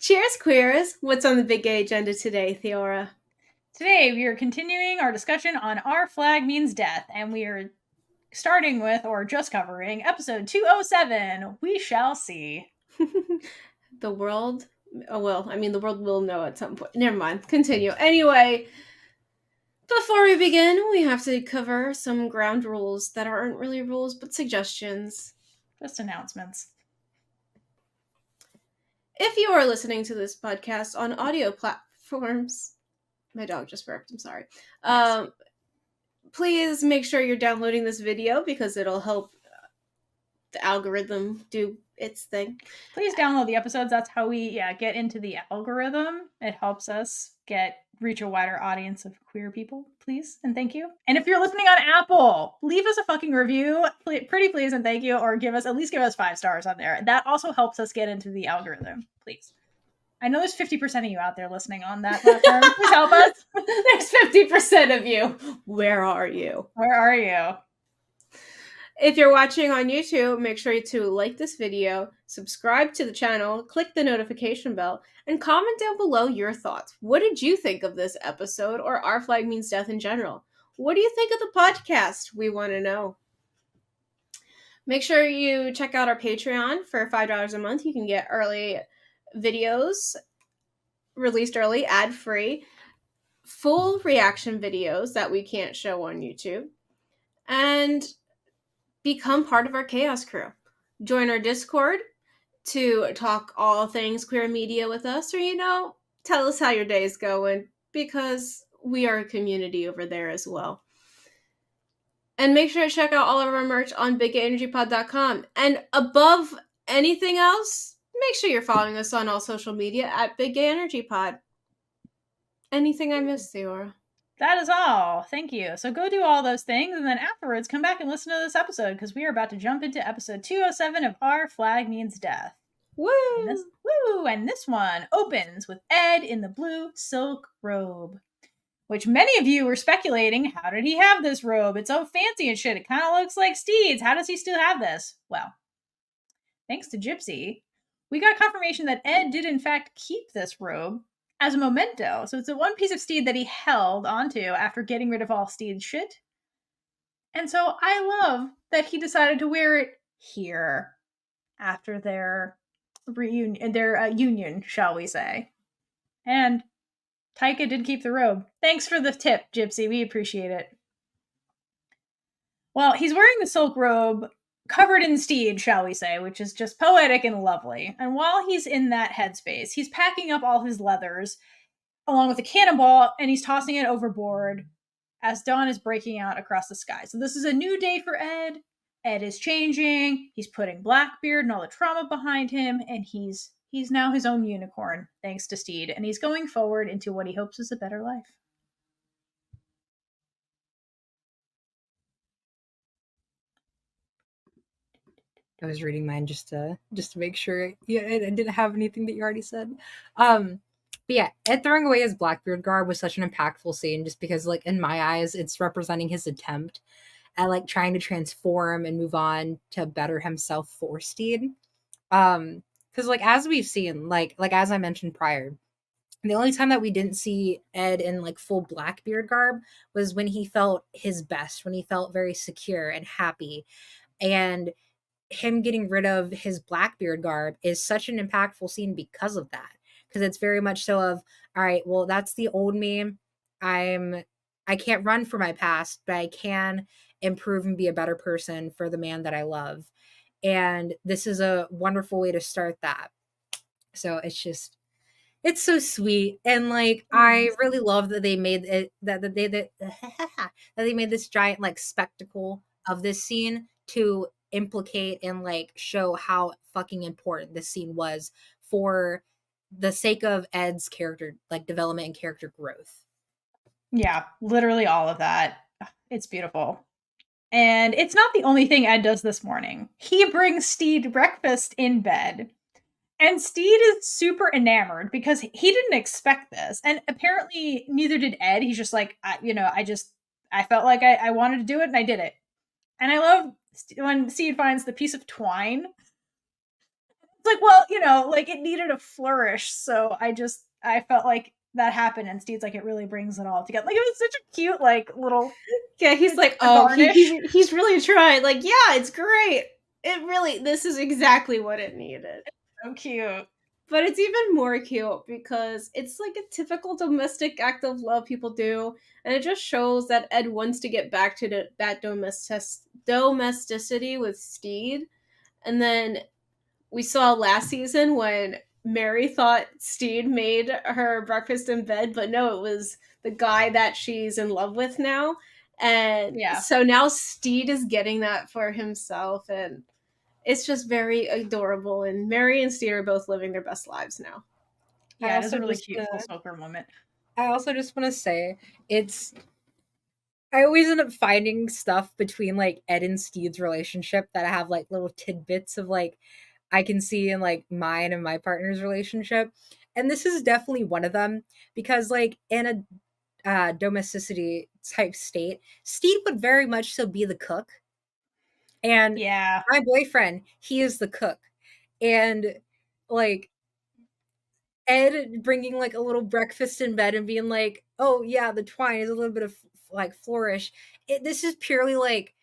Cheers, queers! What's on the big gay agenda today, Theora? Today, we are continuing our discussion on Our Flag Means Death, and we are starting with, or just covering, episode 207, We Shall See. The world, the world will know at some point. Never mind, continue. Anyway, before we begin, we have to cover some ground rules that aren't really rules, but suggestions. Just announcements. If you are listening to this podcast on audio platforms, my dog just burped, I'm sorry. Please make sure you're downloading this video because it'll help the algorithm do its thing. Please download the episodes. That's how we get into the algorithm. It helps us reach a wider audience of queer people, please and thank you. And if you're listening on Apple, leave us a fucking review, pretty please and thank you, or at least give us 5 stars on there. That also helps us get into the algorithm, please. I know there's 50% of you out there listening on that platform. Please help us. There's 50% of you. Where are you? Where are you? If you're watching on YouTube, make sure to like this video, subscribe to the channel, click the notification bell, and comment down below your thoughts. What did you think of this episode or Our Flag Means Death in general? What do you think of the podcast? We want to know. Make sure you check out our Patreon for $5 a month. You can get early videos released early, ad-free, full reaction videos that we can't show on YouTube, and become part of our chaos crew. Join our Discord to talk all things queer media with us, or, tell us how your day is going, because we are a community over there as well. And make sure to check out all of our merch on biggayenergypod.com. And above anything else, make sure you're following us on all social media at biggayenergypod. Anything I missed, Theora? That is all. Thank you. So go do all those things, and then afterwards come back and listen to this episode, because we are about to jump into episode 207 of Our Flag Means Death. Woo! And this one opens with Ed in the blue silk robe, which many of you were speculating, how did he have this robe? It's so fancy and shit. It kind of looks like Steed's. How does he still have this? Well, thanks to Gypsy, we got confirmation that Ed did in fact keep this robe as a memento. So it's the one piece of Steed that he held onto after getting rid of all Steed's shit. And so I love that he decided to wear it here after their reunion, union, shall we say. And Taika did keep the robe. Thanks for the tip, Gypsy. We appreciate it. Well, he's wearing the silk robe covered in Steed, shall we say, which is just poetic and lovely. And while he's in that headspace, he's packing up all his leathers along with a cannonball, and he's tossing it overboard as dawn is breaking out across the sky. So this is a new day for Ed. Ed is changing. He's putting Blackbeard and all the trauma behind him, and he's now his own unicorn, thanks to Steed, and he's going forward into what he hopes is a better life. I was reading mine just to make sure. Yeah, I didn't have anything that you already said. But yeah, Ed throwing away his Blackbeard garb was such an impactful scene, just because, like, in my eyes, it's representing his attempt at, like, trying to transform and move on to better himself for Steed. Because, like, as we've seen, like as I mentioned prior, the only time that we didn't see Ed in, like, full Blackbeard garb was when he felt his best, when he felt very secure and happy. And him getting rid of his Blackbeard garb is such an impactful scene because of that. Because it's very much so of, all right, well, that's the old me. I can't run for my past, but I can improve and be a better person for the man that I love. And this is a wonderful way to start that. So it's so sweet. And, like, I really love that they made it, that they made this giant, like, spectacle of this scene to implicate and, like, show how fucking important this scene was for the sake of Ed's character, like, development and character growth. Yeah, literally all of that. It's beautiful. And it's not the only thing Ed does this morning. He brings Steed breakfast in bed. And Steed is super enamored because he didn't expect this. And apparently neither did Ed. He's just like, I felt like I wanted to do it and I did it. And I love when Steed finds the piece of twine. It's like, well, you know, like it needed a flourish, so I felt like that happened, and Steve's like, it really brings it all together. Like, it was such a cute, like, little Yeah, he's like, oh, he's really trying. Like, yeah, it's great. This is exactly what it needed. so cute. But it's even more cute because it's like a typical domestic act of love people do, and it just shows that Ed wants to get back to that domesticity with Steed. And then we saw last season when Mary thought Steed made her breakfast in bed, but no, it was the guy that she's in love with now. And so now Steed is getting that for himself, and it's just very adorable. And Mary and Steed are both living their best lives now. Yeah, it's a really cute full circle moment. I also just want to say, I always end up finding stuff between like Ed and Steed's relationship that I have like little tidbits of like I can see in like mine and my partner's relationship. And this is definitely one of them, because like in a domesticity type state, Steed would very much so be the cook. And my boyfriend, he is the cook. And like Ed bringing like a little breakfast in bed and being like, oh yeah, the twine is a little bit of like flourish. This is purely like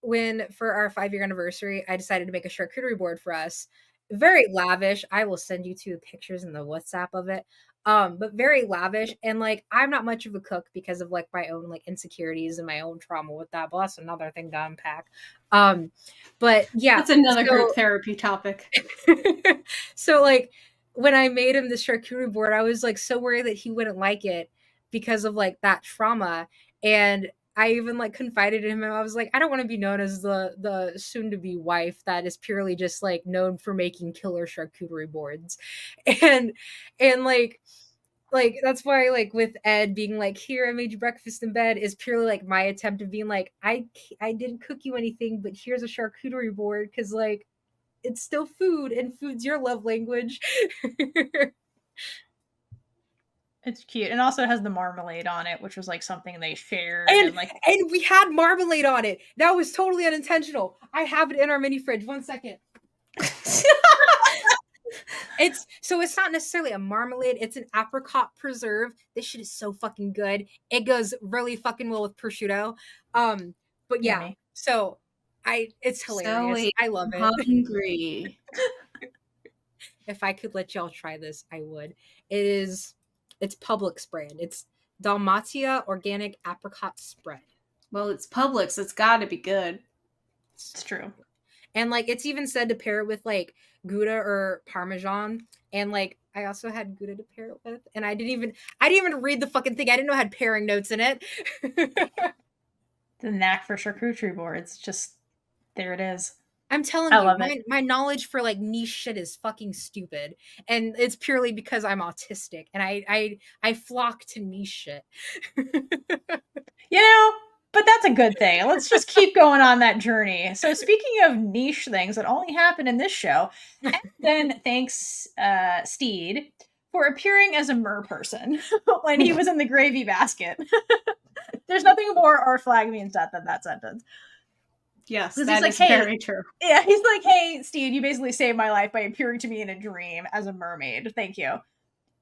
when for our 5-year anniversary, I decided to make a charcuterie board for us. Very lavish. I will send you 2 pictures in the WhatsApp of it. But very lavish. And like, I'm not much of a cook because of like my own like insecurities and my own trauma with that. But that's another thing to unpack. But yeah, that's another group therapy topic. So like, when I made him the charcuterie board, I was like so worried that he wouldn't like it because of like that trauma. And I even like confided in him, and I was like, I don't want to be known as the soon to be wife that is purely just like known for making killer charcuterie boards. And like that's why like with Ed being like, here, I made you breakfast in bed, is purely like my attempt of being like, I didn't cook you anything, but here's a charcuterie board, because like it's still food, and food's your love language. It's cute. And also it has the marmalade on it, which was like something they shared. And like, and we had marmalade on it. That was totally unintentional. I have it in our mini fridge. 1 second. It's not necessarily a marmalade. It's an apricot preserve. This shit is so fucking good. It goes really fucking well with prosciutto. But yeah, yummy. So it's hilarious. Zoey, I love it. Hungry. If I could let y'all try this, I would. It's Publix brand. It's Dalmatia Organic Apricot Spread. Well, it's Publix. It's got to be good. It's true. And like it's even said to pair it with like Gouda or Parmesan. And like I also had Gouda to pair it with. And I didn't even read the fucking thing. I didn't know it had pairing notes in it. The knack for charcuterie boards, just there it is. I'm telling you, my knowledge for like niche shit is fucking stupid, and it's purely because I'm autistic, and I flock to niche shit. You know, but that's a good thing. Let's just keep going on that journey. So speaking of niche things that only happen in this show, then thanks Steed for appearing as a mer person when he was in the gravy basket. There's nothing more our flag means death than that sentence. Yes, that is very true. Yeah, he's like, hey, Steed, you basically saved my life by appearing to me in a dream as a mermaid. Thank you.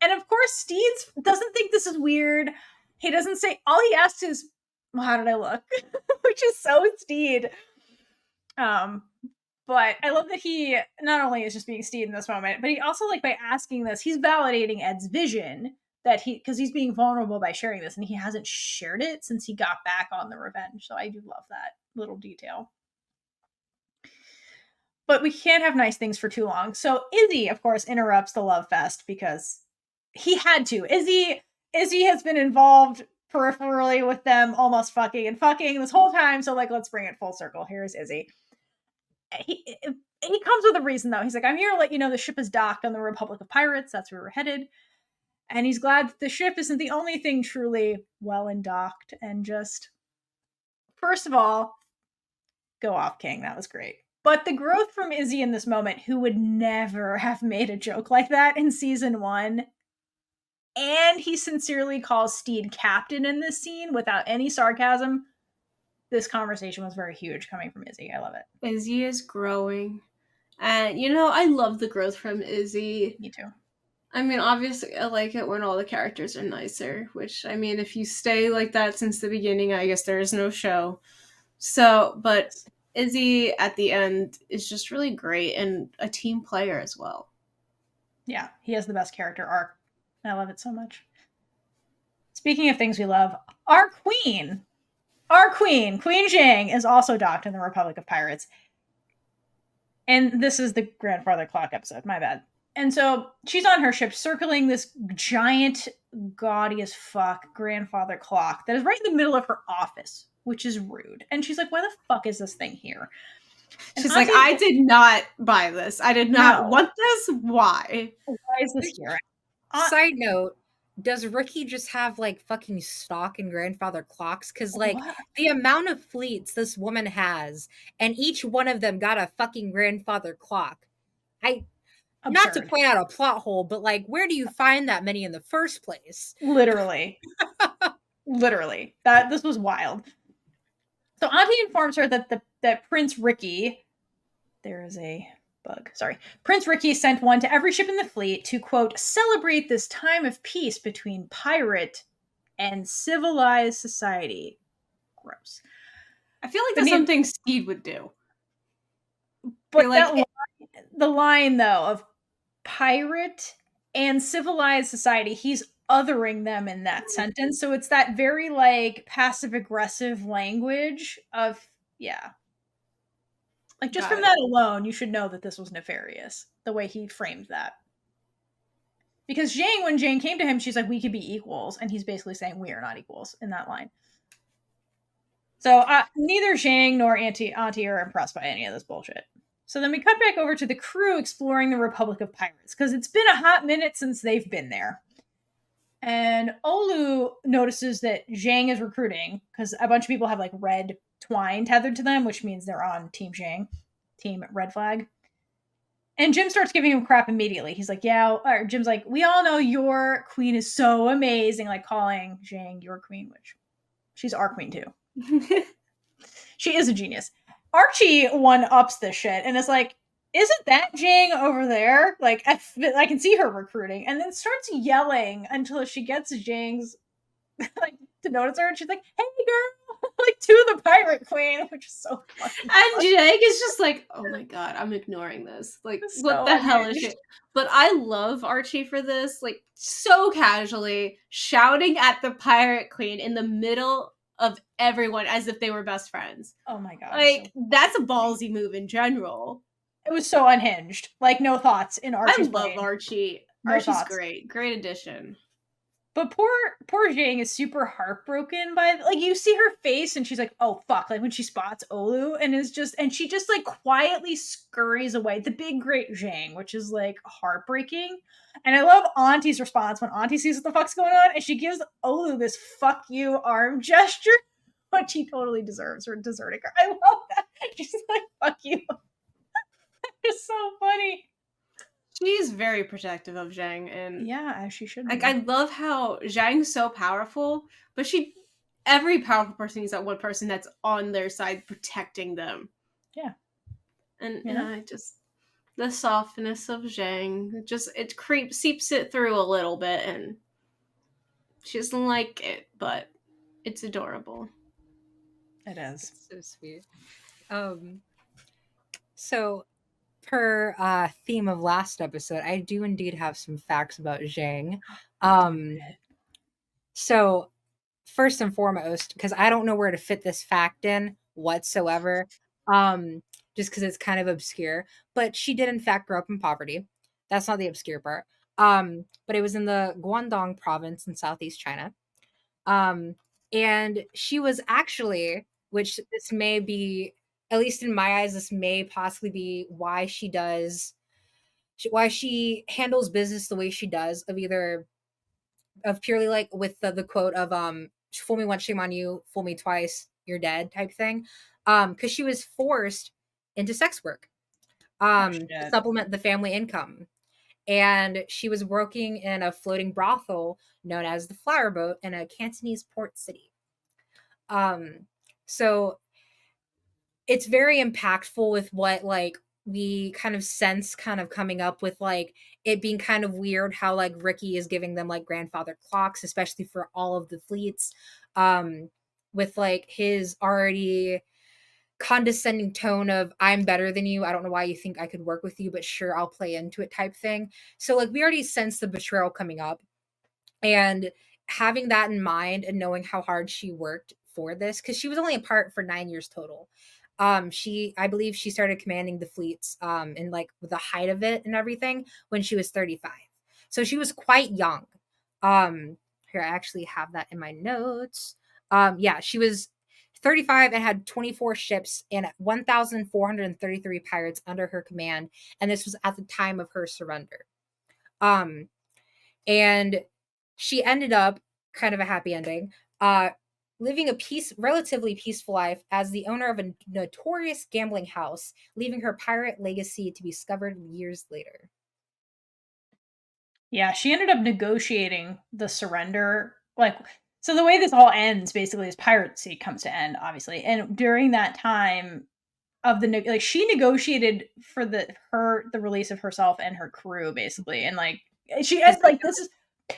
And of course, Steed doesn't think this is weird. He doesn't say, all he asks is, well, how did I look? Which is so Steed. But I love that he not only is just being Steed in this moment, but he also, like, by asking this, he's validating Ed's vision that because he's being vulnerable by sharing this, and he hasn't shared it since he got back on the Revenge. So I do love that little detail. But we can't have nice things for too long. So Izzy, of course, interrupts the love fest because he had to. Izzy has been involved peripherally with them, almost fucking this whole time. So like, let's bring it full circle. Here's Izzy. He comes with a reason though. He's like, I'm here to let you know the ship is docked on the Republic of Pirates. That's where we're headed. And he's glad that the ship isn't the only thing truly well and docked. And just, first of all, go off, King. That was great. But the growth from Izzy in this moment, who would never have made a joke like that in season 1, and he sincerely calls Steed captain in this scene without any sarcasm. This conversation was very huge coming from Izzy. I love it. Izzy is growing. And, you know, I love the growth from Izzy. Me too. I mean, obviously, I like it when all the characters are nicer, which, I mean, if you stay like that since the beginning, I guess there is no show. So, but Izzy at the end is just really great and a team player as well. Yeah, he has the best character arc. I love it so much. Speaking of things we love, our queen, Queen Zheng, is also docked in the Republic of Pirates. And this is the grandfather clock episode, my bad. And so she's on her ship circling this giant, gaudy as fuck grandfather clock that is right in the middle of her office, which is rude. And she's like, why the fuck is this thing here? And she's like, I did not buy this. I did not want this. Why? Why is this here? Side note, does Ricky just have like fucking stock in grandfather clocks? Because like the amount of fleets this woman has, and each one of them got a fucking grandfather clock. Absurd. Not to point out a plot hole, but like, where do you find that many in the first place? Literally. Literally. This was wild. So Auntie informs her that Prince Ricky, there is a bug, sorry. Prince Ricky sent one to every ship in the fleet to, quote, celebrate this time of peace between pirate and civilized society. Gross. I feel like that's something Steed would do. But like, the line, though, of pirate and civilized society, he's othering them in that sentence. So it's that very, like, passive-aggressive language of, yeah. Like, just from that alone, you should know that this was nefarious, the way he framed that. Because Zheng, when Zheng came to him, she's like, we could be equals. And he's basically saying, we are not equals in that line. So neither Zheng nor Auntie are impressed by any of this bullshit. So then we cut back over to the crew exploring the Republic of Pirates, because it's been a hot minute since they've been there. And Olu notices that Zheng is recruiting, because a bunch of people have like red twine tethered to them, which means they're on Team Zheng, Team Red Flag. And Jim starts giving him crap immediately. He's like, yeah, or Jim's like, we all know your queen is so amazing, like calling Zheng your queen, which she's our queen too. She is a genius. Archie one-ups this shit and is like, isn't that Zheng over there? Like, I can see her recruiting. And then starts yelling until she gets Zheng's, like, to notice her. And she's like, hey, girl, like, to the pirate queen, which is so funny. And Zheng is just like, oh my god, I'm ignoring this. Like, what the hell is it? But I love Archie for this. Like, so casually shouting at the pirate queen in the middle of everyone as if they were best friends. Oh my god. Like, that's a ballsy move in general. It was so unhinged. Like, no thoughts in Archie's I love brain. Archie. No Archie's thoughts. Great addition. But poor Zheng is super heartbroken by, like, you see her face and she's like, oh fuck, like when she spots Olu and she just like quietly scurries away. The big great Zheng, which is like heartbreaking. And I love Auntie's response when Auntie sees what the fuck's going on and she gives Olu this fuck you arm gesture, which he totally deserves for deserting her. I love that. She's like, fuck you. It's so funny. She's very protective of Zheng, and yeah, as she should be. Like, I love how Zheng's so powerful, but every powerful person needs that one person that's on their side protecting them. Yeah. And the softness of Zheng, it seeps it through a little bit, and she doesn't like it, but it's adorable. It is. It's so sweet. So per theme of last episode, I do indeed have some facts about Zheng. So first and foremost, because I don't know where to fit this fact in whatsoever, just because it's kind of obscure, but she did in fact grow up in poverty. That's not the obscure part. But it was in the Guangdong province in southeast China. And she was actually, which this may be, at least in my eyes, this may possibly be why she handles business the way she does, of purely like with the quote of fool me once, shame on you, fool me twice, you're dead type thing. Because she was forced into sex work to supplement the family income. And she was working in a floating brothel known as the Flower Boat in a Cantonese port city. So it's very impactful with what we kind of sense kind of coming up with like it being kind of weird how like Ricky is giving them like grandfather clocks, especially for all of the fleets, with like his already condescending tone of I'm better than you, I don't know why you think I could work with you, but sure, I'll play into it type thing. So like we already sense the betrayal coming up, and having that in mind and knowing how hard she worked for this, because she was only a part for 9 years total. I believe she started commanding the fleets in like the height of it and everything when she was 35. So she was quite young. Here, I actually have that in my notes. Yeah, she was 35 and had 24 ships and 1,433 pirates under her command, and this was at the time of her surrender. And she ended up kind of a happy ending, living a relatively peaceful life as the owner of a notorious gambling house, leaving her pirate legacy to be discovered years later. Yeah, she ended up negotiating the surrender. Like, so the way this all ends basically is piracy comes to end, obviously. And during that time of the like, she negotiated for the release of herself and her crew, basically. And like, she is like, this is,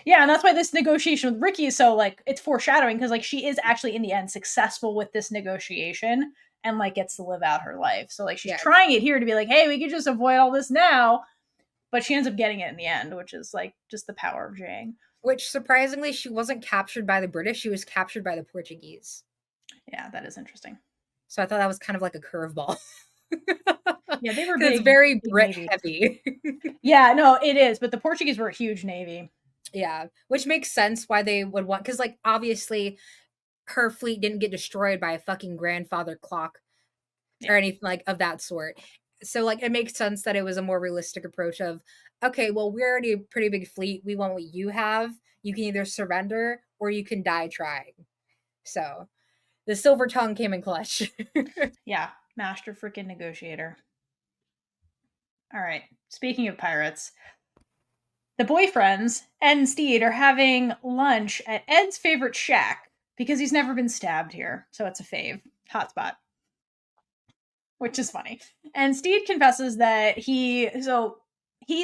yeah, and that's why this negotiation with Ricky is so like, it's foreshadowing, because like she is actually in the end successful with this negotiation and like gets to live out her life. So like she's trying it here to be like, hey, we could just avoid all this now. But she ends up getting it in the end, which is like just the power of Zheng. Which surprisingly, she wasn't captured by the British. She was captured by the Portuguese. Yeah, that is interesting. So I thought that was kind of like a curveball. Yeah, they were big. It's very big Brit navy. heavy. Yeah, no, it is. But the Portuguese were a huge navy. Yeah, which makes sense why they would want, because like obviously her fleet didn't get destroyed by a fucking grandfather clock or anything like of that sort. So like it makes sense that it was a more realistic approach of, okay, well, we're already a pretty big fleet. We want what you have. You can either surrender or you can die trying. So the silver tongue came in clutch. Yeah, master freaking negotiator. All right. Speaking of pirates, the boyfriends, Ed and Steed, are having lunch at Ed's favorite shack because he's never been stabbed here. So it's a fave. Hotspot. Which is funny. And Steed confesses that he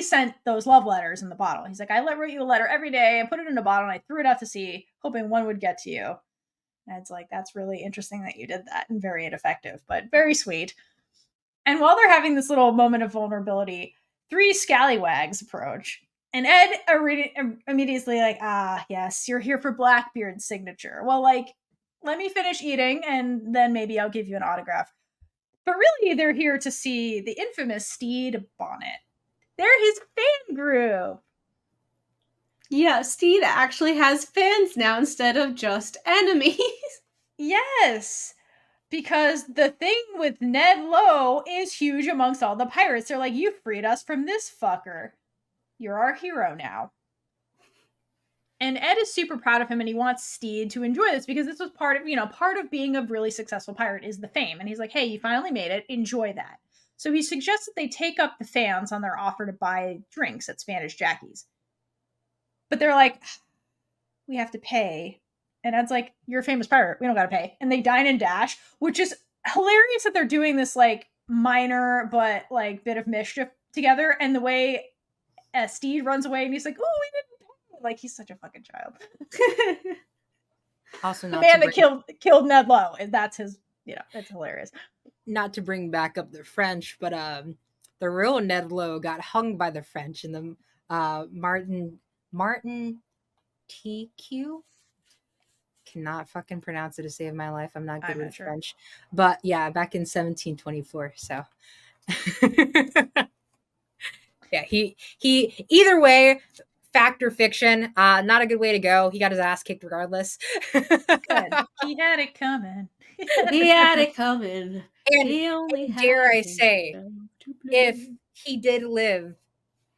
sent those love letters in the bottle. He's like, I wrote you a letter every day. I put it in a bottle and I threw it out to sea, hoping one would get to you. And it's like, that's really interesting that you did that and very ineffective, but very sweet. And while they're having this little moment of vulnerability, 3 scallywags approach. And Ed immediately like, yes, you're here for Blackbeard's signature. Well, like, let me finish eating and then maybe I'll give you an autograph. But really, they're here to see the infamous Steed Bonnet. They're his fan group. Yeah, Steed actually has fans now instead of just enemies. Yes. Because the thing with Ned Lowe is huge amongst all the pirates. They're like, you freed us from this fucker. You're our hero now. And Ed is super proud of him, and he wants Steed to enjoy this because this was part of being a really successful pirate is the fame. And he's like, hey, you finally made it. Enjoy that. So he suggests that they take up the fans on their offer to buy drinks at Spanish Jackie's. But they're like, we have to pay. And Ed's like, you're a famous pirate. We don't got to pay. And they dine and dash, which is hilarious that they're doing this like minor but like bit of mischief together. And the way Steed runs away and he's like, oh, we didn't pay. Like, he's such a fucking child. Also, the man that killed Ned Lowe. And that's his, it's hilarious. Not to bring back up the French, but the real Ned Lowe got hung by the French in the Martin TQ. Cannot fucking pronounce it to save my life. I'm not good with French. But yeah, back in 1724. So yeah, he either way, fact or fiction, not a good way to go. He got his ass kicked regardless. Good. He had it coming. He had it coming. And dare I say, if he did live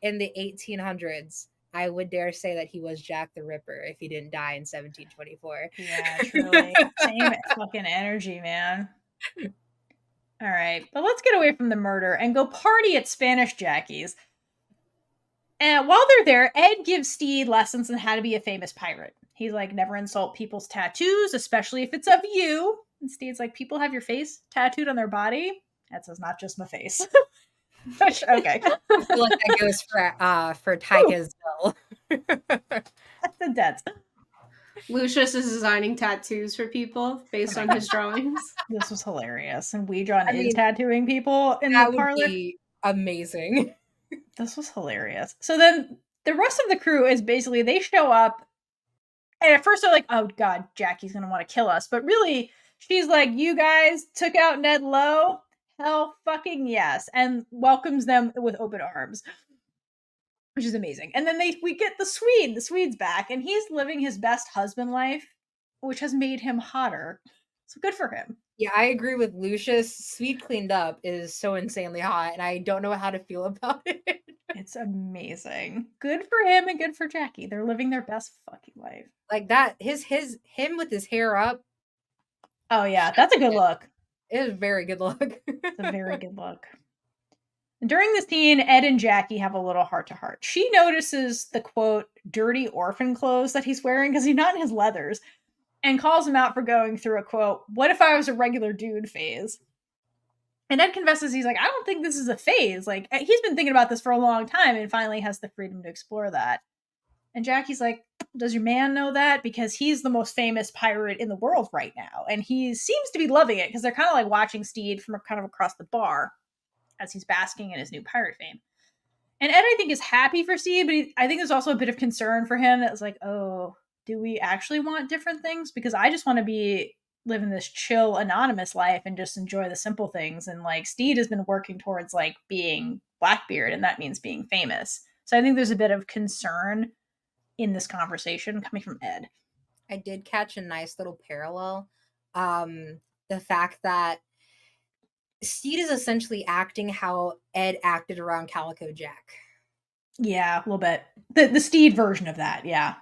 in the 1800s, I would dare say that he was Jack the Ripper if he didn't die in 1724. Yeah, truly. Same fucking energy, man. All right, but let's get away from the murder and go party at Spanish Jackie's. And while they're there, Ed gives Steed lessons on how to be a famous pirate. He's like, never insult people's tattoos, especially if it's of you. And Steed's like, people have your face tattooed on their body? That says, not just my face. Okay. I feel like that goes for Tyke as well. That's intense. Lucius is designing tattoos for people based Oh on my his drawings. This was hilarious. And Weedron I is mean, tattooing people in that the would parlor. be amazing. This was hilarious. So then the rest of the crew is basically they show up, and at first they're like, "Oh God, Jackie's gonna want to kill us," but really, she's like, "You guys took out Ned Lowe? Hell, fucking yes!" and welcomes them with open arms, which is amazing. And then we get the Swede. The Swede's back, and he's living his best husband life, which has made him hotter. So good for him. Yeah, I agree with Lucius. Sweet cleaned up is so insanely hot, and I don't know how to feel about it. It's amazing. Good for him and good for Jackie. They're living their best fucking life. Like that, him with his hair up. Oh yeah, that's a good look. It is a very good look. It's a very good look. During the scene, Ed and Jackie have a little heart to heart. She notices the quote, dirty orphan clothes that he's wearing because he's not in his leathers and calls him out for going through a quote, what if I was a regular dude phase? And Ed confesses he's like, I don't think this is a phase. Like, he's been thinking about this for a long time and finally has the freedom to explore that. And Jackie's like, does your man know that? Because he's the most famous pirate in the world right now. And he seems to be loving it because they're kind of like watching Steed from kind of across the bar as he's basking in his new pirate fame. And Ed, I think, is happy for Steed, but I think there's also a bit of concern for him that was like, oh, do we actually want different things? Because I just want to be living this chill, anonymous life and just enjoy the simple things. And like Steed has been working towards like being Blackbeard, and that means being famous. So I think there's a bit of concern in this conversation coming from Ed. I did catch a nice little parallel. The fact that Steed is essentially acting how Ed acted around Calico Jack. Yeah, a little bit. The Steed version of that, yeah.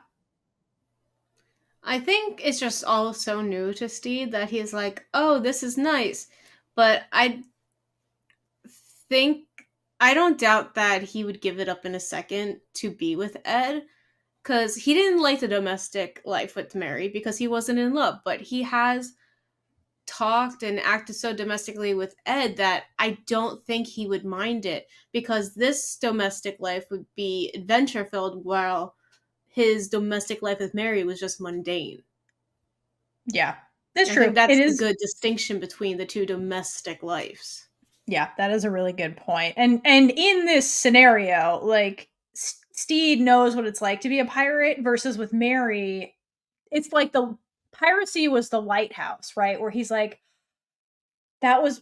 I think it's just all so new to Steed that he's like, oh, this is nice. But I don't doubt that he would give it up in a second to be with Ed. Because he didn't like the domestic life with Mary because he wasn't in love. But he has talked and acted so domestically with Ed that I don't think he would mind it, because this domestic life would be adventure filled while his domestic life with Mary was just mundane. Yeah, that's I true. think that's It a is good distinction between the two domestic lives. Yeah, that is a really good point. And in this scenario, like Steed knows what it's like to be a pirate versus with Mary, it's like the piracy was the lighthouse, right? Where he's like, that was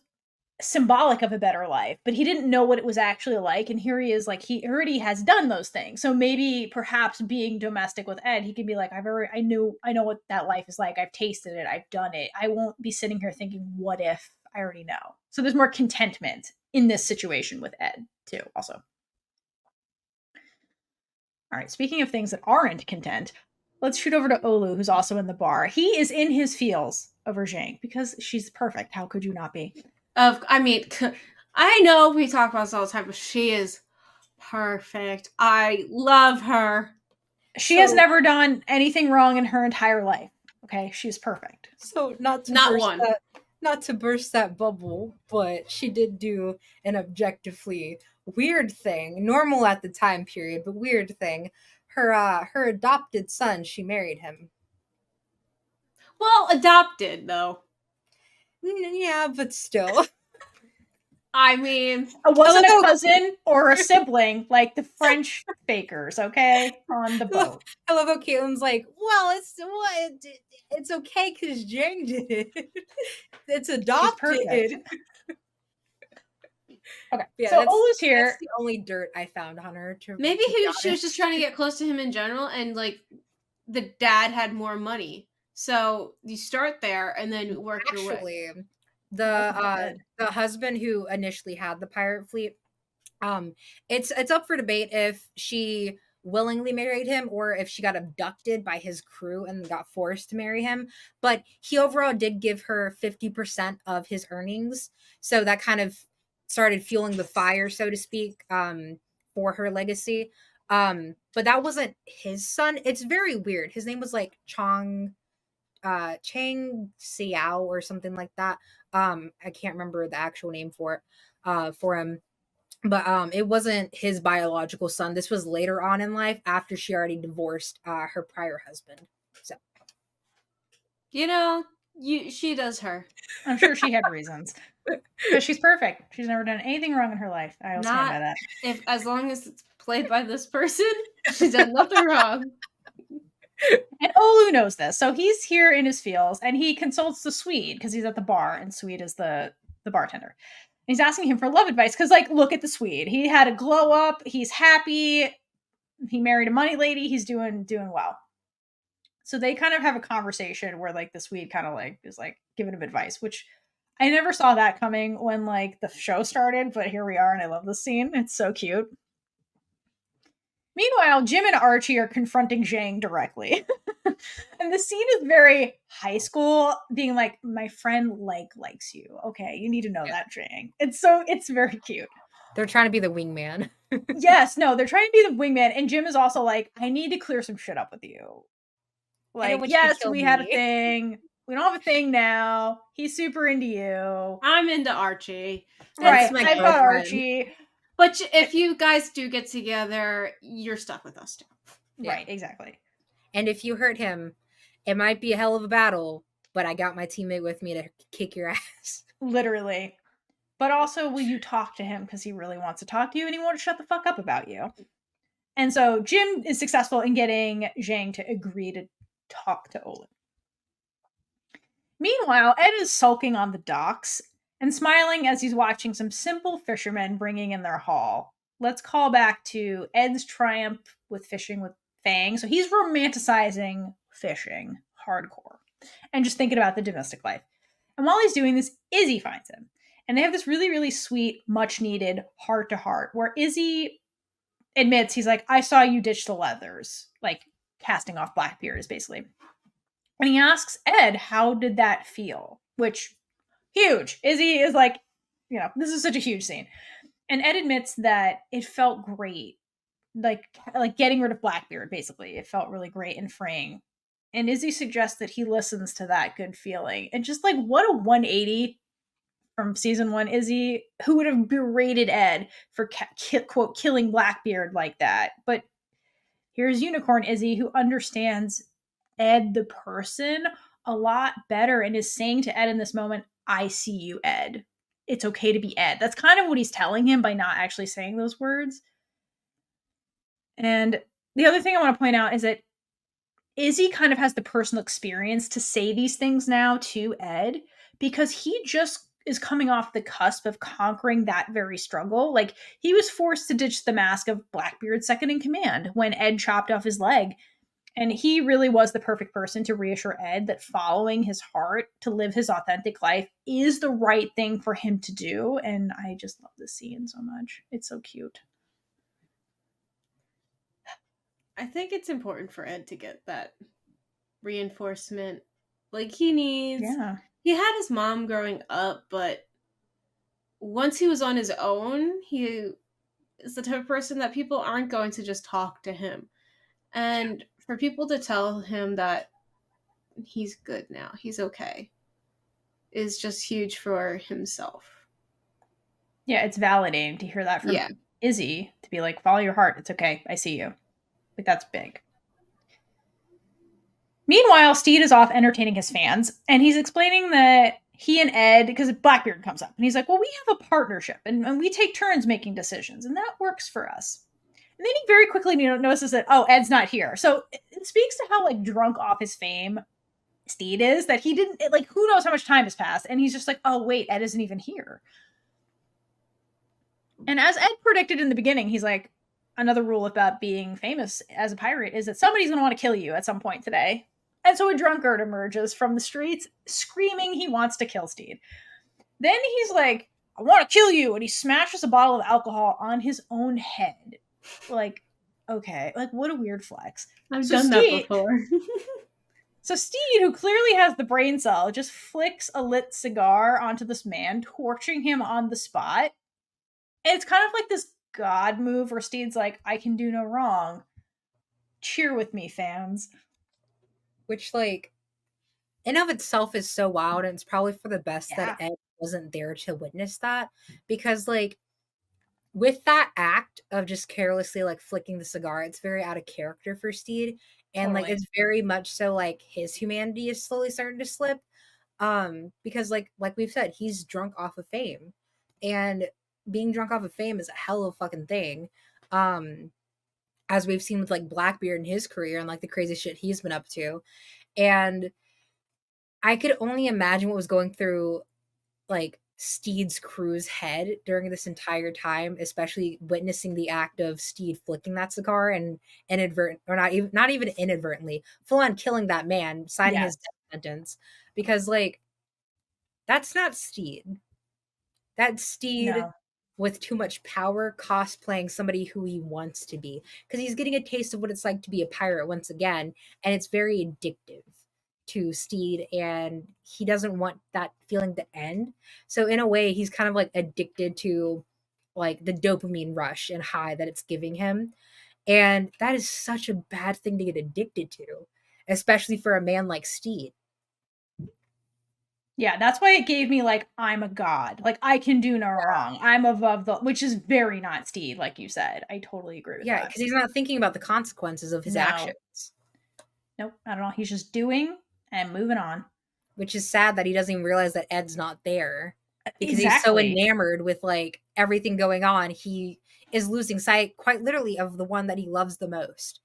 symbolic of a better life, but he didn't know what it was actually like. And here he is, like, he already has done those things. So maybe perhaps being domestic with Ed, he can be like, I know what that life is like. I've tasted it. I've done it. I won't be sitting here thinking, what if? I already know. So there's more contentment in this situation with Ed too, also. All right, speaking of things that aren't content, let's shoot over to Olu, who's also in the bar. He is in his feels over Zheng because she's perfect. How could you not be? I mean, I know we talk about this all the time, but she is perfect. I love her. She has never done anything wrong in her entire life. Okay, she's perfect. So not to burst that bubble, but she did do an objectively weird thing, normal at the time period, but weird thing. Her adopted son, she married him. Well, adopted though. Yeah, but still. I mean, it wasn't a cousin or a sibling like the French bakers, okay, on the boat. I love how Kaitlyn's like, well, it's okay because Zheng did it. It's adopted. Okay, yeah, so Olu's here. That's the only dirt I found on her. Maybe she was just trying to get close to him in general, and like the dad had more money, so you start there and then work your way. The husband who initially had the pirate fleet, it's up for debate if she willingly married him or if she got abducted by his crew and got forced to marry him. But he overall did give her 50% of his earnings, so that kind of started fueling the fire, so to speak, for her legacy. But that wasn't his son. It's very weird. His name was like Chang Xiao or something like that. I can't remember the actual name for him. But it wasn't his biological son. This was later on in life after she already divorced her prior husband. So You know, she does her. I'm sure she had reasons. Because she's perfect. She's never done anything wrong in her life. I will stand by that. If as long as it's played by this person, she's done nothing wrong. And Olu knows this. So he's here in his feels and he consults the Swede because he's at the bar and Swede is the bartender. And he's asking him for love advice because, like, look at the Swede. He had a glow up. He's happy. He married a money lady. He's doing well. So they kind of have a conversation where, like, the Swede kind of, like, is, like, giving him advice, which I never saw that coming when, like, the show started, but here we are, and I love this scene. It's so cute. Meanwhile, Jim and Archie are confronting Zheng directly. And the scene is very high school, being like, my friend likes you. Okay, you need to know that, Zheng. It's very cute. they're trying to be the wingman. Yes, no, they're trying to be the wingman, and Jim is also like, I need to clear some shit up with you. Like, yes, we had a thing. We don't have a thing now. He's super into you. I'm into Archie. Right, I've got Archie. But if you guys do get together, you're stuck with us too. Right, exactly. And if you hurt him, it might be a hell of a battle, but I got my teammate with me to kick your ass. Literally. But also, will you talk to him because he really wants to talk to you and he won't shut the fuck up about you? And so Jim is successful in getting Zheng to agree to talk to Olin. Meanwhile, Ed is sulking on the docks and smiling as he's watching some simple fishermen bringing in their haul. Let's call back to Ed's triumph with fishing with Fang. So he's romanticizing fishing hardcore and just thinking about the domestic life. And while he's doing this, Izzy finds him. And they have this really, really sweet, much needed heart to heart where Izzy admits, he's like, I saw you ditch the leathers, like casting off Blackbeard is basically. And he asks Ed, how did that feel? Which, huge. Izzy is like, you know, this is such a huge scene. And Ed admits that it felt great. Like getting rid of Blackbeard, basically. It felt really great and freeing. And Izzy suggests that he listens to that good feeling. And just like, what a 180 from season 1 Izzy, who would have berated Ed for quote killing Blackbeard like that. But here's Unicorn Izzy, who understands Ed the person a lot better and is saying to Ed in this moment, I see you, Ed. It's okay to be Ed. That's kind of what he's telling him by not actually saying those words. And the other thing I want to point out is that Izzy kind of has the personal experience to say these things now to Ed because he just is coming off the cusp of conquering that very struggle. Like, he was forced to ditch the mask of Blackbeard's second in command when Ed chopped off his leg. And he really was the perfect person to reassure Ed that following his heart to live his authentic life is the right thing for him to do. And I just love this scene so much. It's so cute. I think it's important for Ed to get that reinforcement. Like, he needs... Yeah. He had his mom growing up, but once he was on his own, he is the type of person that people aren't going to just talk to him. And for people to tell him that he's good now, he's okay, is just huge for himself. Yeah, it's validating to hear that from Izzy, to be like, follow your heart, it's okay, I see you. Like, that's big. Meanwhile, Steed is off entertaining his fans, and he's explaining that he and Ed, because Blackbeard comes up, and he's like, well, we have a partnership, and we take turns making decisions, and that works for us. And then he very quickly notices that, oh, Ed's not here. So it speaks to how, like, drunk off his fame Steed is, that he didn't, like, who knows how much time has passed, and he's just like, oh, wait, Ed isn't even here. And as Ed predicted in the beginning, he's like, another rule about being famous as a pirate is that somebody's going to want to kill you at some point today. And so a drunkard emerges from the streets, screaming he wants to kill Steed. Then he's like, I want to kill you, and he smashes a bottle of alcohol on his own head. Like, okay, like, what a weird flex. I've done that before. So Steed, who clearly has the brain cell, just flicks a lit cigar onto this man, torching him on the spot. And it's kind of like this God move where Steed's like, I can do no wrong. Cheer with me, fans. Which, like, in of itself is so wild, and it's probably for the best that Ed wasn't there to witness that. Because, like, with that act of just carelessly like flicking the cigar, it's very out of character for Steed. And like Totally. it's very much so like his humanity is slowly starting to slip. Because like we've said, he's drunk off of fame. And being drunk off of fame is a hell of a fucking thing. As we've seen with like Blackbeard in his career and like the crazy shit he's been up to. And I could only imagine what was going through like Steed's crew's head during this entire time, especially witnessing the act of Steed flicking that cigar and inadvertent or not even inadvertently, full on killing that man, signing Yes. his death sentence. Because like that's not Steed. That's Steed No. with too much power cosplaying somebody who he wants to be. Because he's getting a taste of what it's like to be a pirate once again, and it's very addictive to Steed, and he doesn't want that feeling to end. So in a way, he's kind of like addicted to like the dopamine rush and high that it's giving him. And that is such a bad thing to get addicted to, especially for a man like Steed. Yeah, that's why it gave me like, I'm a god. Like, I can do no wrong. I'm above the, which is very not Steed, like you said. I totally agree with Yeah, that. because he's not thinking about the consequences of his No. actions. Nope, not at all. He's just doing and moving on. Which is sad that he doesn't even realize that Ed's not there. Because he's so Exactly. enamored with like everything going on, he is losing sight quite literally of the one that he loves the most.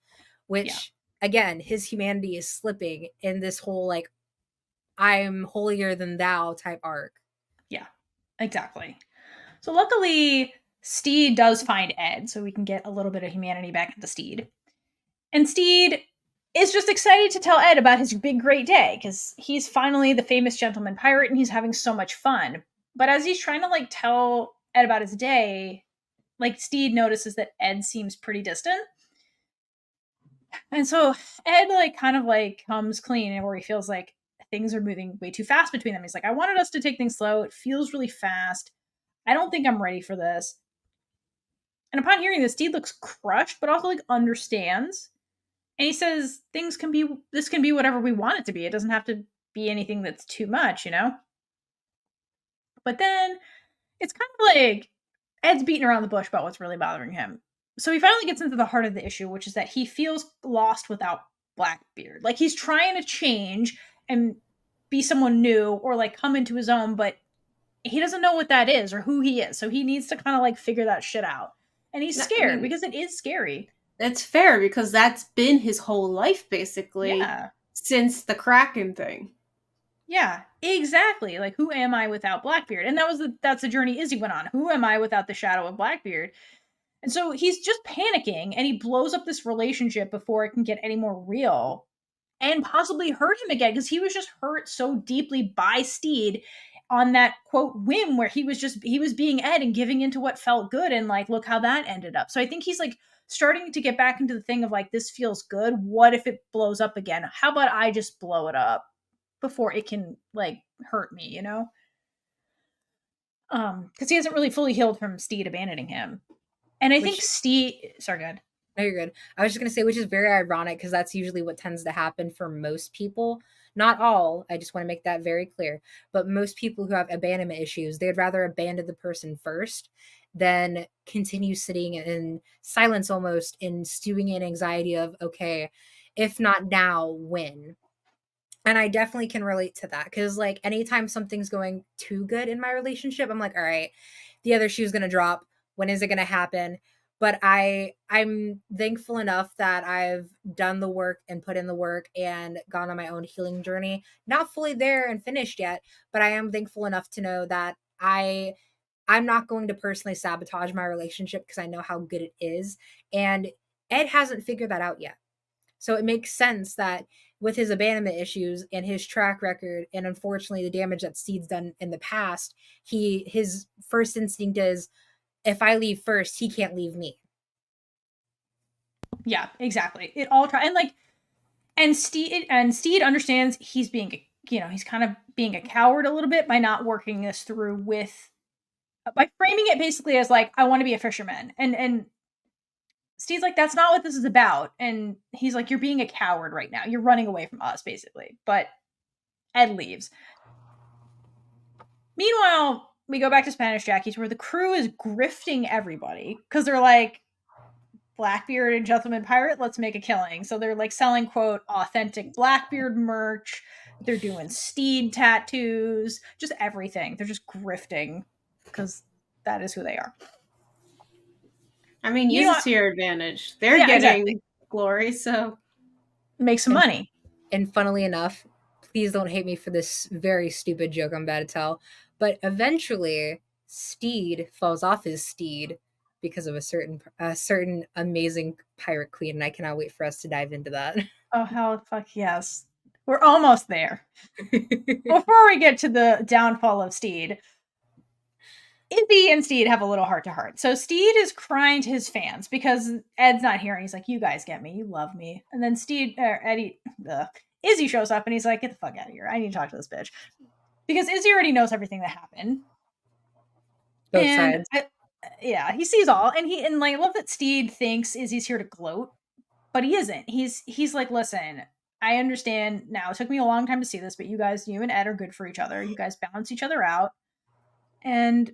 Which again, his humanity is slipping in this whole like I'm holier than thou type arc. Yeah, exactly. So luckily, Steed does find Ed, so we can get a little bit of humanity back into Steed. And Steed is just excited to tell Ed about his big, great day, because he's finally the famous gentleman pirate and he's having so much fun. But as he's trying to like tell Ed about his day, like Steed notices that Ed seems pretty distant. And so Ed like kind of like comes clean where he feels like things are moving way too fast between them. He's like, I wanted us to take things slow. It feels really fast. I don't think I'm ready for this. And upon hearing this, Steed looks crushed, but also like understands. And he says, this can be whatever we want it to be. It doesn't have to be anything that's too much, you know? But then it's kind of like Ed's beating around the bush about what's really bothering him. So he finally gets into the heart of the issue, which is that he feels lost without Blackbeard. Like he's trying to change and be someone new or like come into his own, but he doesn't know what that is or who he is. So he needs to kind of like figure that shit out. And he's scared because it is scary. That's fair because that's been his whole life basically since the Kraken thing. Yeah, exactly. Like, who am I without Blackbeard? And that's the journey Izzy went on. Who am I without the shadow of Blackbeard? And so he's just panicking and he blows up this relationship before it can get any more real and possibly hurt him again because he was just hurt so deeply by Steed on that quote whim where he was being Ed and giving into what felt good and like look how that ended up. So I think he's like starting to get back into the thing of like this feels good. What if it blows up again? How about I just blow it up before it can like hurt me, you know? Because he hasn't really fully healed from Steed abandoning him. And I think Steed, sorry, go ahead. No, you're good. I was just going to say, which is very ironic because that's usually what tends to happen for most people. Not all, I just want to make that very clear. But most people who have abandonment issues, they'd rather abandon the person first than continue sitting in silence almost and stewing in anxiety of, okay, if not now, when? And I definitely can relate to that because, like, anytime something's going too good in my relationship, I'm like, all right, the other shoe's going to drop. When is it going to happen? But I'm thankful enough that I've done the work and put in the work and gone on my own healing journey. Not fully there and finished yet, but I am thankful enough to know that I'm not going to personally sabotage my relationship because I know how good it is. And Ed hasn't figured that out yet. So it makes sense that with his abandonment issues and his track record, and unfortunately the damage that Steed's done in the past, his first instinct is, if I leave first, he can't leave me. Yeah, exactly. It all and Steed understands he's being, he's kind of being a coward a little bit by not working this through by framing it basically as like, I want to be a fisherman. And Steve's like, that's not what this is about. And he's like, you're being a coward right now. You're running away from us, basically. But Ed leaves. Meanwhile, we go back to Spanish Jackies where the crew is grifting everybody because they're like, Blackbeard and Gentleman Pirate, let's make a killing. So they're like selling, quote, authentic Blackbeard merch. They're doing steed tattoos, just everything. They're just grifting because that is who they are. I mean, You use know it what? to your advantage. They're Yeah, getting exactly. glory, so Make some money. And funnily enough, please don't hate me for this very stupid joke I'm about to tell, but eventually Steed falls off his steed because of a certain amazing pirate queen, and I cannot wait for us to dive into that. Oh, hell, fuck yes. We're almost there. Before we get to the downfall of Steed, Izzy and Steed have a little heart-to-heart. So Steed is crying to his fans because Ed's not here, and he's like, you guys get me. You love me. And then Izzy shows up, and he's like, get the fuck out of here. I need to talk to this bitch. Because Izzy already knows everything that happened. Both sides. Yeah, he sees all. And I love that Steed thinks Izzy's here to gloat, but he isn't. He's like, listen, I understand now. It took me a long time to see this, but you and Ed are good for each other. You guys balance each other out. And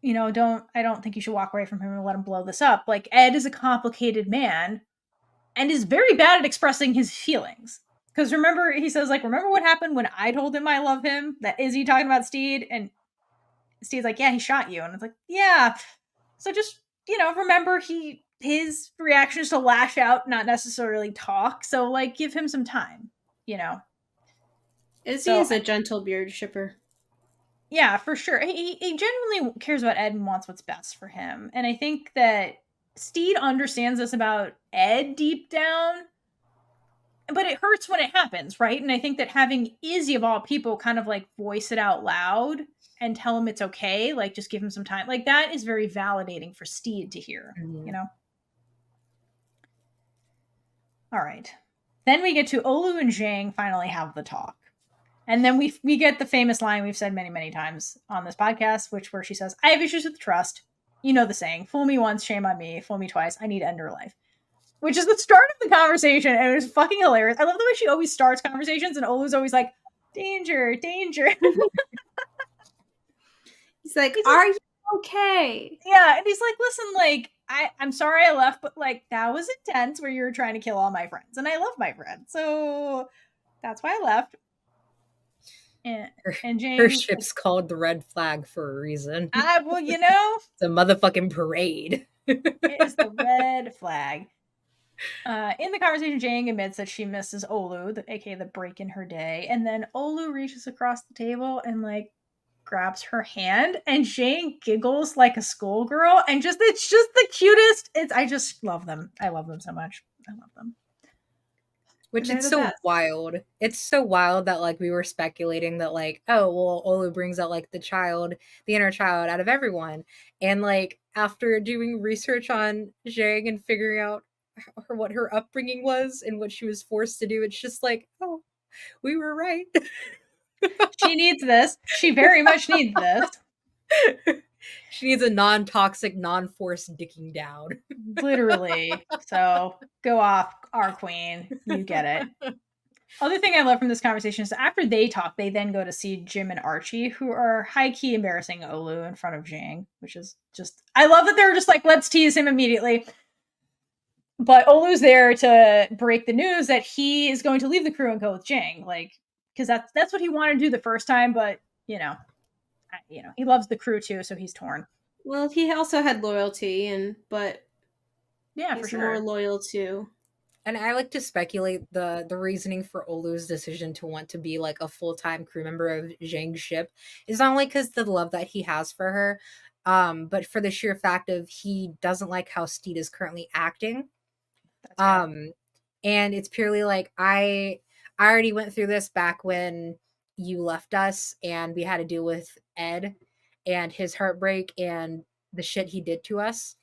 I don't think you should walk away from him and let him blow this up. Like, Ed is a complicated man and is very bad at expressing his feelings. Because remember, he says, like, remember what happened when I told him I love him? That Izzy talking about Steed? And Steed's like, yeah, he shot you. And it's like, yeah. So just, remember his reaction is to lash out, not necessarily talk. So, like, give him some time, Izzy is a gentle beard shipper. Yeah, for sure. He genuinely cares about Ed and wants what's best for him. And I think that Steed understands this about Ed deep down, but it hurts when it happens, right? And I think that having Izzy, of all people, kind of like voice it out loud and tell him it's okay, like just give him some time, like that is very validating for Steed to hear, All right. Then we get to Olu and Zheng finally have the talk. And then we get the famous line we've said many, many times on this podcast, where she says, I have issues with trust. You know the saying, fool me once, shame on me. Fool me twice, I need to end her life. Which is the start of the conversation, and it was fucking hilarious. I love the way she always starts conversations, and Olu's always like, danger, danger. He's like, are you okay? Yeah, and he's like, listen, like, I'm sorry I left, but, like, that was intense where you were trying to kill all my friends, and I love my friends, so that's why I left. And James, her ship's called the Red Flag for a reason. Well, it's a motherfucking parade. It is the red flag. In the conversation, Zheng admits that she misses Olu, aka the break in her day, and then Olu reaches across the table and like grabs her hand, and Zheng giggles like a schoolgirl, and it's just the cutest. I just love them. I love them so much. I love them. Which it's so wild. It's so wild that like we were speculating that like, oh, well, Olu brings out like the inner child out of everyone. And like after doing research on Zheng and figuring out what her upbringing was and what she was forced to do, it's just like, oh, we were right. She needs this. She very much needs this. She needs a non-toxic, non-forced dicking down. Literally. So go off, our queen. You get it. Other thing I love from this conversation is after they talk, they then go to see Jim and Archie, who are high-key embarrassing Olu in front of Zheng, which is just... I love that they're just like, let's tease him immediately. But Olu's there to break the news that he is going to leave the crew and go with Zheng, like, because that's what he wanted to do the first time, but, he loves the crew too, so he's torn. Well, he also had loyalty, but yeah, he's for sure, more loyal too. And I like to speculate the reasoning for Olu's decision to want to be like a full-time crew member of Zheng's ship is not only because the love that he has for her, but for the sheer fact of he doesn't like how Steed is currently acting. Right. And it's purely like I already went through this back when you left us and we had to deal with Ed and his heartbreak and the shit he did to us.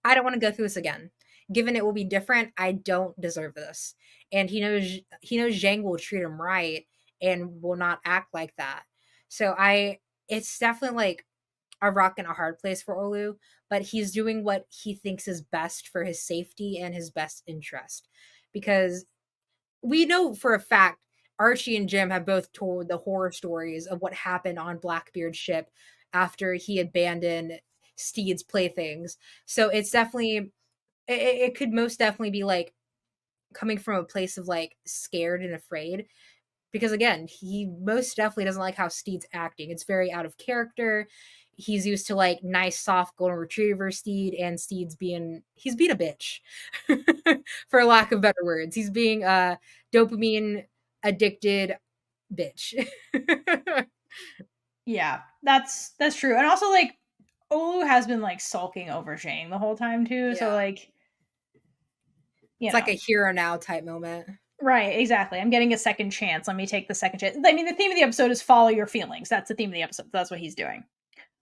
I don't want to go through this again. Given it will be different, I don't deserve this. And he knows Zheng will treat him right and will not act like that. So it's definitely like a rock and a hard place for Olu, but he's doing what he thinks is best for his safety and his best interest. Because we know for a fact Archie and Jim have both told the horror stories of what happened on Blackbeard's ship after he abandoned Steed's playthings. So it's definitely, it could most definitely be like coming from a place of like scared and afraid, because again, he most definitely doesn't like how Steed's acting. It's very out of character. He's used to like nice soft golden retriever Steed, and Steed's being a bitch for lack of better words. He's being a dopamine addicted bitch. Yeah, that's true. And also, like, Olu has been like sulking over Zheng the whole time too. So Yeah. like, It's like a hero now type moment. Right, exactly. I'm getting a second chance. Let me take the second chance. I mean, the theme of the episode is follow your feelings. That's the theme of the episode. That's what he's doing.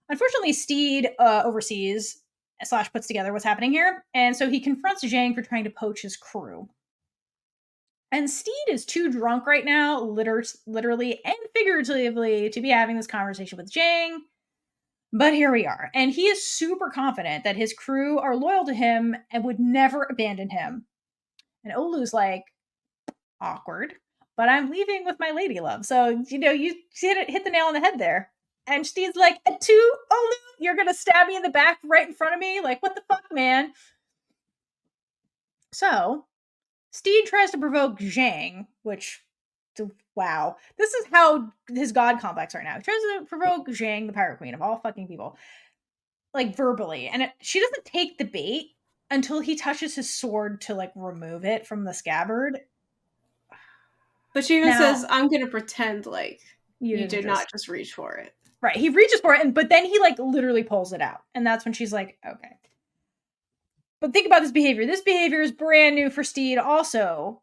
Unfortunately, Steed oversees / puts together what's happening here, and so he confronts Zheng for trying to poach his crew. And Steed is too drunk right now, literally and figuratively, to be having this conversation with Zheng. But here we are. And he is super confident that his crew are loyal to him and would never abandon him. And Olu's like, awkward, but I'm leaving with my lady love. So, you know, you hit the nail on the head there. And Steed's like, two, Olu, you're going to stab me in the back right in front of me? Like, what the fuck, man? So, Steed tries to provoke Zheng, which, wow. This is how his god complex right now. He tries to provoke Zheng, the pirate queen of all fucking people, like verbally. And she doesn't take the bait until he touches his sword to like remove it from the scabbard. But she even says, I'm going to pretend like you did not just reach for it. Right. He reaches for it, but then he like literally pulls it out. And that's when she's like, okay. But think about this behavior. This behavior is brand new for Steed also,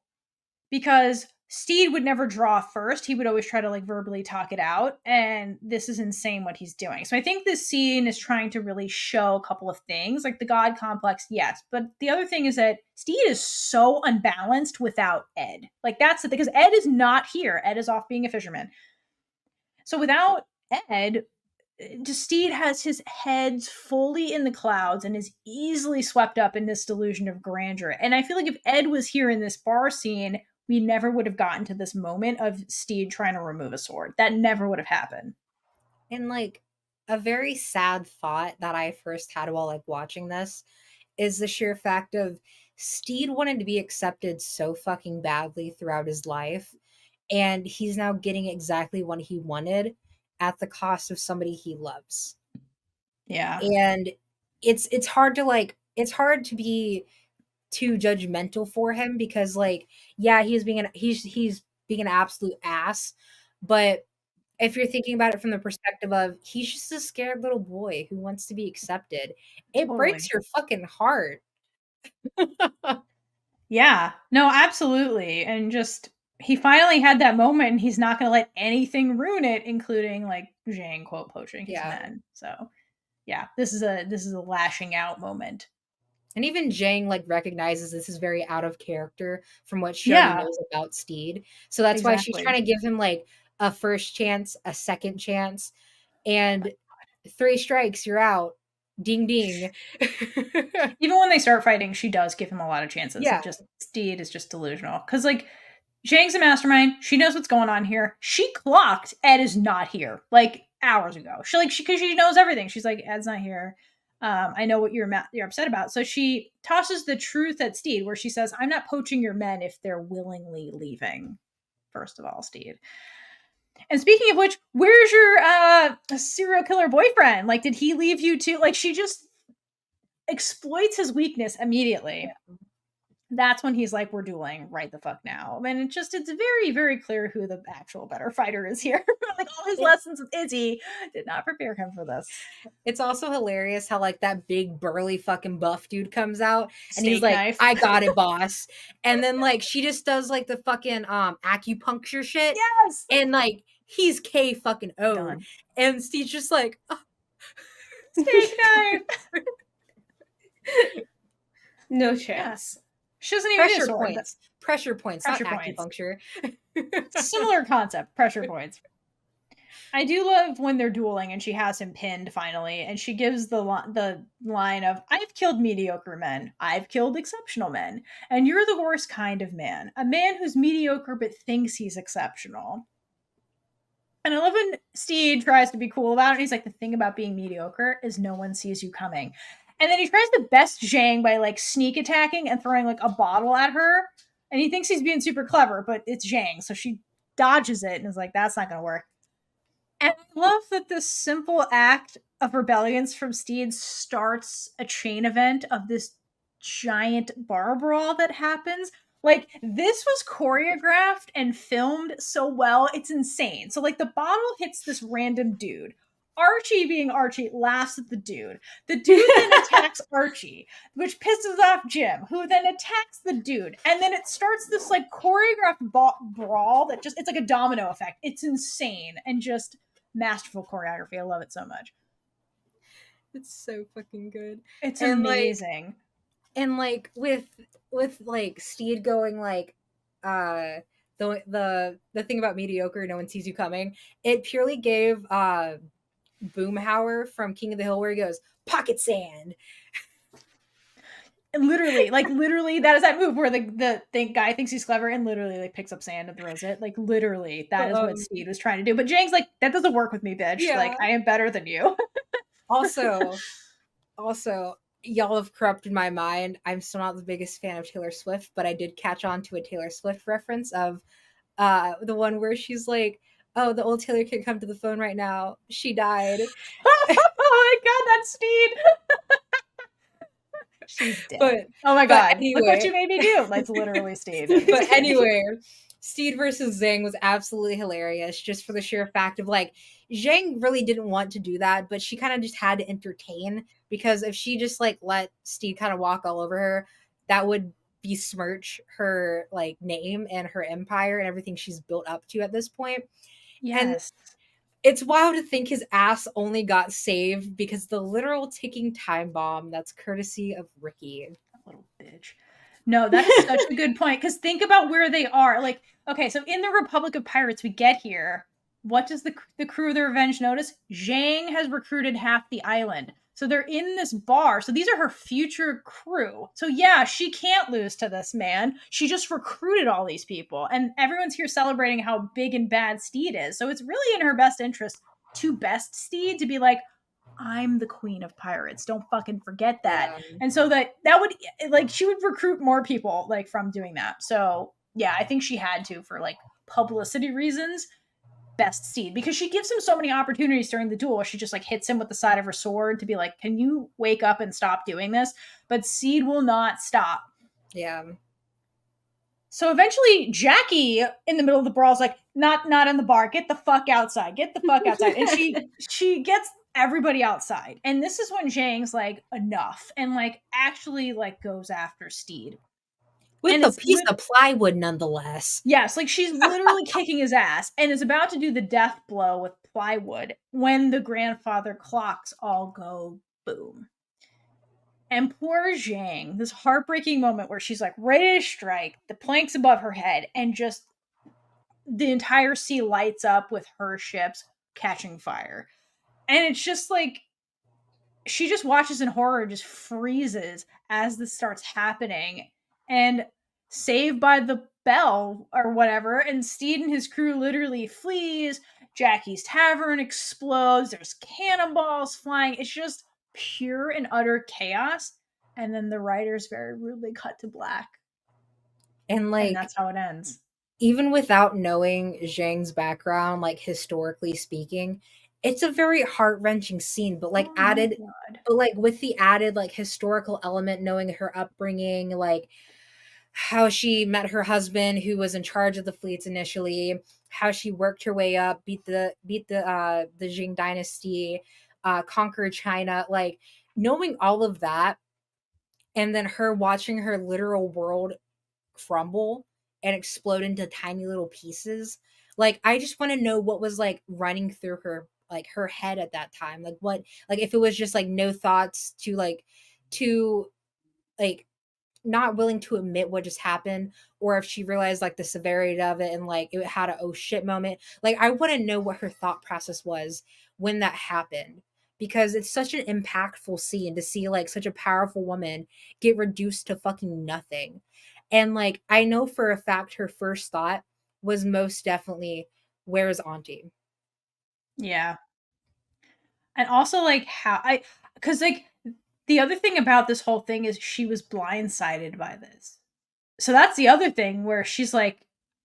because Steed would never draw first. He would always try to like verbally talk it out. And this is insane what he's doing. So I think this scene is trying to really show a couple of things, like the god complex, yes. But the other thing is that Steed is so unbalanced without Ed. Like that's the thing, because Ed is not here. Ed is off being a fisherman. So without Ed, Steed has his head fully in the clouds and is easily swept up in this delusion of grandeur. And I feel like if Ed was here in this bar scene, we never would have gotten to this moment of Steed trying to remove a sword. That never would have happened. And like a very sad thought that I first had while like watching this is the sheer fact of Steed wanted to be accepted so fucking badly throughout his life, and he's now getting exactly what he wanted at the cost of somebody he loves. Yeah. And it's hard to be too judgmental for him, because like, yeah, he's being an absolute ass, but if you're thinking about it from the perspective of he's just a scared little boy who wants to be accepted, it breaks your fucking heart. Yeah, no, absolutely. And just he finally had that moment, and he's not going to let anything ruin it, including like Zheng quote poaching his men. So yeah, this is a lashing out moment. And even Zheng like recognizes this is very out of character from what she already knows about Steed. So that's why she's trying to give him like a first chance, a second chance, and 3 strikes, you're out. Ding ding. Even when they start fighting, she does give him a lot of chances. Yeah. Just Steed is just delusional. Because like Zheng's a mastermind. She knows what's going on here. She clocked Ed is not here like hours ago. Because she knows everything. She's like, Ed's not here. I know what you're upset about. So she tosses the truth at Steed, where she says, I'm not poaching your men if they're willingly leaving. First of all, Steed. And speaking of which, where's your serial killer boyfriend? Like, did he leave you too? Like, she just exploits his weakness immediately. That's when he's like, we're dueling right the fuck now. And it's very, very clear who the actual better fighter is here. Like all his lessons with Izzy did not prepare him for this. It's also hilarious how like that big burly fucking buff dude comes out and Steak he's like, knife. I got it, boss. And then like she just does like the fucking acupuncture shit. Yes. And like he's K fucking O. Done. And Steve's just like, oh. Steak knife. No chance. She doesn't even Pressure points. Pressure points, not acupuncture. Similar concept, pressure points. I do love when they're dueling and she has him pinned finally, and she gives the line of, I've killed mediocre men, I've killed exceptional men, and you're the worst kind of man. A man who's mediocre but thinks he's exceptional. And I love when Steed tries to be cool about it. He's like, the thing about being mediocre is no one sees you coming. And then he tries to best Zheng by like sneak attacking and throwing like a bottle at her. And he thinks he's being super clever, but it's Zheng. So she dodges it and is like, that's not going to work. And I love that this simple act of rebellion from Steed starts a chain event of this giant bar brawl that happens. Like, this was choreographed and filmed so well, it's insane. So, like, the bottle hits this random dude. Archie, being Archie, laughs at the dude. The dude then attacks Archie, which pisses off Jim, who then attacks the dude. And then it starts this, like, choreographed brawl that just, it's like a domino effect. It's insane and just masterful choreography. I love it so much. It's so fucking good. It's And, amazing. And like with like Steed going like the thing about mediocre, no one sees you coming, it purely gave Boomhauer from King of the Hill where he goes, pocket sand. And literally, that is that move where the guy thinks he's clever and literally like picks up sand and throws it. Like literally, that is what Steed was trying to do. But Zhang's like, that doesn't work with me, bitch. Yeah. Like, I am better than you. Also, y'all have corrupted my mind. I'm still not the biggest fan of Taylor Swift, but I did catch on to a Taylor Swift reference of the one where she's like, oh, the old Taylor can't come to the phone right now. She died. Oh my god, that's Steed. She's dead. But, oh my god, anyway, look what you made me do. That's literally Steed. But anyway, Steed versus Zheng was absolutely hilarious, just for the sheer fact of like, Zheng really didn't want to do that, but she kind of just had to entertain, because if she just like let Steed kind of walk all over her, that would besmirch her like name and her empire and everything she's built up to at this point. Yes. And it's wild to think his ass only got saved because the literal ticking time bomb that's courtesy of Ricky. Little bitch. No, that's such a good point, because think about where they are. Like, okay, so in the Republic of Pirates, we get here. What does the crew of the Revenge notice? Zhang has recruited half the island. So they're in this bar. So these are her future crew. So yeah, she can't lose to this man. She just recruited all these people. And everyone's here celebrating how big and bad Steed is. So it's really in her best interest to best Steed, to be like, I'm the queen of pirates. Don't fucking forget that. Yeah. And so that would, like, she would recruit more people like from doing that. So yeah, I think she had to, for like publicity reasons, best Steed, because she gives him so many opportunities during the duel. She just like hits him with the side of her sword to be like, can you wake up and stop doing this? But Steed will not stop. Yeah. So eventually Jackie in the middle of the brawl is like, not in the bar. Get the fuck outside. Get the fuck outside. And she gets everybody outside. And this is when Zhang's like, enough. And like actually like goes after Steed. With a piece of plywood, nonetheless. Yes, like she's literally kicking his ass and is about to do the death blow with plywood when the grandfather clocks all go boom. And poor Zheng, this heartbreaking moment where she's like ready to strike, the plank's above her head, and just the entire sea lights up with her ships catching fire. And it's just like, she just watches in horror, just freezes as this starts happening. And Saved by the Bell or whatever, and Steed and his crew literally flees. Jackie's tavern explodes. There's cannonballs flying. It's just pure and utter chaos. And then the writers very rudely cut to black. And like, and that's how it ends. Even without knowing Zhang's background, like historically speaking, it's a very heart-wrenching scene, but like with the added like historical element, knowing her upbringing, like how she met her husband who was in charge of the fleets initially, how she worked her way up, beat the Zheng dynasty, conquered China, like knowing all of that, and then her watching her literal world crumble and explode into tiny little pieces. Like, I just want to know what was like running through her, like her head at that time. Like what, like if it was just like no thoughts to not willing to admit what just happened, or if she realized like the severity of it and like it had a oh shit moment. Like, I want to know what her thought process was when that happened, because it's such an impactful scene to see like such a powerful woman get reduced to fucking nothing. And like, I know for a fact her first thought was most definitely, where's Auntie? Yeah. And also, like, because, like, the other thing about this whole thing is she was blindsided by this. So that's the other thing where she's like,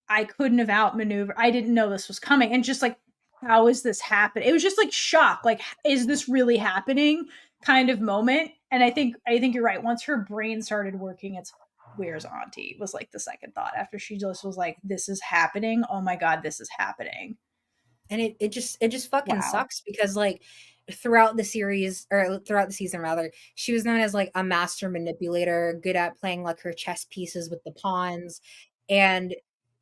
I couldn't have outmaneuvered. I didn't know this was coming. And just like, how is this happening? It was just like shock. Like, is this really happening? Kind of moment. And I think you're right. Once her brain started working, it's where's Auntie was like the second thought after she just was like, this is happening. Oh my God, this is happening. And it just fucking Wow. sucks because like throughout the series or throughout the season rather, she was known as like a master manipulator, good at playing like her chess pieces with the pawns. And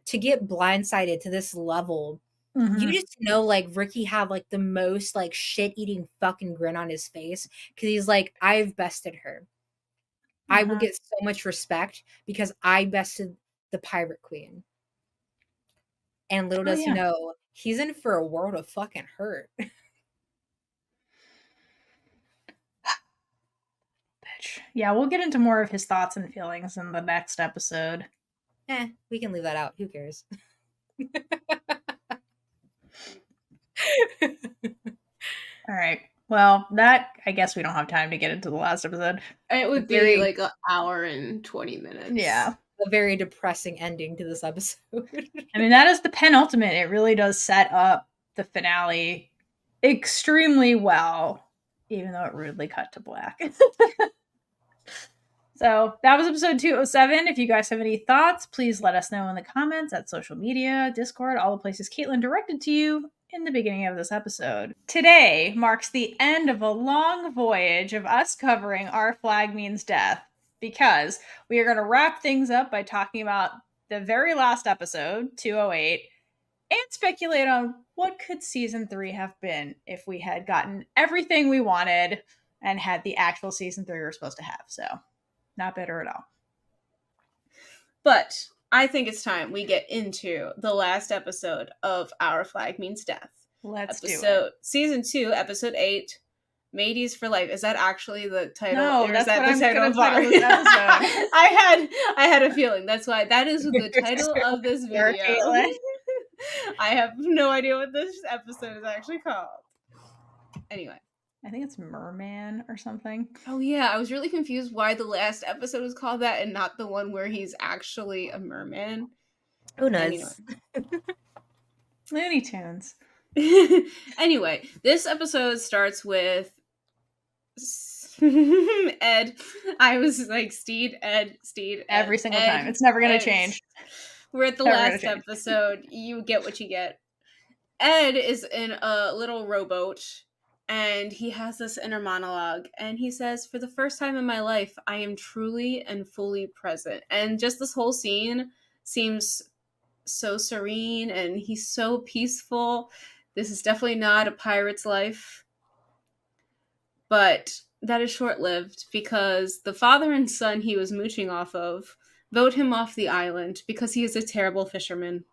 to get blindsided to this level, you just know like Ricky had like the most like shit-eating fucking grin on his face because he's like, I've bested her. I will get so much respect because I bested the pirate queen. And little does he know, he's in for a world of fucking hurt. Bitch. Yeah, we'll get into more of his thoughts and feelings in the next episode. We can leave that out. Who cares? All right. Well, that, I guess we don't have time to get into the last episode. It would be like an hour and 20 minutes. Yeah. A very depressing ending to this episode. I mean, that is the penultimate. It really does set up the finale extremely well, even though it rudely cut to black. So that was episode 207. If you guys have any thoughts, please let us know in the comments, at social media, Discord, all the places Kaitlynn directed to you in the beginning of this episode. Today marks the end of a long voyage of us covering Our Flag Means Death, because we are going to wrap things up by talking about the very last episode, 208, and speculate on what could season 3 have been if we had gotten everything we wanted and had the actual season 3 we were supposed to have. So, not bitter at all. But I think it's time we get into the last episode of Our Flag Means Death. Let's do it. Season 2, episode 8, Mateys for Life. Is that actually the title? No, or that's is that what the I'm title gonna of our title this episode. I had a feeling. That's why that is the title of this video. I have no idea what this episode is actually called. Anyway. I think it's Merman or something. Oh yeah, I was really confused why the last episode was called that and not the one where he's actually a merman. Who knows? Anyway. Looney Tunes. Anyway, this episode starts with Ed. I was like Steed, Ed, every single Ed, time. It's never gonna change. We're at the last episode. You get what you get. Ed is in a little rowboat, and he has this inner monologue, and he says, for the first time in my life, I am truly and fully present. And just this whole scene seems so serene, and he's so peaceful. This is definitely not a pirate's life. But that is short-lived, because the father and son he was mooching off of vote him off the island because he is a terrible fisherman.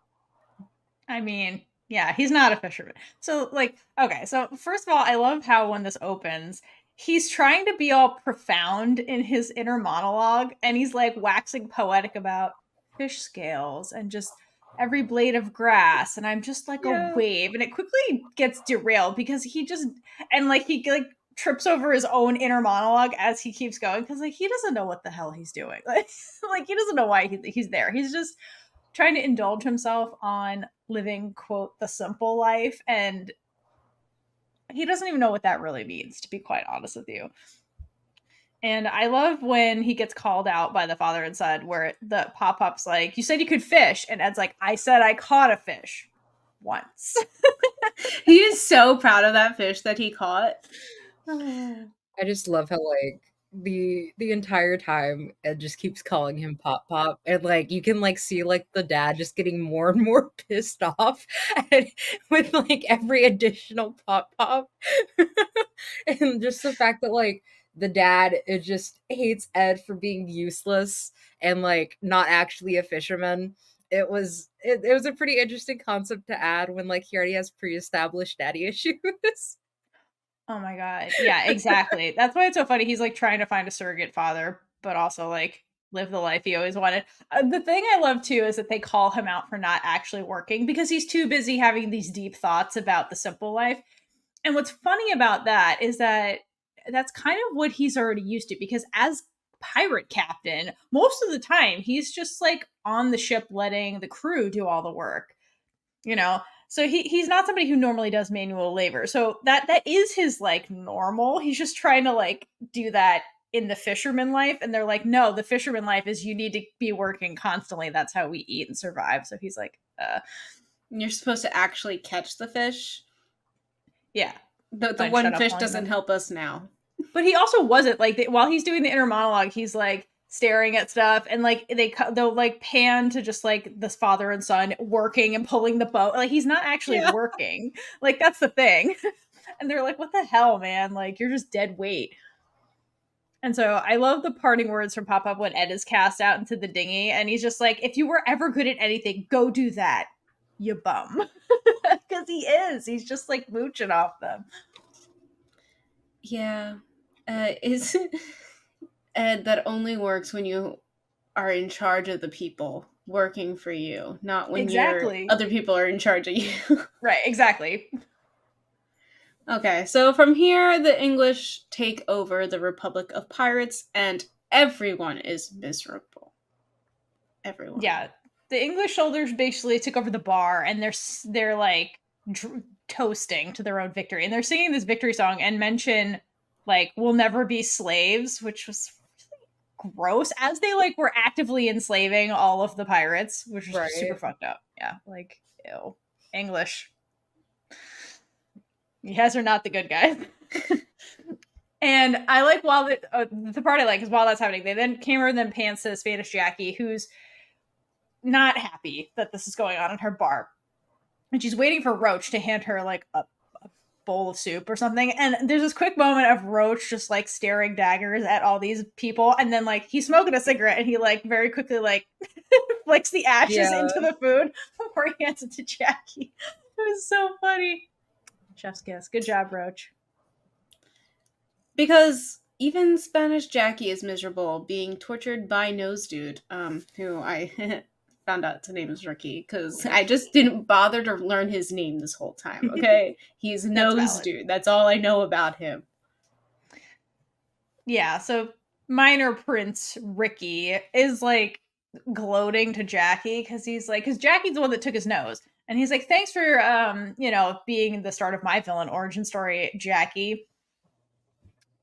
I mean, yeah, he's not a fisherman. So, like, okay, so first of all, I love how when this opens, he's trying to be all profound in his inner monologue, and he's like waxing poetic about fish scales and just every blade of grass, and I'm just like a wave, and it quickly gets derailed because he trips over his own inner monologue as he keeps going, because like he doesn't know what the hell he's doing. Like he doesn't know why he's there. He's just trying to indulge himself on living, quote, the simple life, and he doesn't even know what that really means, to be quite honest with you. And I love when he gets called out by the father and son, where the pop-up's like, you said you could fish, and Ed's like, I said I caught a fish once. He is so proud of that fish that he caught. I just love how like the entire time Ed just keeps calling him Pop Pop, and like you can like see like the dad just getting more and more pissed off with like every additional Pop Pop. And just the fact that like the dad just hates Ed for being useless and like not actually a fisherman. It was a pretty interesting concept to add when like he already has pre-established daddy issues. Oh my god. Yeah, exactly. That's why it's so funny. He's like trying to find a surrogate father, but also like live the life he always wanted. The thing I love too is that they call him out for not actually working because he's too busy having these deep thoughts about the simple life. And what's funny about that is that that's kind of what he's already used to, because as pirate captain, most of the time he's just like on the ship letting the crew do all the work, you know? So he's not somebody who normally does manual labor. So that is his like normal. He's just trying to like do that in the fisherman life, and they're like, no, the fisherman life is you need to be working constantly. That's how we eat and survive. So he's like, You're supposed to actually catch the fish. Yeah. The one fish doesn't help us now. But he also wasn't like, while he's doing the inner monologue, he's like staring at stuff, and like they'll like pan to just like this father and son working and pulling the boat. Like he's not actually working. Like that's the thing. And they're like, what the hell, man? Like you're just dead weight. And so I love the parting words from Pop-Up when Ed is cast out into the dinghy, and he's just like, if you were ever good at anything, go do that, you bum. Because he is. He's just like mooching off them. Yeah. Is Ed, that only works when you are in charge of the people working for you, not when other people are in charge of you. Right, exactly. Okay, so from here, the English take over the Republic of Pirates, and everyone is miserable. Everyone. Yeah, the English soldiers basically took over the bar, and they're like toasting to their own victory, and they're singing this victory song and mention like we'll never be slaves, which was really gross, as they like were actively enslaving all of the pirates, which was super fucked up. Yeah, like ew, English. You guys are not the good guys. And I like, while the part I like is while that's happening, they then Cameron then pans to Spanish Jackie, who's not happy that this is going on in her bar, and she's waiting for Roach to hand her like a bowl of soup or something. And there's this quick moment of Roach just like staring daggers at all these people, and then like he's smoking a cigarette, and he like very quickly like flicks the ashes into the food before he hands it to Jackie. It was so funny. Chef's kiss. Good job, Roach. Because even Spanish Jackie is miserable, being tortured by Nose Dude, who I found out his name is Ricky, because I just didn't bother to learn his name this whole time, okay? He's Nose Dude. That's all I know about him. Yeah, so minor Prince Ricky is like gloating to Jackie, because he's like, because Jackie's the one that took his nose. And he's like, thanks for, being the start of my villain origin story, Jackie.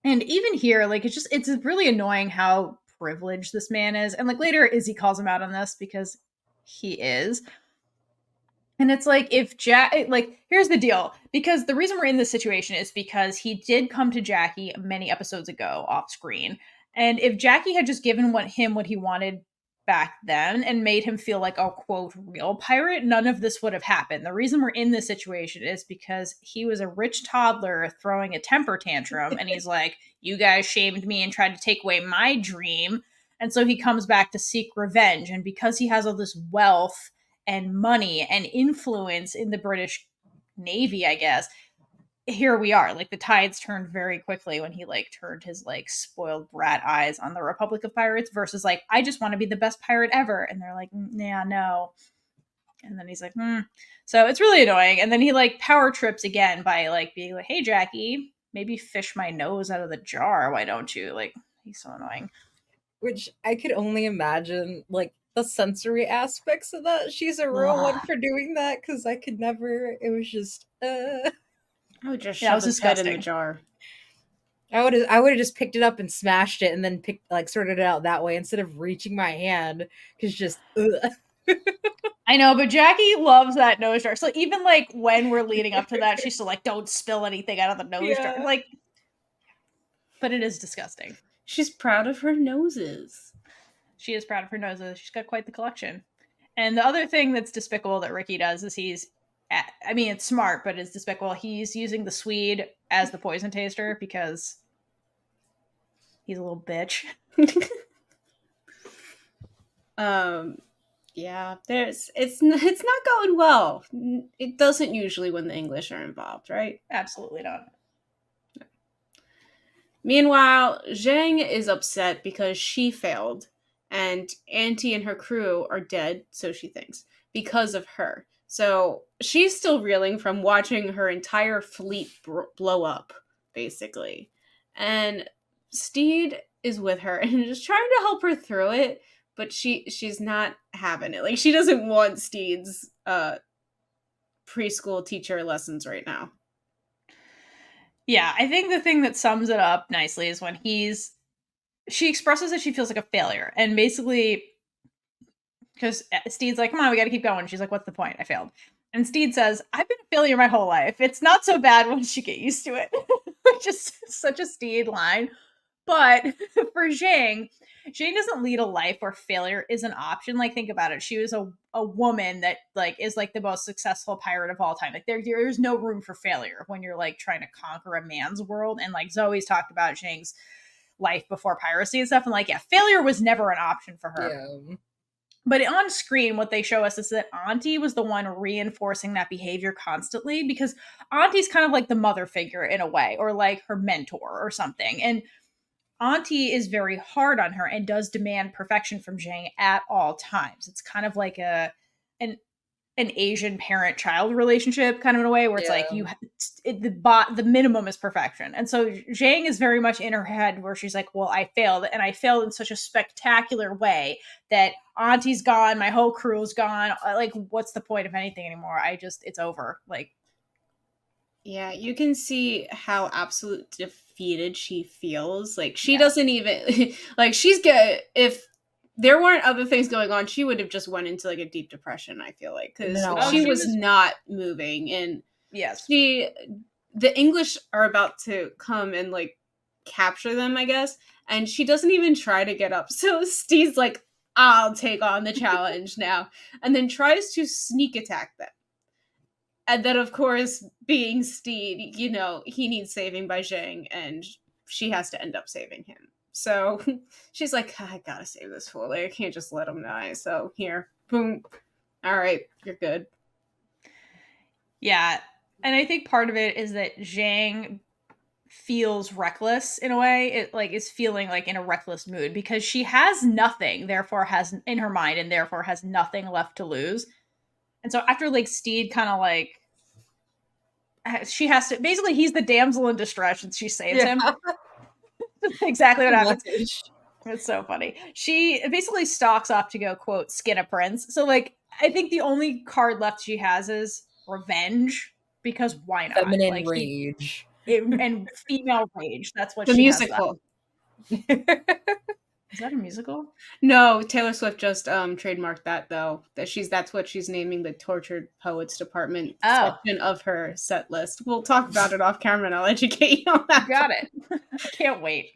And even here, like, it's really annoying how privileged this man is. And like later, Izzy calls him out on this because he is. And it's like, here's the deal. Because the reason we're in this situation is because he did come to Jackie many episodes ago off screen. And if Jackie had just given him what he wanted back then and made him feel like a quote real pirate, none of this would have happened. The reason we're in this situation is because he was a rich toddler throwing a temper tantrum, and he's like, you guys shamed me and tried to take away my dream. And so he comes back to seek revenge. And because he has all this wealth and money and influence in the British Navy, I guess, here we are. Like the tides turned very quickly when he like turned his like spoiled brat eyes on the Republic of Pirates versus like, I just want to be the best pirate ever. And they're like, yeah, no. And then he's like, So it's really annoying. And then he like power trips again by like being like, hey, Jackie, maybe fish my nose out of the jar. Why don't you? Like, he's so annoying. Which I could only imagine like the sensory aspects of that. She's a real one for doing that, because I could never. It was just I would just shove his head in the jar. I would have just picked it up and smashed it, and then sorted it out that way instead of reaching my hand, because just I know, but Jackie loves that nose jar. So even like when we're leading up to that, she's still like, don't spill anything out of the nose jar. Like, but it is disgusting. She's proud of her noses. She is proud of her noses. She's got quite the collection. And the other thing that's despicable that Ricky does is it's smart, but it's despicable. He's using the Swede as the poison taster because he's a little bitch. Yeah, it's not going well. It doesn't usually when the English are involved, right? Absolutely not. Meanwhile, Zheng is upset because she failed, and Auntie and her crew are dead, so she thinks, because of her. So she's still reeling from watching her entire fleet blow up, basically. And Steed is with her and just trying to help her through it, but she's not having it. Like, she doesn't want Steed's preschool teacher lessons right now. Yeah, I think the thing that sums it up nicely is when she expresses that she feels like a failure. And basically, because Steed's like, come on, we got to keep going. She's like, what's the point? I failed. And Steed says, I've been a failure my whole life. It's not so bad once you get used to it. Which is such a Steed line. But for Zheng doesn't lead a life where failure is an option. Like, think about it. She was a woman that, like, is, like, the most successful pirate of all time. Like, there's no room for failure when you're, like, trying to conquer a man's world. And, like, Zoe's talked about Zheng's life before piracy and stuff. And, like, yeah, failure was never an option for her. Yeah. But on screen, what they show us is that Auntie was the one reinforcing that behavior constantly, because Auntie's kind of like the mother figure in a way, or like her mentor or something. And Auntie is very hard on her and does demand perfection from Zheng at all times. It's kind of like an Asian parent-child relationship, kind of in a way, where it's like the minimum is perfection. And so Zheng is very much in her head where she's like, well, I failed, and I failed in such a spectacular way that Auntie's gone, my whole crew's gone. Like, what's the point of anything anymore? it's over. Like, yeah, you can see how absolute defeated she feels. Like, she doesn't even like, she's good. If there weren't other things going on, she would have just went into like a deep depression, I feel like, because she was not moving. And yes, the English are about to come and like capture them, I guess, and she doesn't even try to get up. So Steve's like, I'll take on the challenge now, and then tries to sneak attack them. And then, of course, being Steed, you know, he needs saving by Zheng, and she has to end up saving him. So she's like, I gotta save this fool. Like, I can't just let him die. So here, boom. All right, you're good. Yeah. And I think part of it is that Zheng feels reckless in a way. It like is feeling like in a reckless mood because she has nothing, therefore has in her mind, and therefore has nothing left to lose. And so after like Steed kind of like, she has to, basically he's the damsel in distress and she saves him. Exactly what happens. It's so funny. She basically stalks off to go, quote, skin a prince. So like, I think the only card left she has is revenge, because why not? Feminine like, rage. And female rage. That's what the she musical. Is that a musical? No, Taylor Swift just trademarked that, though. That's what she's naming the Tortured Poets Department section of her set list. We'll talk about it off camera and I'll educate you on that. Got it. Can't wait.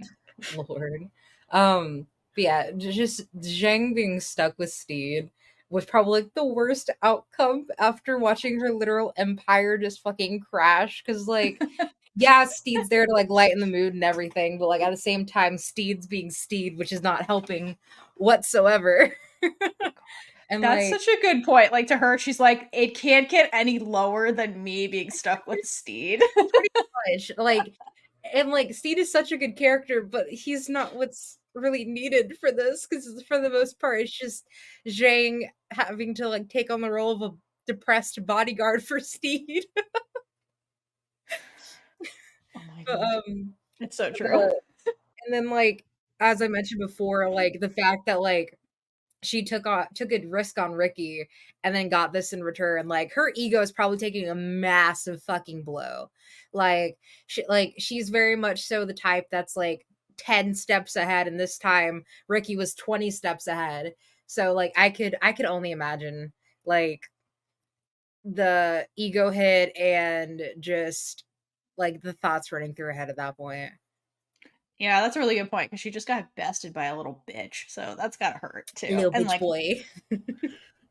Lord. But yeah, just Zheng being stuck with Steed was probably like the worst outcome after watching her literal empire just fucking crash. Because like, yeah, Steed's there to like lighten the mood and everything, but like at the same time, Steed's being Steed, which is not helping whatsoever. And that's like, such a good point. Like, to her, she's like, it can't get any lower than me being stuck with Steed. Pretty much. Like, and like Steed is such a good character, but he's not what's really needed for this, because for the most part it's just Zheng having to like take on the role of a depressed bodyguard for Steed. Oh my God. It's so true. And then like, as I mentioned before, like the fact that like she took a risk on Ricky and then got this in return, like her ego is probably taking a massive fucking blow. Like she's very much so the type that's like 10 steps ahead, and this time Ricky was 20 steps ahead. So like I could only imagine like the ego hit and just like the thoughts running through her head at that point. Yeah, that's a really good point, because she just got bested by a little bitch, so that's gotta hurt too. Little and bitch like, boy.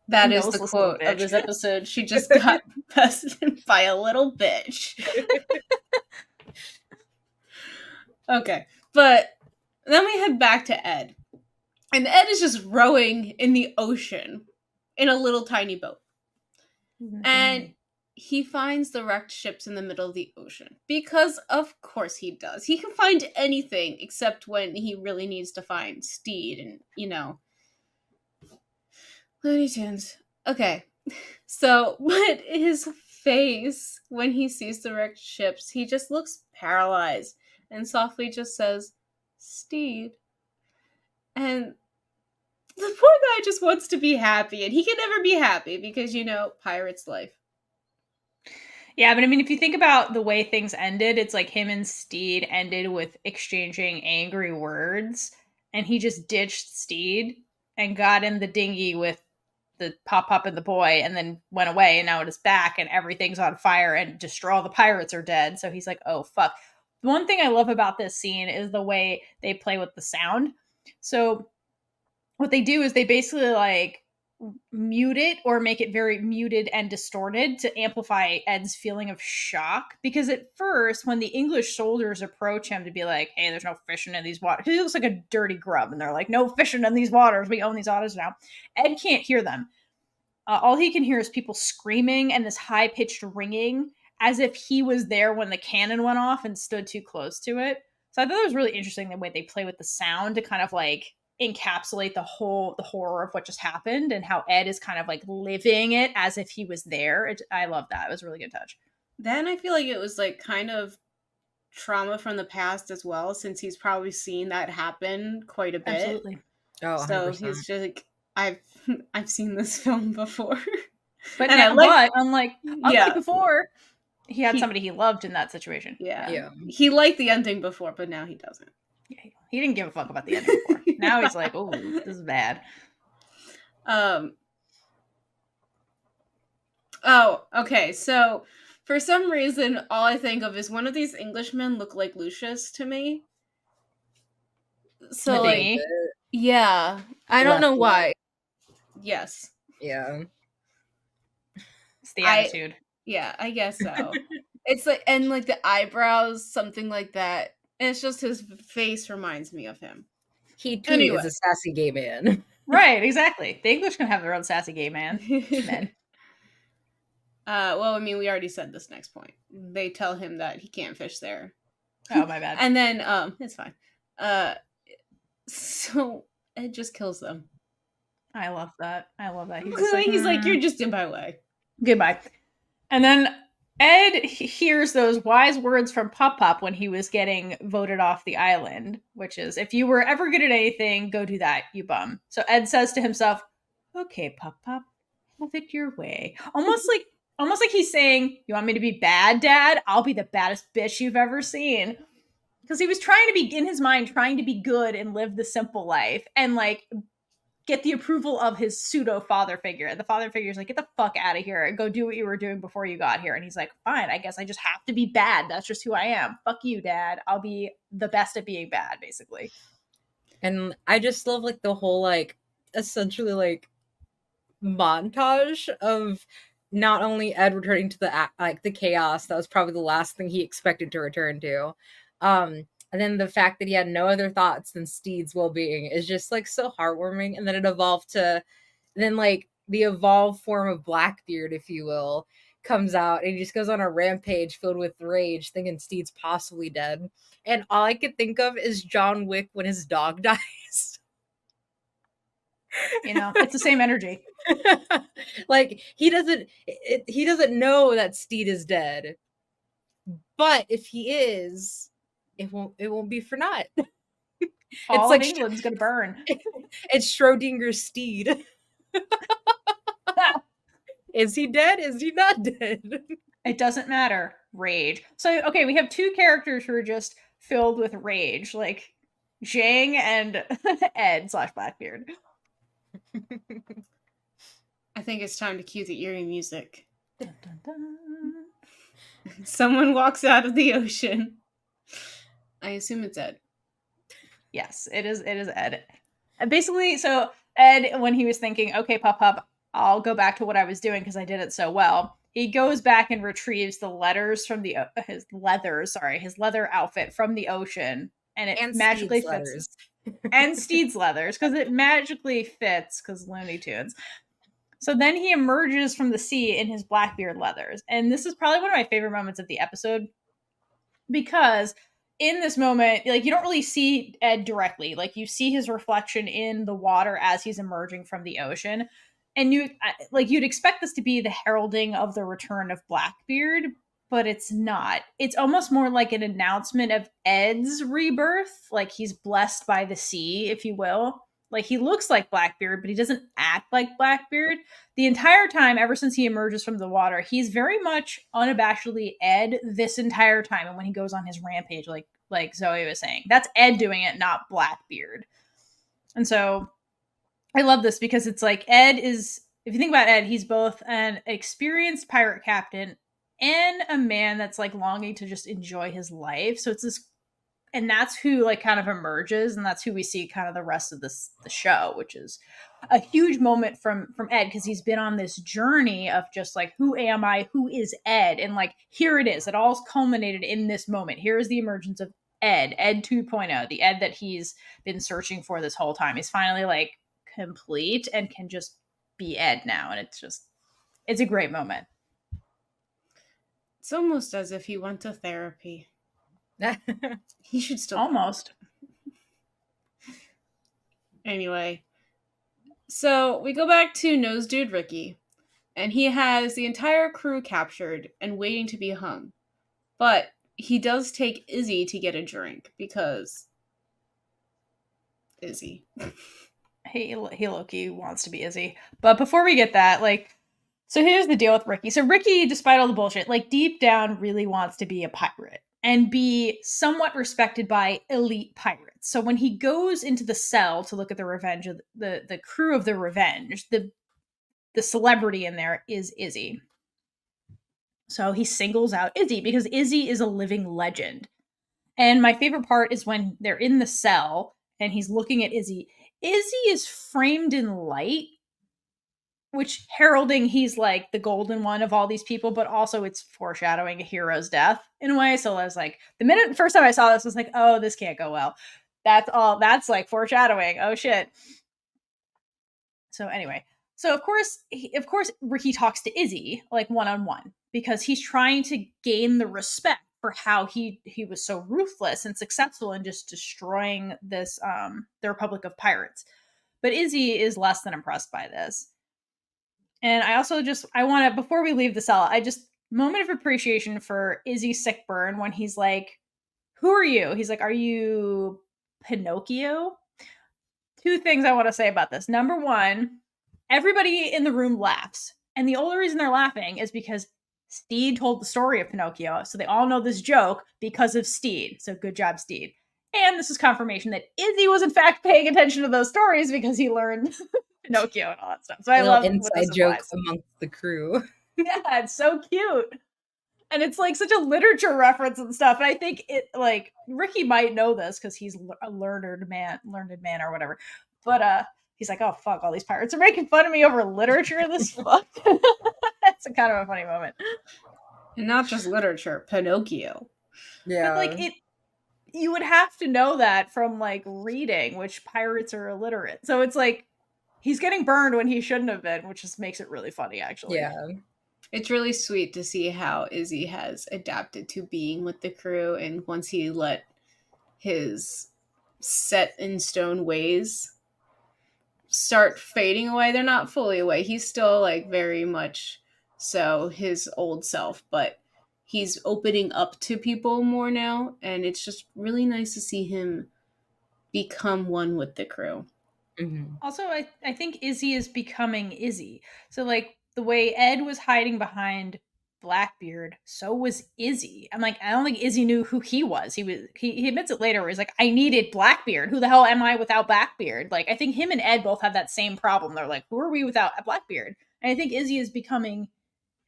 That is the quote of this episode. She just got bested by a little bitch. Okay, but then we head back to Ed. And Ed is just rowing in the ocean in a little tiny boat. Mm-hmm. And he finds the wrecked ships in the middle of the ocean. Because of course he does. He can find anything except when he really needs to find Steed and, you know, Looney Tunes. Okay. So, but his face when he sees the wrecked ships, he just looks paralyzed and softly just says, Steed. And the poor guy just wants to be happy, and he can never be happy because, pirate's life. Yeah, but I mean, if you think about the way things ended, it's like him and Steed ended with exchanging angry words, and he just ditched Steed and got in the dinghy with the Pop and the boy, and then went away, and now it is back, and everything's on fire, and all the pirates are dead. So he's like, oh, fuck. One thing I love about this scene is the way they play with the sound. So what they do is they basically like mute it or make it very muted and distorted to amplify Ed's feeling of shock. Because at first, when the English soldiers approach him to be like, hey, there's no fishing in these waters, he looks like a dirty grub, and they're like, no fishing in these waters, we own these waters now. Ed can't hear them. All he can hear is people screaming and this high-pitched ringing, as if he was there when the cannon went off and stood too close to it. So I thought it was really interesting the way they play with the sound to kind of like encapsulate the horror of what just happened, and how Ed is kind of like living it as if he was there. I love that. It was a really good touch. Then I feel like it was like kind of trauma from the past as well, since he's probably seen that happen quite a bit. Absolutely. Oh, so 100%. he's just like, I've seen this film before. But And now, unlike Yeah. before, he had somebody he loved in that situation. Yeah. He liked the ending before, but now he doesn't. Yeah, he didn't give a fuck about the ending before. Now he's like, oh, this is bad. Oh, okay. So for some reason, all I think of is one of these Englishmen look like Lucius to me. So like, yeah, I don't know why. Yes. Yeah. It's the attitude. Yeah, I guess so. It's like, and like the eyebrows, something like that. And it's just his face reminds me of him. He too is a sassy gay man. Right, exactly. The English can have their own sassy gay men. Well, I mean, we already said this next point. They tell him that he can't fish there. Oh, my bad. And then, it's fine. So Ed just kills them. I love that. He's like, you're just in my way. Goodbye. And then Ed hears those wise words from Pop when he was getting voted off the island, which is, if you were ever good at anything, go do that, you bum. So Ed says to himself, okay, Pop, have it your way. Almost like he's saying, you want me to be bad, Dad? I'll be the baddest bitch you've ever seen. Because he was trying to be, in his mind, trying to be good and live the simple life and like get the approval of his pseudo father figure. The father figure is like, get the fuck out of here and go do what you were doing before you got here. And he's like, fine, I guess I just have to be bad. That's just who I am. Fuck you, Dad. I'll be the best at being bad, basically. And I just love like the whole like essentially like montage of not only Ed returning to the chaos that was probably the last thing he expected to return to, and then the fact that he had no other thoughts than Steed's well-being is just like so heartwarming. And then it evolved to, then like the evolved form of Blackbeard, if you will, comes out and he just goes on a rampage filled with rage, thinking Steed's possibly dead. And all I could think of is John Wick when his dog dies. You know, it's the same energy. Like he doesn't know that Steed is dead, but if he is, it won't be for naught. All of England's gonna burn. It's Schrodinger's Steed. Is he dead? Is he not dead? It doesn't matter. Rage. So okay, we have two characters who are just filled with rage, like Zheng and Ed / Blackbeard. I think it's time to cue the eerie music. Dun, dun, dun. Someone walks out of the ocean. I assume it's Ed. Yes, it is Ed. Basically, so Ed, when he was thinking, okay, Pop, I'll go back to what I was doing because I did it so well, he goes back and retrieves the letters from his leather outfit from the ocean, and it magically fits. And Steed's leathers, because it magically fits, because Looney Tunes. So then he emerges from the sea in his Blackbeard leathers. And this is probably one of my favorite moments of the episode, because in this moment, like, you don't really see Ed directly. Like, you see his reflection in the water as he's emerging from the ocean. and you'd expect this to be the heralding of the return of Blackbeard, but it's not. It's almost more like an announcement of Ed's rebirth. Like he's blessed by the sea, if you will. Like he looks like Blackbeard, but he doesn't act like Blackbeard. The entire time, ever since he emerges from the water, he's very much unabashedly Ed this entire time. And when he goes on his rampage, like Zoey was saying, that's Ed doing it, not Blackbeard. And so I love this because it's like Ed is, if you think about Ed, he's both an experienced pirate captain and a man that's like longing to just enjoy his life. So it's this, and that's who like kind of emerges, and that's who we see kind of the rest of the show, which is a huge moment from Ed, because he's been on this journey of just like, who am I? Who is Ed? And like, here it is. It all culminated in this moment. Here is the emergence of Ed 2.0, the Ed that he's been searching for this whole time. He's finally like complete and can just be Ed now. And it's a great moment. It's almost as if he went to therapy. He should still almost. Anyway, so we go back to Nose Dude Ricky, and he has the entire crew captured and waiting to be hung. But he does take Izzy to get a drink because Izzy. He low-key wants to be Izzy. But before we get that, like, so here's the deal with Ricky. So Ricky, despite all the bullshit, like deep down really wants to be a pirate and be somewhat respected by elite pirates. So when he goes into the cell to look at the Revenge of the crew of the Revenge, the celebrity in there is Izzy. So he singles out Izzy because Izzy is a living legend. And my favorite part is when they're in the cell and he's looking at Izzy. Izzy is framed in light, which heralding he's like the golden one of all these people, but also it's foreshadowing a hero's death in a way. So I was like, first time I saw this, I was like, oh, this can't go well. That's like foreshadowing. Oh shit. So anyway, so of course Ricky talks to Izzy like one-on-one because he's trying to gain the respect for how he was so ruthless and successful in just destroying this the Republic of Pirates. But Izzy is less than impressed by this. And I also I want to, before we leave the cell, moment of appreciation for Izzy's sick burn when he's like, who are you? He's like, are you Pinocchio? Two things I want to say about this. Number one, everybody in the room laughs. And the only reason they're laughing is because Steed told the story of Pinocchio. So they all know this joke because of Steed. So good job, Steed. And this is confirmation that Izzy was in fact paying attention to those stories because he learned Pinocchio and all that stuff. So I love inside jokes amongst the crew. Yeah, it's so cute. And it's like such a literature reference and stuff. And I think it like Ricky might know this because he's a learned man or whatever. But he's like, oh fuck, all these pirates are making fun of me over literature in this book. That's a kind of a funny moment. And not just literature, Pinocchio. Yeah. But like you would have to know that from like reading, which pirates are illiterate. So it's like he's getting burned when he shouldn't have been, which just makes it really funny, actually. Yeah. It's really sweet to see how Izzy has adapted to being with the crew, and once he let his set in stone ways start fading away, they're not fully away. He's still like very much so his old self, but he's opening up to people more now, and it's just really nice to see him become one with the crew. Mm-hmm. Also, I think Izzy is becoming Izzy. So like the way Ed was hiding behind Blackbeard, so was Izzy. I'm like, I don't think Izzy knew who he was. He admits it later where he's like, I needed Blackbeard. Who the hell am I without Blackbeard? Like, I think him and Ed both have that same problem. They're like, who are we without Blackbeard? And I think Izzy is becoming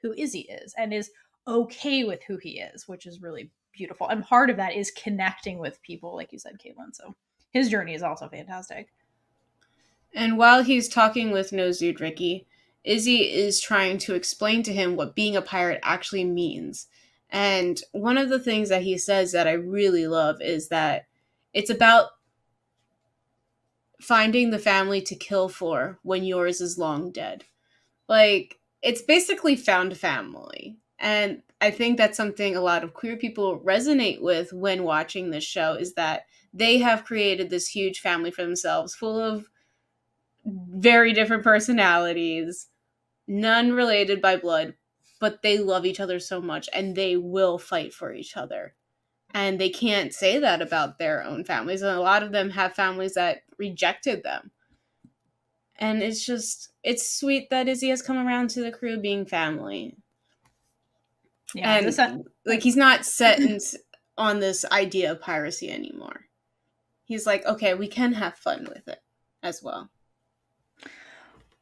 who Izzy is and is okay with who he is, which is really beautiful. And part of that is connecting with people, like you said, Kaitlynn. So his journey is also fantastic. And while he's talking with Nose Dude Ricky, Izzy is trying to explain to him what being a pirate actually means. And one of the things that he says that I really love is that it's about finding the family to kill for when yours is long dead. Like, it's basically found family. And I think that's something a lot of queer people resonate with when watching this show, is that they have created this huge family for themselves, full of very different personalities, none related by blood, but they love each other so much and they will fight for each other. And they can't say that about their own families. And a lot of them have families that rejected them. And it's sweet that Izzy has come around to the crew being family. Yeah, and like he's not set on this idea of piracy anymore. He's like, okay, we can have fun with it as well.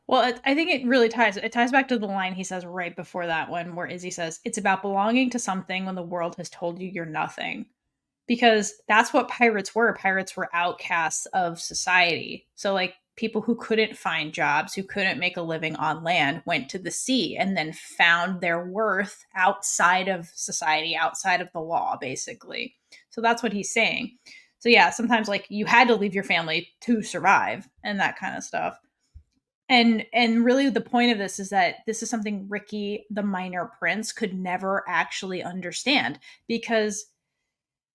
Well, I think it really ties back to the line he says right before that one, where Izzy says, it's about belonging to something when the world has told you you're nothing. Because that's what pirates were. Pirates were outcasts of society. So, like, people who couldn't find jobs, who couldn't make a living on land, went to the sea and then found their worth outside of society, outside of the law, basically. So that's what he's saying. So yeah, sometimes like you had to leave your family to survive and that kind of stuff. And really the point of this is that this is something Ricky, the minor prince, could never actually understand, because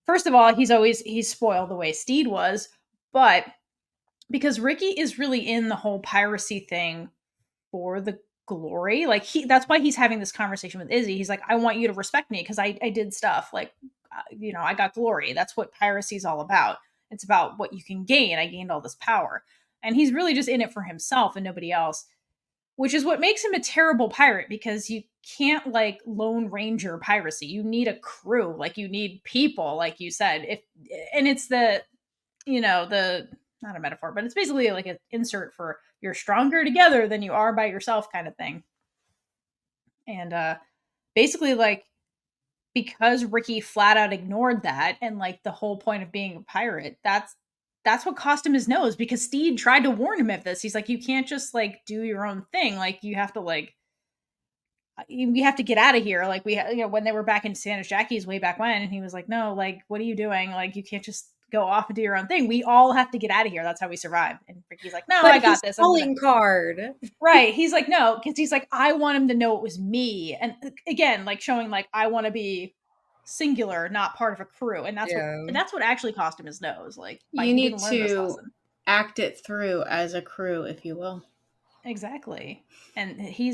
first of all, he's spoiled the way Steed was, but because Ricky is really in the whole piracy thing for the glory. Like that's why he's having this conversation with Izzy. He's like, I want you to respect me because I did stuff. Like, I got glory. That's what piracy is all about. It's about what you can gain. I gained all this power. And he's really just in it for himself and nobody else, which is what makes him a terrible pirate, because you can't like Lone Ranger piracy. You need a crew. Like you need people, like you said. And it's the not a metaphor, but it's basically like an insert for you're stronger together than you are by yourself kind of thing. And basically like, because Ricky flat out ignored that, and like the whole point of being a pirate, that's what cost him his nose, because Steed tried to warn him of this. He's like, you can't just like do your own thing. Like you have to we have to get out of here. Like when they were back in Santa Jackie's way back when, and he was like, no, like, what are you doing? Like, you can't just go off and do your own thing. We all have to get out of here. That's how we survive. And Ricky's like, no, I got this. Calling card. Right. He's like, no, because he's like, I want him to know it was me. And again, like showing like, I want to be singular, not part of a crew. And that's what actually cost him his nose. Like, you need to act it through as a crew, if you will. Exactly. And he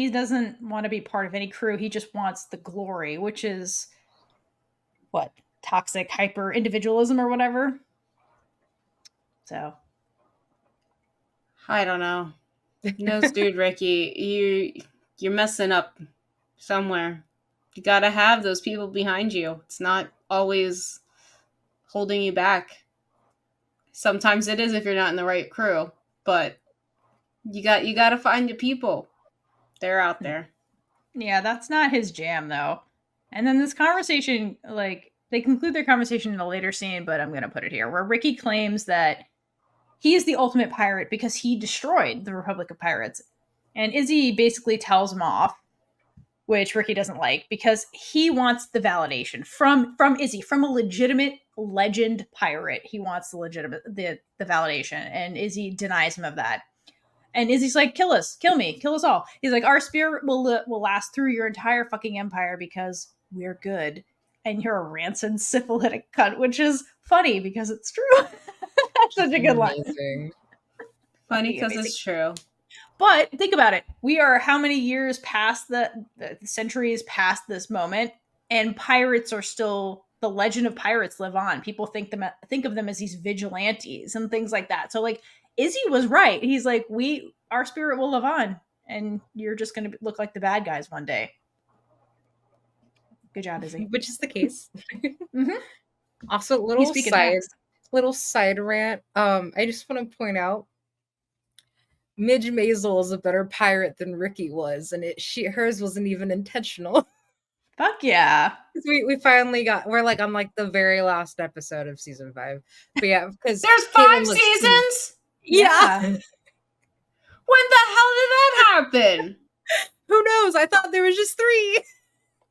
doesn't want to be part of any crew. He just wants the glory, which is what? Toxic hyper individualism or whatever. So I don't know. Nose dude, Ricky, you're messing up somewhere. You gotta have those people behind you. It's not always holding you back. Sometimes it is if you're not in the right crew, but you gotta find your people. They're out there. Yeah, that's not his jam though. And then this conversation, like, they conclude their conversation in a later scene, but I'm going to put it here, where Ricky claims that he is the ultimate pirate because he destroyed the Republic of Pirates. And Izzy basically tells him off, which Ricky doesn't like, because he wants the validation from Izzy, from a legitimate legend pirate. He wants the validation, and Izzy denies him of that. And Izzy's like, kill us, kill me, kill us all. He's like, our spirit will last through your entire fucking empire because we're good. And you're a rancid syphilitic cunt, which is funny because it's true. That's such a good line. Funny because it's true. But think about it. We are how many years past the centuries past this moment, and pirates are still, the legend of pirates live on. People think of them as these vigilantes and things like that. So like Izzy was right. He's like, our spirit will live on, and you're just going to look like the bad guys one day. Good job, Izzy. Which is the case. Mm-hmm. Also, little side rant. I just want to point out, Midge Maisel is a better pirate than Ricky was, and hers wasn't even intentional. Fuck yeah. We finally we're like on like the very last episode of season 5. But yeah, because there's 5 seasons? Yeah. When the hell did that happen? Who knows? I thought there was just 3.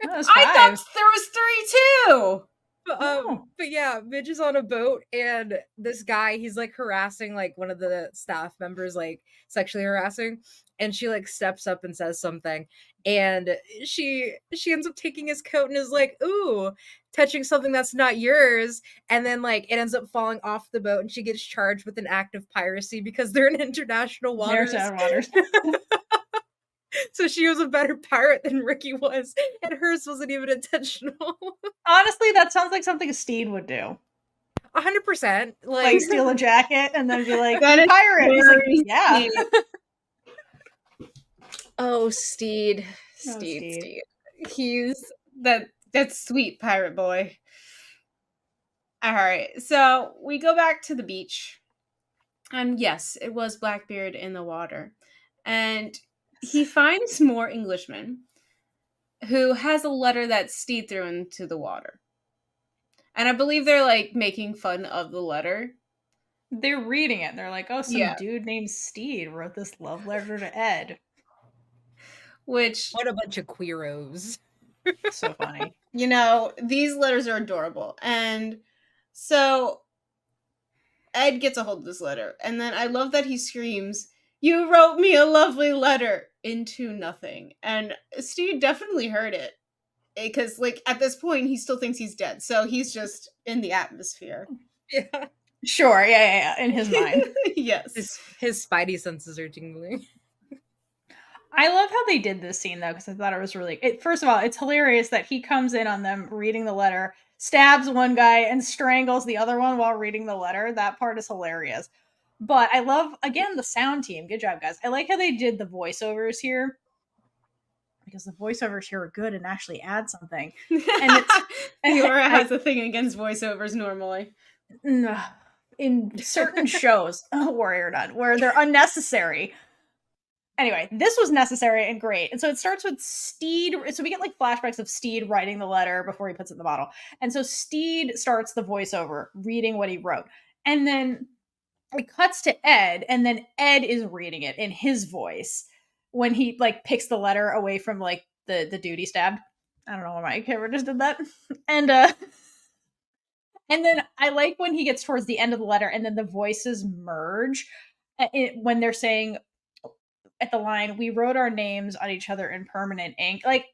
I thought there was 3 too. But yeah, Midge is on a boat, and this guy, he's like harassing like one of the staff members, like sexually harassing, and she like steps up and says something, and she ends up taking his coat and is like, ooh, touching something that's not yours, and then like it ends up falling off the boat, and she gets charged with an act of piracy because they're in international waters. So she was a better pirate than Ricky was, and hers wasn't even intentional. Honestly, that sounds like something Steed would do. 100%. Like steal a jacket and then be like, That is pirate. He's like, very yeah. Oh, Steed. Steed. He's that's sweet pirate boy. All right, so we go back to the beach. And yes, it was Blackbeard in the water. And he finds more Englishmen who has a letter that Steed threw into the water. And I believe they're like making fun of the letter. They're reading it. They're like, oh, some dude named Steed wrote this love letter to Ed. Which, what a bunch of queeros. So funny. You know, these letters are adorable. And so Ed gets a hold of this letter. And then I love that he screams, "You wrote me a lovely letter," into nothing. And Steed definitely heard it. Because, like, at this point, he still thinks he's dead. So he's just in the atmosphere. Yeah. Sure, yeah. In his mind. Yes. His spidey senses are tingling. I love how they did this scene, though, because I thought it was really... First of all, it's hilarious that he comes in on them reading the letter, stabs one guy, and strangles the other one while reading the letter. That part is hilarious. But I love, again, the sound team. Good job, guys. I like how they did the voiceovers here. Because the voiceovers here are good and actually add something. And it's Theora has a thing against voiceovers normally. In certain shows, Warrior Nun, where they're unnecessary. Anyway, this was necessary and great. And so it starts with Steed. So we get like flashbacks of Steed writing the letter before he puts it in the bottle. And so Steed starts the voiceover, reading what he wrote. And then it cuts to Ed, and then Ed is reading it in his voice when he like picks the letter away from like the dude he stabbed. I don't know why my camera just did that. And then I like when he gets towards the end of the letter and then the voices merge when they're saying at the line, "We wrote our names on each other in permanent ink." Like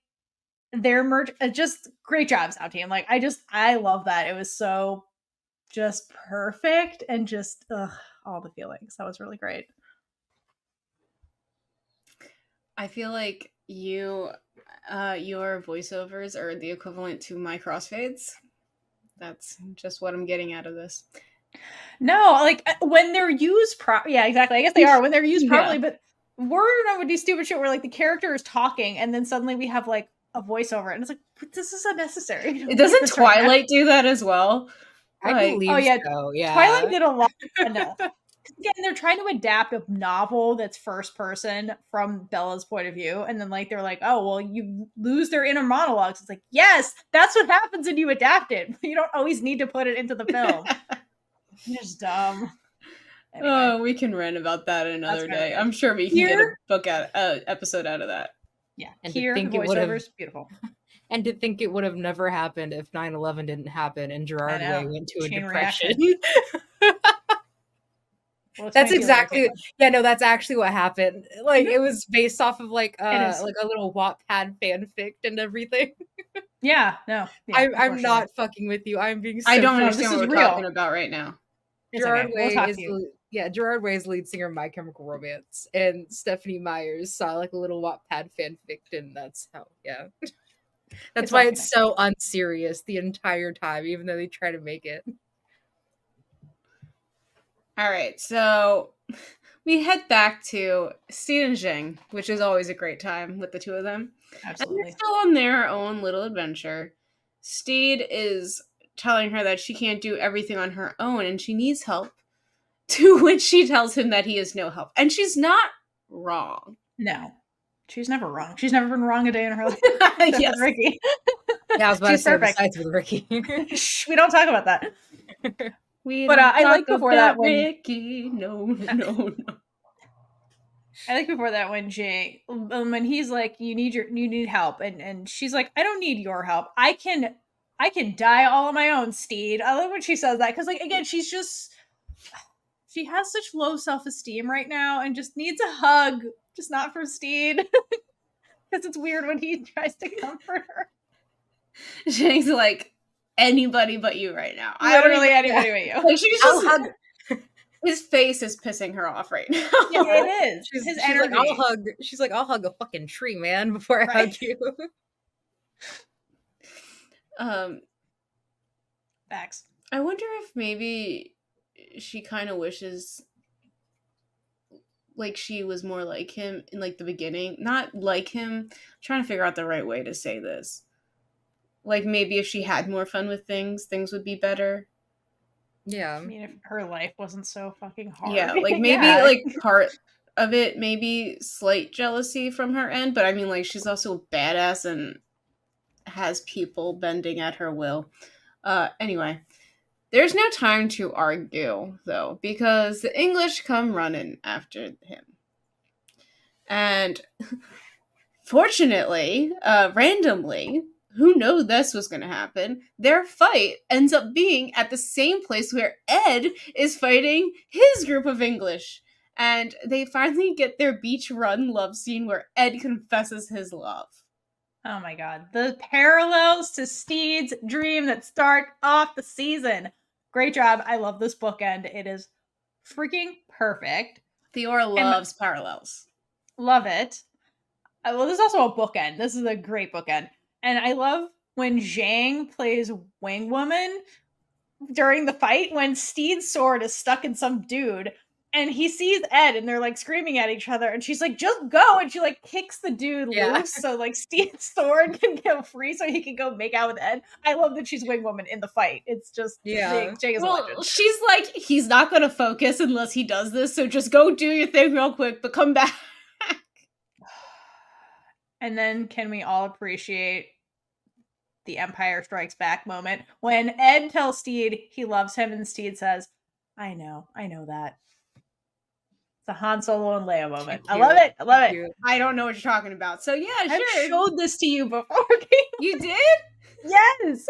they're merged. Just great job, sound team. Like I love that. It was so just perfect and just all the feelings. That was really great. I feel like your voiceovers are the equivalent to my crossfades. That's just what I'm getting out of this. No, like when they're used yeah, exactly. I guess they are when they're used properly, but Warrior would do stupid shit where like the character is talking and then suddenly we have like a voiceover and it's like, this is unnecessary. Doesn't Twilight do that as well? I believe so, yeah. Twilight did a lot. Again, they're trying to adapt a novel that's first person from Bella's point of view. And then like they're like, oh, well, you lose their inner monologues. It's like, yes, that's what happens when you adapt it. You don't always need to put it into the film. You're just dumb. Anyway. Oh, we can rant about that another day. I'm sure we can get a book episode out of that. Yeah. And here, the voiceovers, beautiful. And to think it would have never happened if 9/11 didn't happen and Gerard Way went to a depression. Well, that's exactly that's actually what happened. Like it was based off of like a little Wattpad fanfic and everything. I'm not fucking with you. I'm being I don't understand what we're talking about right now. Gerard Way Gerard Way is lead singer of My Chemical Romance, and Stephanie Myers saw like a little Wattpad fanfic, and that's how that's why it's so unserious the entire time, even though they try to make it. All right, so we head back to Steed and Zheng, which is always a great time with the two of them. Absolutely. And they're still on their own little adventure. Steed is telling her that she can't do everything on her own and she needs help, to which she tells him that he is no help. And she's not wrong. No, she's never wrong. She's never been wrong a day in her life. Yes. Ricky. Yeah, I was about to say besides with Ricky. Shh, we don't talk about that. I like before that when Ricky. No. I like before that when Jay, when he's like, you need help, and she's like, I don't need your help. I can I can die all on my own, Steed. I love when she says that because, like, again, she has such low self-esteem right now and just needs a hug, just not from Steed. Because it's weird when he tries to comfort her. Zheng's like, anybody but you right now. Literally anybody but you. Like, she's just hug. His face is pissing her off right now. Yeah, it is. She's like, I'll hug a fucking tree, man, before I hug you. Facts. I wonder if maybe she kind of wishes like she was more like him in like the beginning. Not like him. I'm trying to figure out the right way to say this. Like maybe if she had more fun with things would be better. Yeah. I mean, if her life wasn't so fucking hard. Yeah, like maybe like part of it, maybe slight jealousy from her end, but I mean, like, she's also a badass and has people bending at her will. Anyway, there's no time to argue, though, because the English come running after him. And fortunately, randomly, who knew this was going to happen, their fight ends up being at the same place where Ed is fighting his group of English. And they finally get their beach run love scene where Ed confesses his love. Oh my god. The parallels to Steed's dream that start off the season. Great job. I love this bookend. It is freaking perfect. Theora loves parallels. Love it. Well, this is also a bookend. This is a great bookend. And I love when Zheng plays Wing Woman during the fight when Steed's sword is stuck in some dude and he sees Ed and they're like screaming at each other and she's like, just go. And she like kicks the dude loose so like Steed's sword can go free so he can go make out with Ed. I love that she's Wing Woman in the fight. It's just, Zheng is a legend. She's like, he's not going to focus unless he does this. So just go do your thing real quick, but come back. And then can we all appreciate the Empire Strikes Back moment when Ed tells Steed he loves him and Steed says, I know that. It's a Han Solo and Leia moment. I love it. I don't know what you're talking about. So yeah, I've sure. showed this to you before. You did? Yes.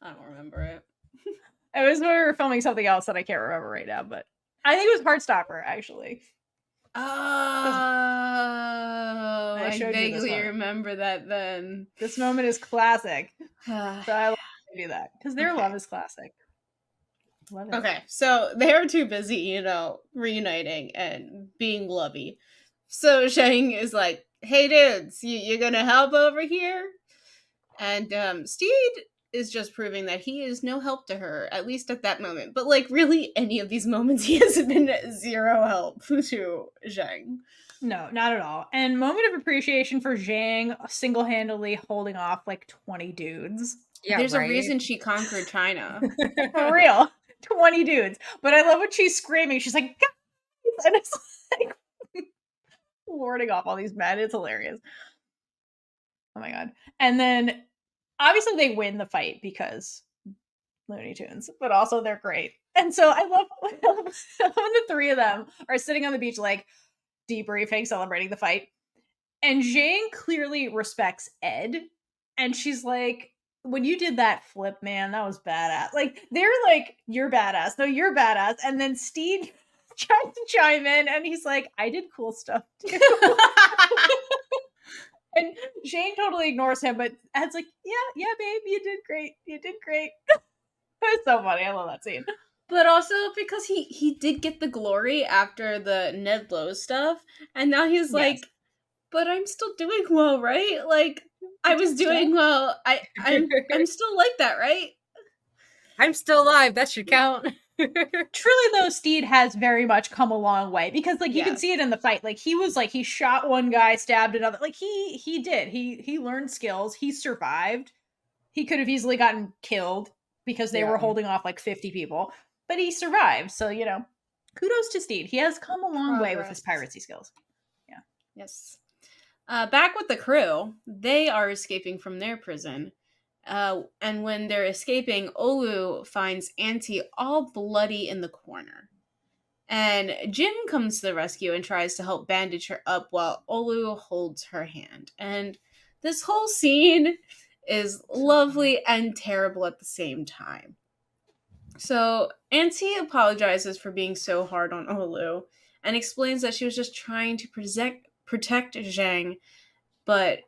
I don't remember it. It was when we were filming something else that I can't remember right now, but I think it was Heartstopper, actually. Oh, I vaguely remember that then. This moment is classic. So I love to do that because their love is classic. Love it. Okay, so they're too busy, reuniting and being lovey. So Zheng is like, hey dudes, you gonna help over here? And Steed is just proving that he is no help to her, at least at that moment. But like really any of these moments he has been zero help to Zheng. No, not at all. And moment of appreciation for Zheng single-handedly holding off like 20 dudes. Yeah, there's a reason she conquered China. For real. 20 dudes. But I love when she's screaming. She's like, guys! And it's like warding off all these men. It's hilarious. Oh my god. And then obviously they win the fight because Looney Tunes, but also they're great. And so I love when the three of them are sitting on the beach like debriefing, celebrating the fight. And Zheng clearly respects Ed. And she's like, when you did that flip, man, that was badass. Like, they're like, you're badass. No, you're badass. And then Steed tries to chime in and he's like, I did cool stuff too. And Zheng totally ignores him, but Ed's like, yeah, babe, you did great. It's so funny. I love that scene. But also because he did get the glory after the Ned Lowe stuff, and now he's like, but I'm still doing well, right? Like, I was doing well. I'm still like that, right? I'm still alive. That should count. Truly, though, Steed has very much come a long way because, like, you can see it in the fight. Like, he was like, he shot one guy, stabbed another. Like, he did. He learned skills. He survived. He could have easily gotten killed because they were holding off like 50 people, but he survived. So, kudos to Steed. He has come a long way with his piracy skills. Yeah. Yes. Back with the crew, they are escaping from their prison. And when they're escaping, Olu finds Auntie all bloody in the corner. And Jim comes to the rescue and tries to help bandage her up while Olu holds her hand. And this whole scene is lovely and terrible at the same time. So Auntie apologizes for being so hard on Olu and explains that she was just trying to protect Zheng, but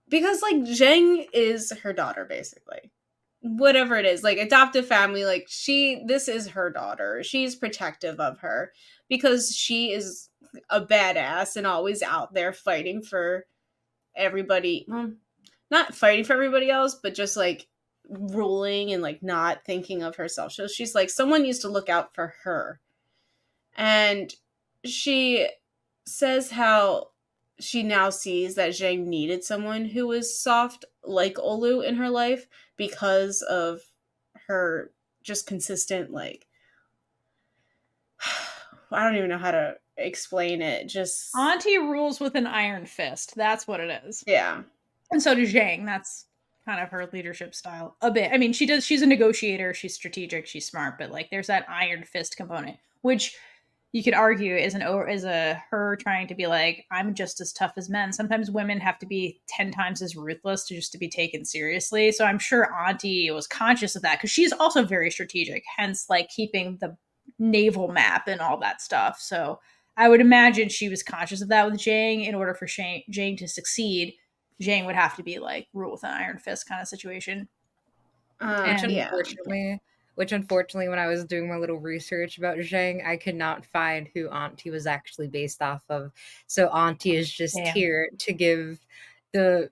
because like Zheng is her daughter basically. Whatever it is, like adoptive family, like this is her daughter. She's protective of her because she is a badass and always out there fighting for everybody. Well, not fighting for everybody else, but just like ruling and like not thinking of herself. So she's like, someone needs to look out for her. And she says how she now sees that Zheng needed someone who was soft like Olu in her life because of her just consistent, like, I don't even know how to explain it. Just Auntie rules with an iron fist. That's what it is. Yeah. And so does Zheng. That's kind of her leadership style a bit. I mean, she's a negotiator, she's strategic, she's smart, but like there's that iron fist component, which you could argue is her trying to be like, I'm just as tough as men. Sometimes women have to be 10 times as ruthless to be taken seriously. So I'm sure Auntie was conscious of that because she's also very strategic, hence like keeping the naval map and all that stuff. So I would imagine she was conscious of that with Zheng. In order for Zheng to succeed, Zheng would have to be like rule with an iron fist kind of situation. Which unfortunately, when I was doing my little research about Zheng, I could not find who Auntie was actually based off of. So Auntie is just here to give the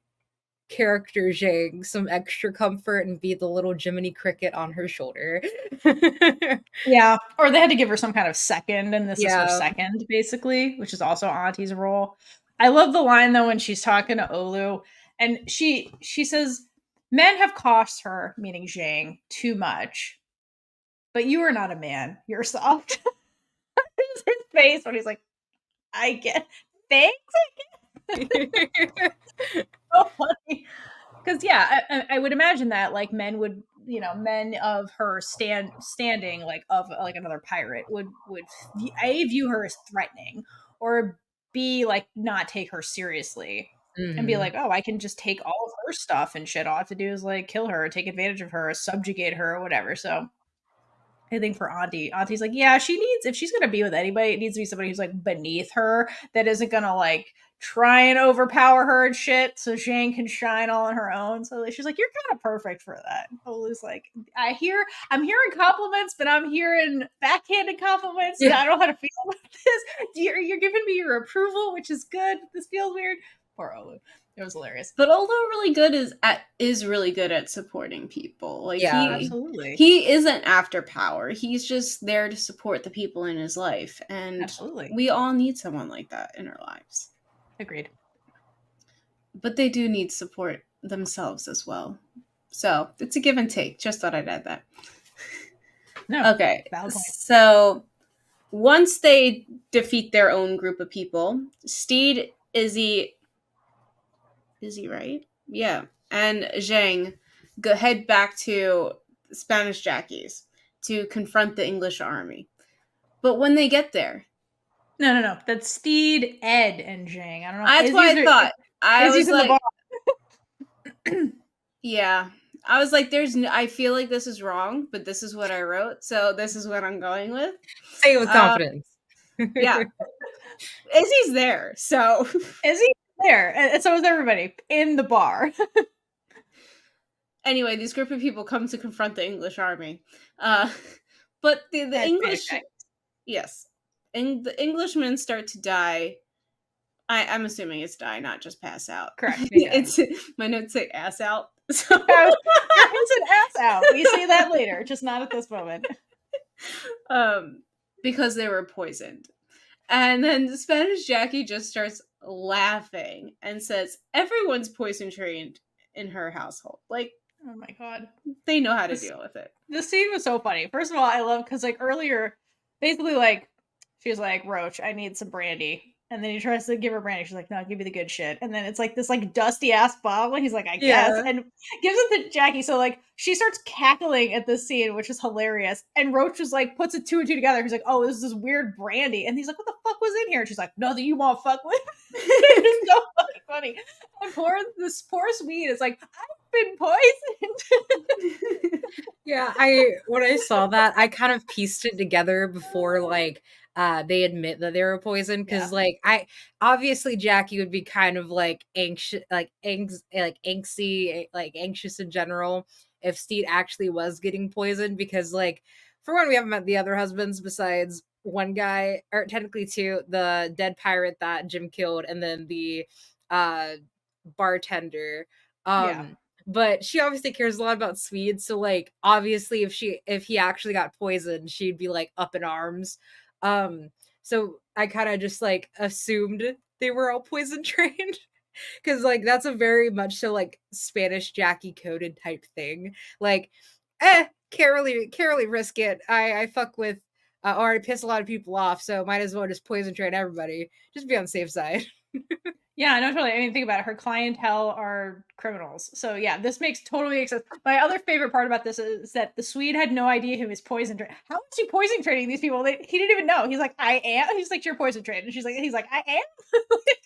character Zheng some extra comfort and be the little Jiminy Cricket on her shoulder. Yeah, or they had to give her some kind of second, and this is her second, basically, which is also Auntie's role. I love the line, though, when she's talking to Olu, and she says, men have cost her, meaning Zheng, too much. But you are not a man. You're soft. His face when he's like, I get thanks. I get so funny. Because I would imagine that like men would, men of her standing, like of like another pirate would A, view her as threatening, or B, like not take her seriously. And be like, oh, I can just take all of her stuff and shit. All I have to do is like kill her, take advantage of her, subjugate her, or whatever. So I think for Auntie's like, yeah, if she's going to be with anybody, it needs to be somebody who's like beneath her that isn't going to like try and overpower her and shit so Zheng can shine all on her own. So she's like, you're kind of perfect for that. Olu's like, I'm hearing compliments, but I'm hearing backhanded compliments. Yeah. I don't know how to feel about this. You're giving me your approval, which is good. This feels weird. Poor Olu. It was hilarious. But Olu is really good at supporting people. Like absolutely. He isn't after power. He's just there to support the people in his life. And absolutely. We all need someone like that in our lives. Agreed. But they do need support themselves as well. So it's a give and take. Just thought I'd add that. No. Okay. So once they defeat their own group of people, Steed, Izzy, right? Yeah. And Zheng head back to Spanish Jackies to confront the English army. But when they get there... No. That's Steed, Ed, and Zheng. I don't know. That's what I thought. I was like... Yeah. I was like, I feel like this is wrong, but this is what I wrote, so this is what I'm going with. Say it with confidence. Yeah. Izzy's there, so... Izzy's there, and so is everybody in the bar. Anyway, this group of people come to confront the English army. But the English... Yes. And the Englishmen start to die. I'm assuming it's die, not just pass out. Correct. Yeah. My notes say ass out. So. It's an ass out. We say that later, just not at this moment. Because they were poisoned. And then the Spanish Jackie just starts laughing and says, everyone's poison trained in her household. Like, oh my god. They know how to deal with it. The scene was so funny. First of all, I love, because like earlier, basically like, she's like, Roach, I need some brandy. And then he tries to give her brandy. She's like, no, I'll give you the good shit. And then it's like this like dusty ass bottle. He's like, I guess. And gives it to Jackie. So like she starts cackling at this scene, which is hilarious. And Roach just like puts it 2 and 2 together. He's like, oh, this is this weird brandy. And he's like, what the fuck was in here? And she's like, nothing you won't fuck with. It's so fucking funny. And this poor Swede is like, been poisoned. Yeah, when I saw that, I kind of pieced it together before like they admit that they were poisoned, because Yeah. like I obviously Jackie would be kind of like anxious, like angsty, like anxious in general if Steed actually was getting poisoned, because like for one, we haven't met the other husbands besides one guy, or technically two, the dead pirate that Jim killed, and then the uh bartender. Yeah. But she obviously cares a lot about Swede, so like obviously if he actually got poisoned, she'd be like up in arms. So I kind of just like assumed they were all poison trained, because like that's a very much so like Spanish Jackie coded type thing. Like, can't really risk it. I fuck with or I piss a lot of people off, so might as well just poison train everybody. Just be on the safe side. Yeah, no, totally. I mean, think about it. Her clientele are criminals. So yeah, this makes totally sense. My other favorite part about this is that the Swede had no idea he was poison training. How was he poison training these people? He didn't even know. He's like, I am. He's like, you're poison trained. And he's like, I am.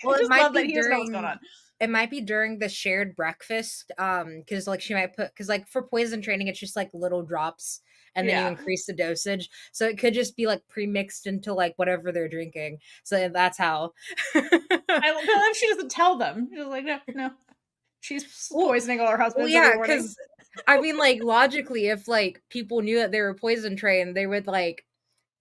Well, I it just might love be that he doesn't know what's going on. It might be during the shared breakfast, because like she might put, because like for poison training, it's just like little drops, and then you Yeah. increase the dosage. So it could just be like pre-mixed into like whatever they're drinking. So that's how. I love she doesn't tell them. She's like, no. She's poisoning all her husbands every morning. Because I mean, like logically, if like people knew that they were poison trained, they would like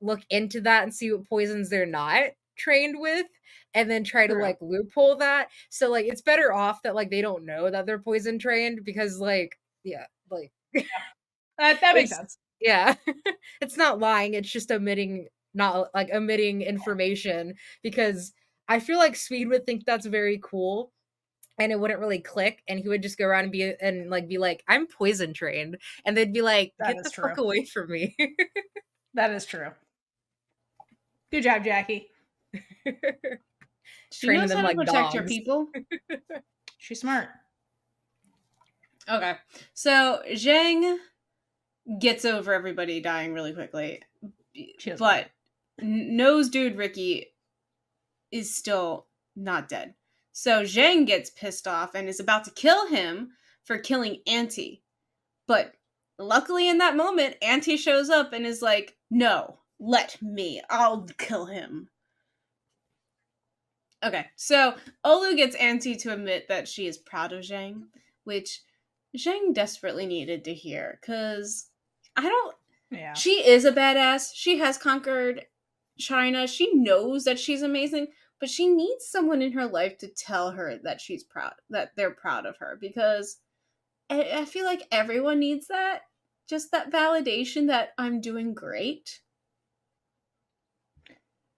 look into that and see what poisons they're not trained with, and then try to True. like loophole that. So like it's better off that like they don't know that they're poison trained, because like like That makes sense. Yeah. It's not lying, it's just omitting information, because I feel like Swede would think that's very cool, and it wouldn't really click, and he would just go around and be like, I'm poison trained, and they'd be like, That get is the fuck true. away from me. That is true. Good job, Jackie. She knows how to protect her dogs. people. She's smart. Okay, so Zheng gets over everybody dying really quickly, but nose dude Ricky is still not dead. So Zheng gets pissed off and is about to kill him for killing Auntie. But luckily in that moment, Auntie shows up and is like, no, let me. I'll kill him. Okay, so Olu gets Auntie to admit that she is proud of Zheng, which Zheng desperately needed to hear, because she is a badass. She has conquered China. She knows that she's amazing, but she needs someone in her life to tell her that she's proud, that they're proud of her, because I feel like everyone needs that. Just that validation that I'm doing great.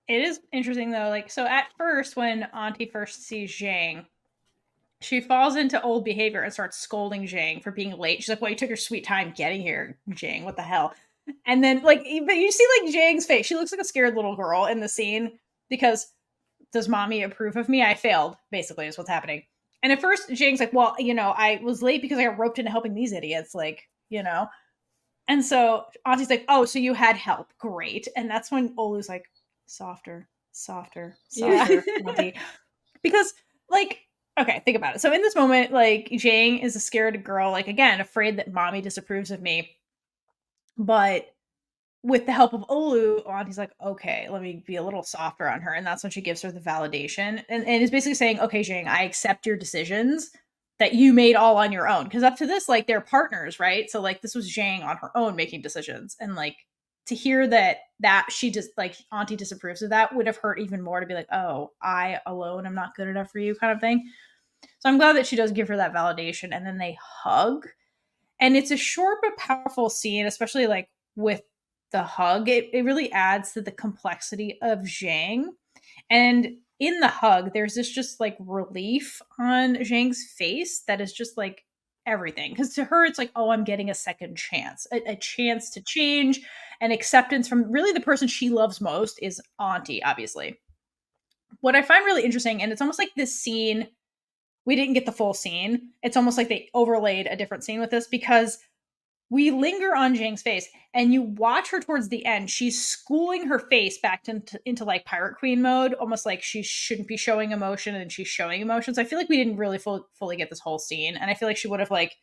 It is interesting though, like, so at first when Auntie first sees Zheng, she falls into old behavior and starts scolding Zheng for being late. She's like, well, you took your sweet time getting here, Zheng, what the hell? And then, like, but you see, like, Zheng's face. She looks like a scared little girl in the scene, because does mommy approve of me? I failed, basically, is what's happening. And at first, Zheng's like, well, I was late because I got roped into helping these idiots, like, And so Auntie's like, oh, so you had help. Great. And that's when Olu's like, softer, Auntie. Because, like, okay, think about it. So in this moment, like, Zheng is a scared girl, like, again, afraid that mommy disapproves of me. But with the help of Olu, Auntie's like, okay, let me be a little softer on her. And that's when she gives her the validation. And is basically saying, okay, Zheng, I accept your decisions that you made all on your own. Because up to this, like, they're partners, right? So, like, this was Zheng on her own making decisions. And, like, to hear that she just, like, Auntie disapproves of that would have hurt even more, to be like, oh, I alone am not good enough for you, kind of thing. So I'm glad that she does give her that validation. And then they hug. And it's a short but powerful scene, especially, like, with the hug. It really adds to the complexity of Zheng. And in the hug, there's this just, like, relief on Zheng's face that is just, like, everything. Because to her, it's like, oh, I'm getting a second chance, a chance to change, and acceptance from really the person she loves most is Auntie, obviously. What I find really interesting, and it's almost like this scene, we didn't get the full scene. It's almost like they overlaid a different scene with this, because we linger on Zheng's face, and you watch her towards the end. She's schooling her face back into like Pirate Queen mode, almost like she shouldn't be showing emotion, and she's showing emotion. So I feel like we didn't really fully get this whole scene, and I feel like she would have, like,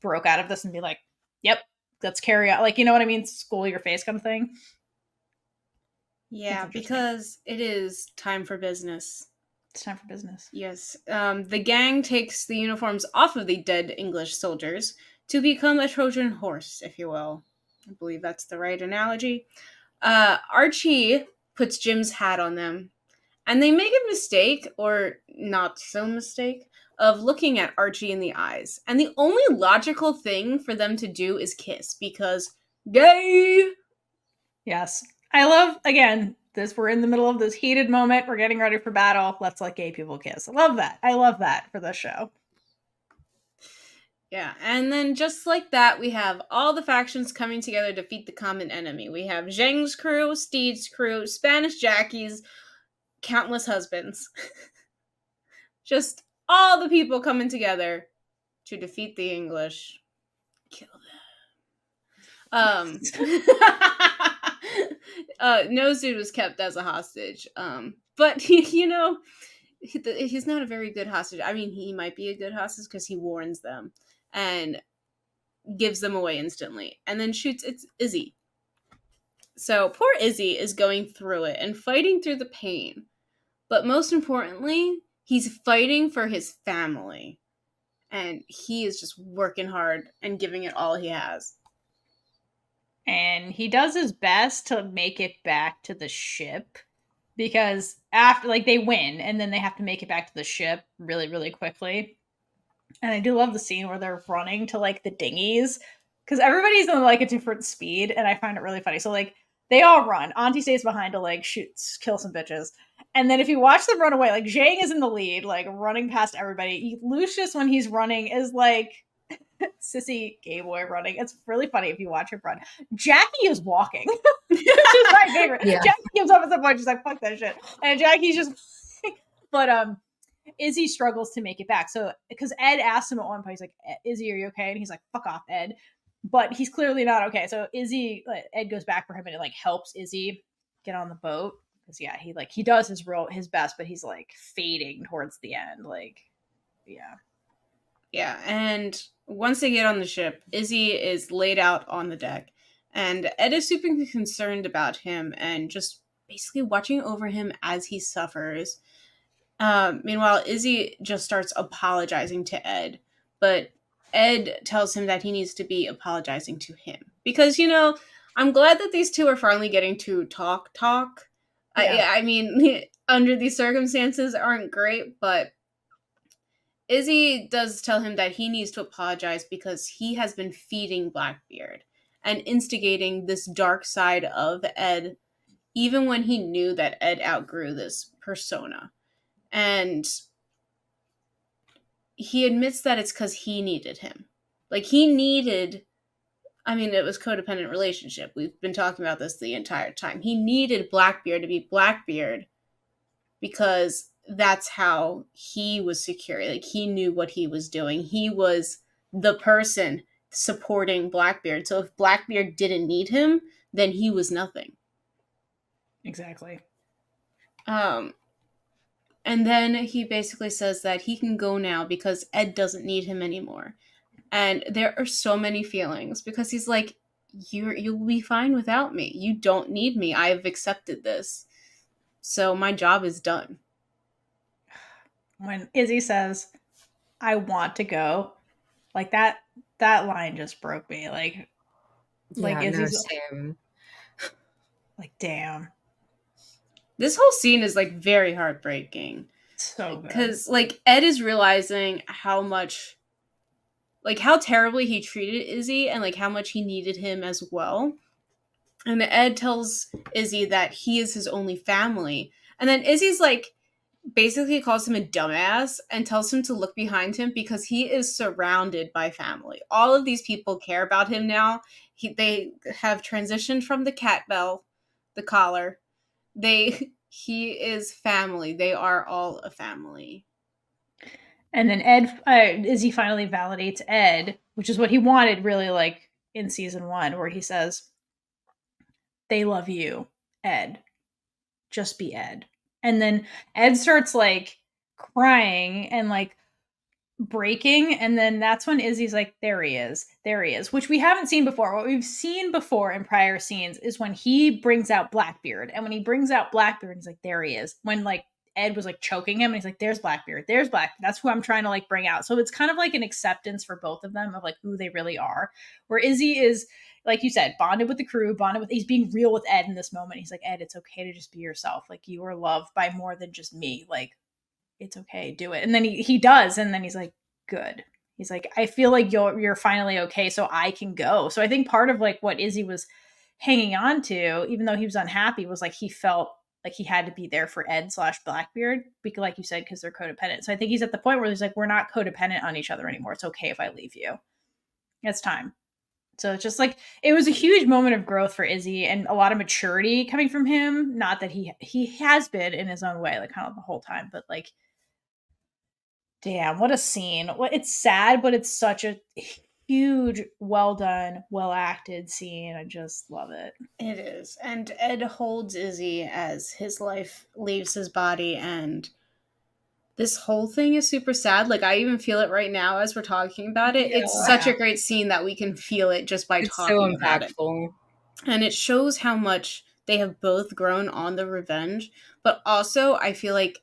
broke out of this and be like, yep, let's carry on. Like, you know what I mean? School your face kind of thing. Yeah, because it is time for business. It's time for business. Yes. The gang takes the uniforms off of the dead English soldiers to become a Trojan horse, if you will. I believe that's the right analogy. Archie puts Jim's hat on them, and they make a mistake, or not so mistake, of looking at Archie in the eyes. And the only logical thing for them to do is kiss, because gay! Yes. I love, again, this, we're in the middle of this heated moment. We're getting ready for battle. Let's let gay people kiss. I love that. I love that for this show. Yeah, and then just like that, we have all the factions coming together to defeat the common enemy. We have Zheng's crew, Steed's crew, Spanish Jackie's, countless husbands. Just all the people coming together to defeat the English. Kill them. Nozu was kept as a hostage. But he's not a very good hostage. I mean, he might be a good hostage because he warns them and gives them away instantly, and then shoots Izzy. So poor Izzy is going through it and fighting through the pain. But most importantly, he's fighting for his family. And he is just working hard and giving it all he has. And he does his best to make it back to the ship. Because after, like, they win, and then they have to make it back to the ship really, really quickly. And I do love the scene where they're running to, like, the dinghies. Because everybody's in, like, a different speed, and I find it really funny. So, like, they all run. Auntie stays behind to, like, kill some bitches. And then if you watch them run away, like, Zheng is in the lead, like, running past everybody. Lucius, when he's running, is, like, sissy gay boy running. It's really funny if you watch him run. Jackie is walking. Which is my favorite. Yeah. Jackie gives up at some point. She's like, fuck that shit. And Jackie's just... But, Izzy struggles to make it back. So, because Ed asked him at one point, he's like, Izzy, are you okay? And he's like, fuck off, Ed. But he's clearly not okay. So Ed goes back for him and it, like, helps Izzy get on the boat. Because, yeah, he does his best, but he's, like, fading towards the end. Like, yeah. Yeah, and once they get on the ship, Izzy is laid out on the deck. And Ed is super concerned about him and just basically watching over him as he suffers. Meanwhile, Izzy just starts apologizing to Ed. But Ed tells him that he needs to be apologizing to him. Because, I'm glad that these two are finally getting to talk. Yeah. I mean, under these circumstances aren't great, but Izzy does tell him that he needs to apologize because he has been feeding Blackbeard and instigating this dark side of Ed, even when he knew that Ed outgrew this persona. And he admits that it's because he needed him. Like, it was codependent relationship. We've been talking about this the entire time. He needed Blackbeard to be Blackbeard because that's how he was secure. Like, he knew what he was doing. He was the person supporting Blackbeard. So if Blackbeard didn't need him, then he was nothing. Exactly. And then he basically says that he can go now because Ed doesn't need him anymore. And there are so many feelings because he's like, you'll be fine without me. You don't need me. I have accepted this. So my job is done. When Izzy says, I want to go, like, that line just broke me. Like Izzy's same. Like, damn. This whole scene is, like, very heartbreaking. So good. Because, like, Ed is realizing how much, like, how terribly he treated Izzy and, like, how much he needed him as well. And Ed tells Izzy that he is his only family. And then Izzy's, like, basically calls him a dumbass and tells him to look behind him because he is surrounded by family. All of these people care about him now. They have transitioned from the cat bell, the collar. He is family. They are all a family. And then Izzy finally validates Ed, which is what he wanted, really, like, in season 1, where he says, they love you, Ed. Just be Ed. And then Ed starts, like, crying and, like, breaking, and then that's when Izzy's like, there he is, which we haven't seen before. What we've seen before in prior scenes is when he brings out Blackbeard, and when he brings out Blackbeard, he's like, there he is. When like Ed was like choking him, and he's like, there's Blackbeard. That's who I'm trying to like bring out. So it's kind of like an acceptance for both of them of like who they really are. Where Izzy is, like you said, bonded with the crew, he's being real with Ed in this moment. He's like, Ed, it's okay to just be yourself. Like, you are loved by more than just me. Like, it's okay, do it. And then he does, and then he's like, good. He's like, I feel like you're finally okay, so I can go. So I think part of like what Izzy was hanging on to, even though he was unhappy, was like he felt like he had to be there for Ed / Blackbeard, because like you said, because they're codependent. So I think he's at the point where he's like, we're not codependent on each other anymore. It's okay if I leave you. It's time. So it's just like, it was a huge moment of growth for Izzy and a lot of maturity coming from him. Not that he has been in his own way, like kind of the whole time, but like, damn, what a scene. It's sad, but it's such a huge, well done, well acted scene. I just love it. It is. And Ed holds Izzy as his life leaves his body, and this whole thing is super sad. Like, I even feel it right now as we're talking about it. Yeah. It's such a great scene that we can feel it just by talking about it. And it shows how much they have both grown on the revenge. But also, I feel like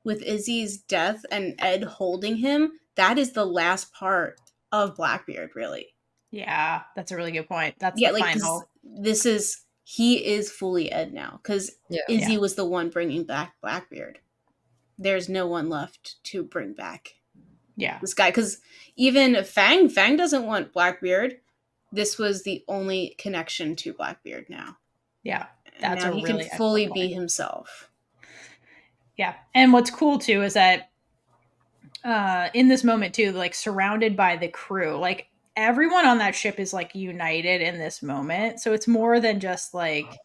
with Izzy's death and Ed holding him, that is the last part of Blackbeard, really. Yeah, that's a really good point. That's the like final. He is fully Ed now, because Izzy was the one bringing back Blackbeard. There's no one left to bring back this guy, because even Fang doesn't want Blackbeard. This was the only connection to Blackbeard now. Yeah, that's now he really can fully be himself. Yeah, and what's cool too is that in this moment too, like surrounded by the crew, like everyone on that ship is like united in this moment. So it's more than just like,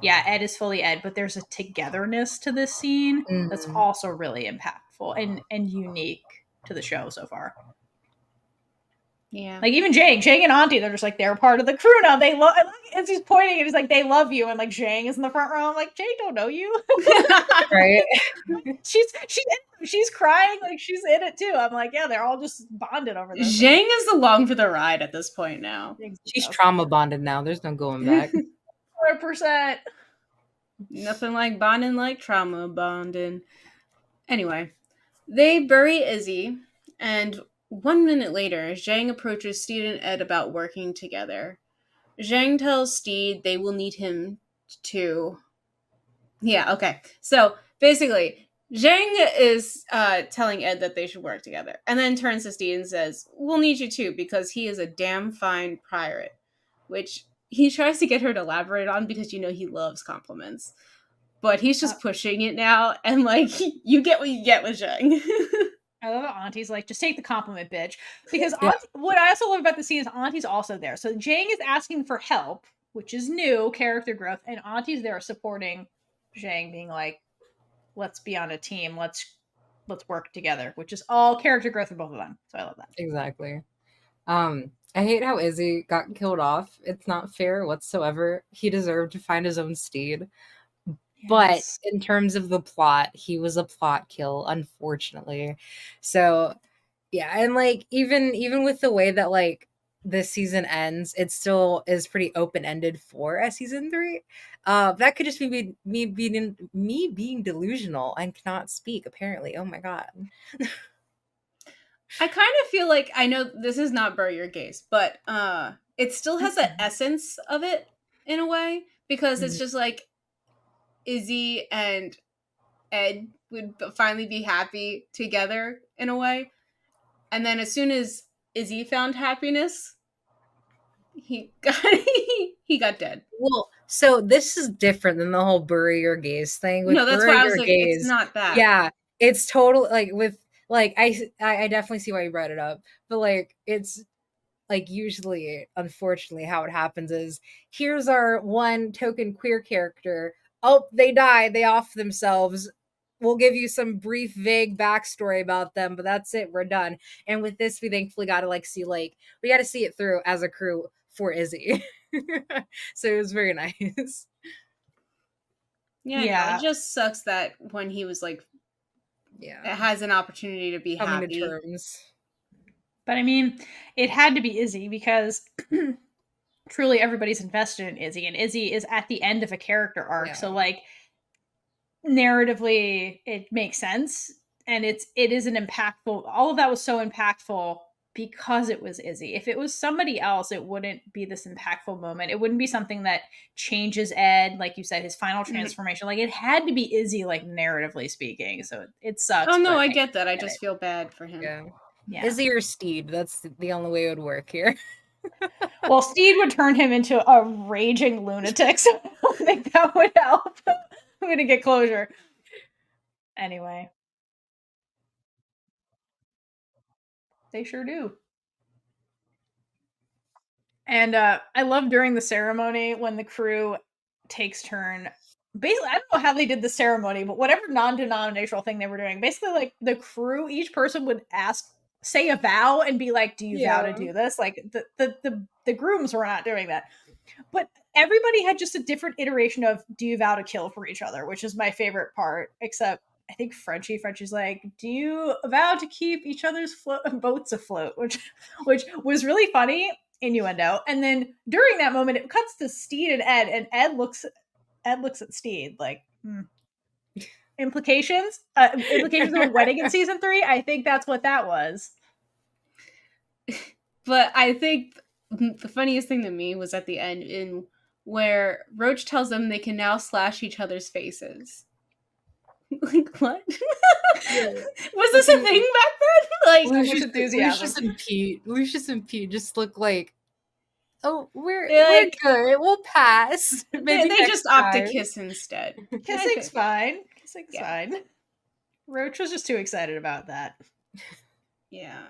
yeah, Ed is fully Ed, but there's a togetherness to this scene that's also really impactful and unique to the show so far. Yeah. Like even Zheng and Auntie, they're just like, they're part of the crew now. They love, and he's pointing and he's like, they love you. And like Zheng is in the front row. I'm like, Zheng don't know you. Right. She's crying. Like she's in it too. I'm like, yeah, they're all just bonded over this. Zheng is along for the ride at this point now. She's trauma bonded now. There's no going back. 100%. Nothing like bonding like trauma bonding. Anyway, they bury Izzy, and 1 minute later, Zheng approaches Steed and Ed about working together. Zheng tells Steed they will need him to... Yeah, okay. So, basically, Zheng is telling Ed that they should work together, and then turns to Steed and says, we'll need you too, because he is a damn fine pirate, which he tries to get her to elaborate on because, you know, he loves compliments. But he's just pushing it now, and, like, you get what you get with Zheng. I love how Auntie's like, just take the compliment, bitch. Because what I also love about the scene is Auntie's also there. So Zheng is asking for help, which is new, character growth, and Auntie's there supporting Zheng, being like, let's be on a team, let's work together, which is all character growth for both of them. So I love that. Exactly. I hate how Izzy got killed off. It's not fair whatsoever. He deserved to find his own Steed. But in terms of the plot, he was a plot kill, unfortunately. So, yeah, and like even with the way that like this season ends, it still is pretty open-ended for a season 3. That could just be me being delusional and cannot speak, apparently. Oh my god. I kind of feel like, I know this is not Bury Your Gaze, but it still has the essence of it in a way, because it's just like Izzy and Ed would finally be happy together in a way. And then as soon as Izzy found happiness, he got dead. Well, so this is different than the whole Bury Your Gaze thing. With no, that's Bury why I was Your like, Gaze, it's not that. Yeah, it's total like with like I definitely see why you brought it up, but like it's like usually, unfortunately, how it happens is here's our one token queer character. Oh, they die. They off themselves. We'll give you some brief, vague backstory about them, but that's it. We're done. And with this, we thankfully got to we got to see it through as a crew for Izzy. So it was very nice. Yeah. It just sucks that when he was like Yeah. has an opportunity to be Coming happy. to terms. But I mean, it had to be Izzy because truly everybody's invested in Izzy, and Izzy is at the end of a character arc. Yeah. So like narratively it makes sense, and it is an impactful, all of that was so impactful because it was Izzy. If it was somebody else, it wouldn't be this impactful moment. It wouldn't be something that changes Ed, like you said, his final transformation. Like it had to be Izzy, like narratively speaking. So it sucks. Oh no, but I get that. I just feel bad for him. Yeah. yeah. Izzy or Steed? That's the only way it would work here. Well, Steed would turn him into a raging lunatic, so I don't think that would help. I'm gonna get closure. Anyway. They sure do. And I love during the ceremony when the crew takes turn. Basically, I don't know how they did the ceremony, but whatever non-denominational thing they were doing, basically, like the crew, each person would say a vow, and be like, "Do you vow to do this?" Like the grooms were not doing that, but everybody had just a different iteration of "Do you vow to kill for each other," which is my favorite part. Except I think Frenchie's like, "Do you vow to keep each other's boats afloat?" which was really funny innuendo. And then during that moment, it cuts to Steed and Ed, and Ed looks at Steed like, implications of a wedding in season 3. I think that's what that was. But I think the funniest thing to me was at the end, in where Roach tells them they can now slash each other's faces. Like, what? Was this a thing back then? Like, Lucius and Pete just look like, oh, we're like, good. We'll pass. Maybe they just opt to kiss instead. Kissing's fine. Kissing's fine. Roach was just too excited about that. Yeah.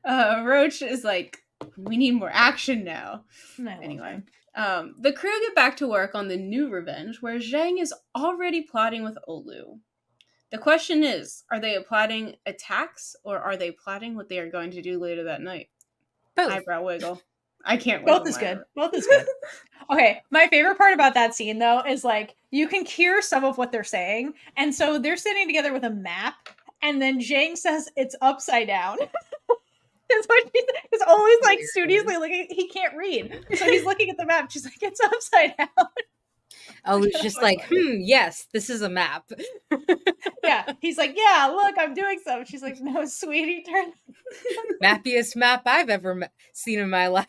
Roach is like, we need more action now. Anyway. The crew get back to work on the new revenge, where Zheng is already plotting with Olu. The question is, are they plotting attacks, or are they plotting what they are going to do later that night? Both. Eyebrow wiggle. I can't wiggle. Both is good. Both is good. Okay, my favorite part about that scene, though, is like, you can hear some of what they're saying, and so they're sitting together with a map, and then Zheng says it's upside down. That's what he's always like studiously looking. He can't read, so he's looking at the map. She's like, "It's upside down." Oh, it's just like, yes, this is a map. Yeah, he's like, "Yeah, look, I'm doing something." She's like, "No, sweetie, turn." Mappiest map I've ever seen in my life.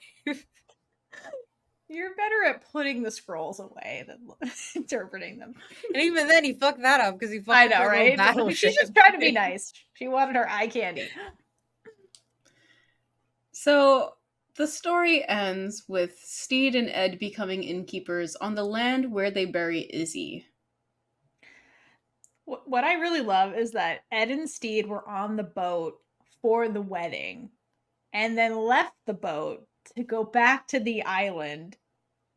You're better at putting the scrolls away than interpreting them. And even then, he fucked that up because he fucked. I know, right? She's just trying to be nice. She wanted her eye candy. So the story ends with Steed and Ed becoming innkeepers on the land where they bury Izzy. What I really love is that Ed and Steed were on the boat for the wedding and then left the boat to go back to the island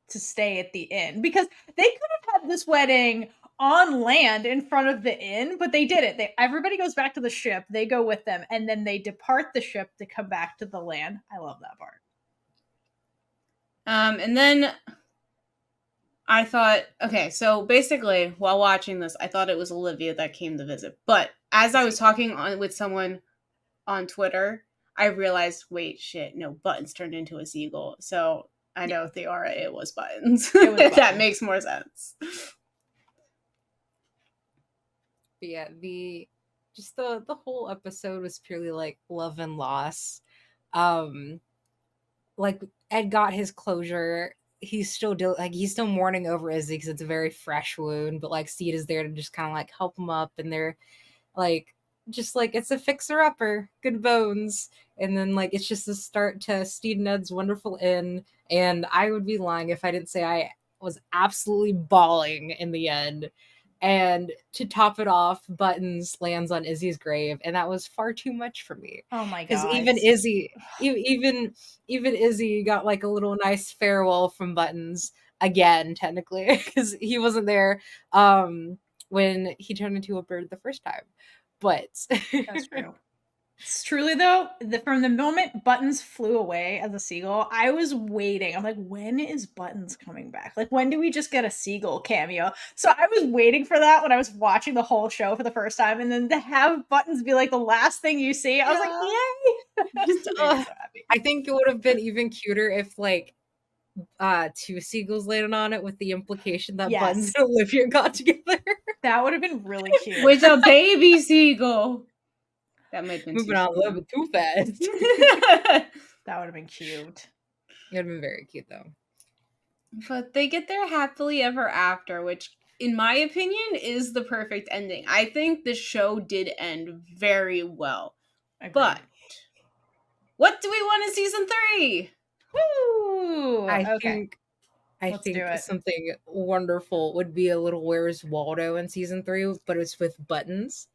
to stay at the inn, because they could have had this wedding on land in front of the inn, but they didn't. Everybody goes back to the ship, they go with them, and then they depart the ship to come back to the land. I love that part. And then I thought, okay, so basically while watching this, I thought it was Olivia that came to visit. But as I was talking with someone on Twitter, I realized, wait, shit, no, Buttons turned into a seagull. So I know Theora, it was Buttons. That makes more sense. But yeah, the whole episode was purely like love and loss. Like Ed got his closure. He's still mourning over Izzy because it's a very fresh wound. But like Steed is there to just kind of like help him up, and they're like just like it's a fixer upper, good bones. And then like it's just the start to Steed and Ed's wonderful inn. And I would be lying if I didn't say I was absolutely bawling in the end. And to top it off, Buttons lands on Izzy's grave, and that was far too much for me. Oh my god! Because even Izzy got like a little nice farewell from Buttons again, technically, because he wasn't there when he turned into a bird the first time. But that's true. It's truly though, from the moment Buttons flew away as a seagull, I was waiting. I'm like, when is Buttons coming back? Like, when do we just get a seagull cameo? So I was waiting for that when I was watching the whole show for the first time, and then to have Buttons be like the last thing you see, I was like, yay! Just, It made me so happy. I think it would have been even cuter if like two seagulls landed on it with the implication that Yes. Buttons and Olivia got together. That would have been really cute. With a baby seagull. That might have been Moving on a little bit too fast. That would have been cute. It would have been very cute though. But they get their happily ever after, which in my opinion is the perfect ending. I think the show did end very well. Agreed. But what do we want in season 3? Woo! I Okay. think do it. something wonderful would be a little Where's Waldo in season 3, but it's with Buttons.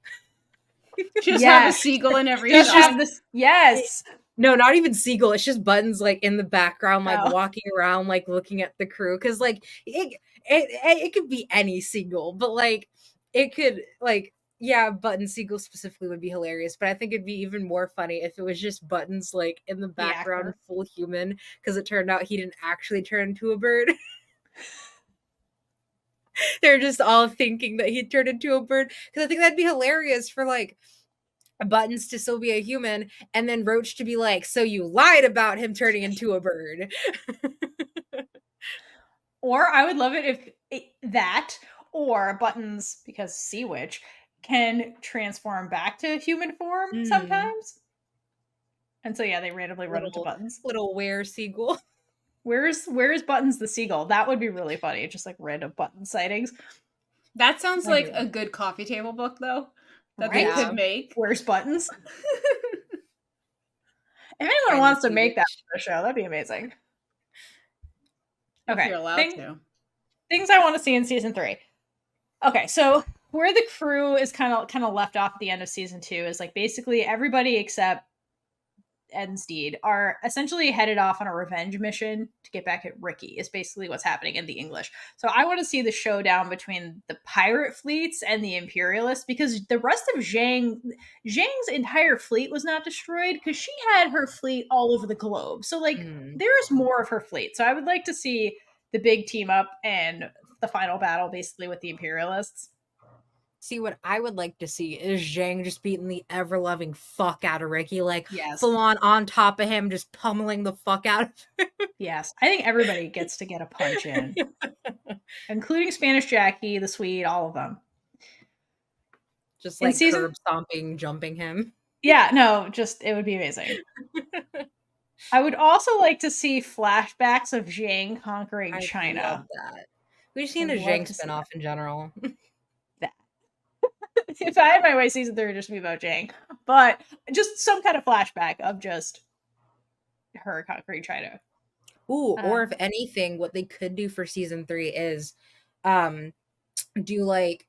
Just have a Yes. seagull in every Just shot. have this. Yes. No, not even seagull. It's just Buttons like in the background, like Oh. walking around, like looking at the crew. Because like it could be any seagull, but like it could like yeah, Buttons seagull specifically would be hilarious. But I think it'd be even more funny if it was just Buttons like in the background, actor. full human. Because it turned out he didn't actually turn into a bird. They're just all thinking that he turned into a bird. Because I think that'd be hilarious for like Buttons to still be a human, and then Roach to be like, so you lied about him turning into a bird. Or I would love it if that or Buttons, because Sea Witch can transform back to human form sometimes. And so yeah, they randomly run into Buttons. Little were seagull. Where is Buttons the seagull? That would be really funny. Just like random Button sightings. That sounds like a good coffee table book, though, that Right? they could make. Where's Buttons? If anyone wants to make that for a show, that'd be amazing. Okay. If you're allowed to. Things I want to see in season 3. Okay, so where the crew is kind of left off at the end of season 2 is like basically everybody except Ed and Steed are essentially headed off on a revenge mission to get back at Ricky, is basically what's happening in the English. So I want to see the showdown between the pirate fleets and the Imperialists, because the rest of Zheng's entire fleet was not destroyed because she had her fleet all over the globe. So like there's more of her fleet. So I would like to see the big team up and the final battle basically with the Imperialists. See, what I would like to see is Zheng just beating the ever-loving fuck out of Ricky, like Yes. full on top of him, just pummeling the fuck out of him. Yes, I think everybody gets to get a punch in, including Spanish Jackie, the Swede, all of them. Just like curb stomping, jumping him. Yeah, no, just it would be amazing. I would also like to see flashbacks of Zheng conquering China. I love that. We've seen a Zheng spinoff in general. If I had my way, season 3 would just be about Zheng. But just some kind of flashback of just her conquering China. Ooh, or if anything, what they could do for season 3 is do like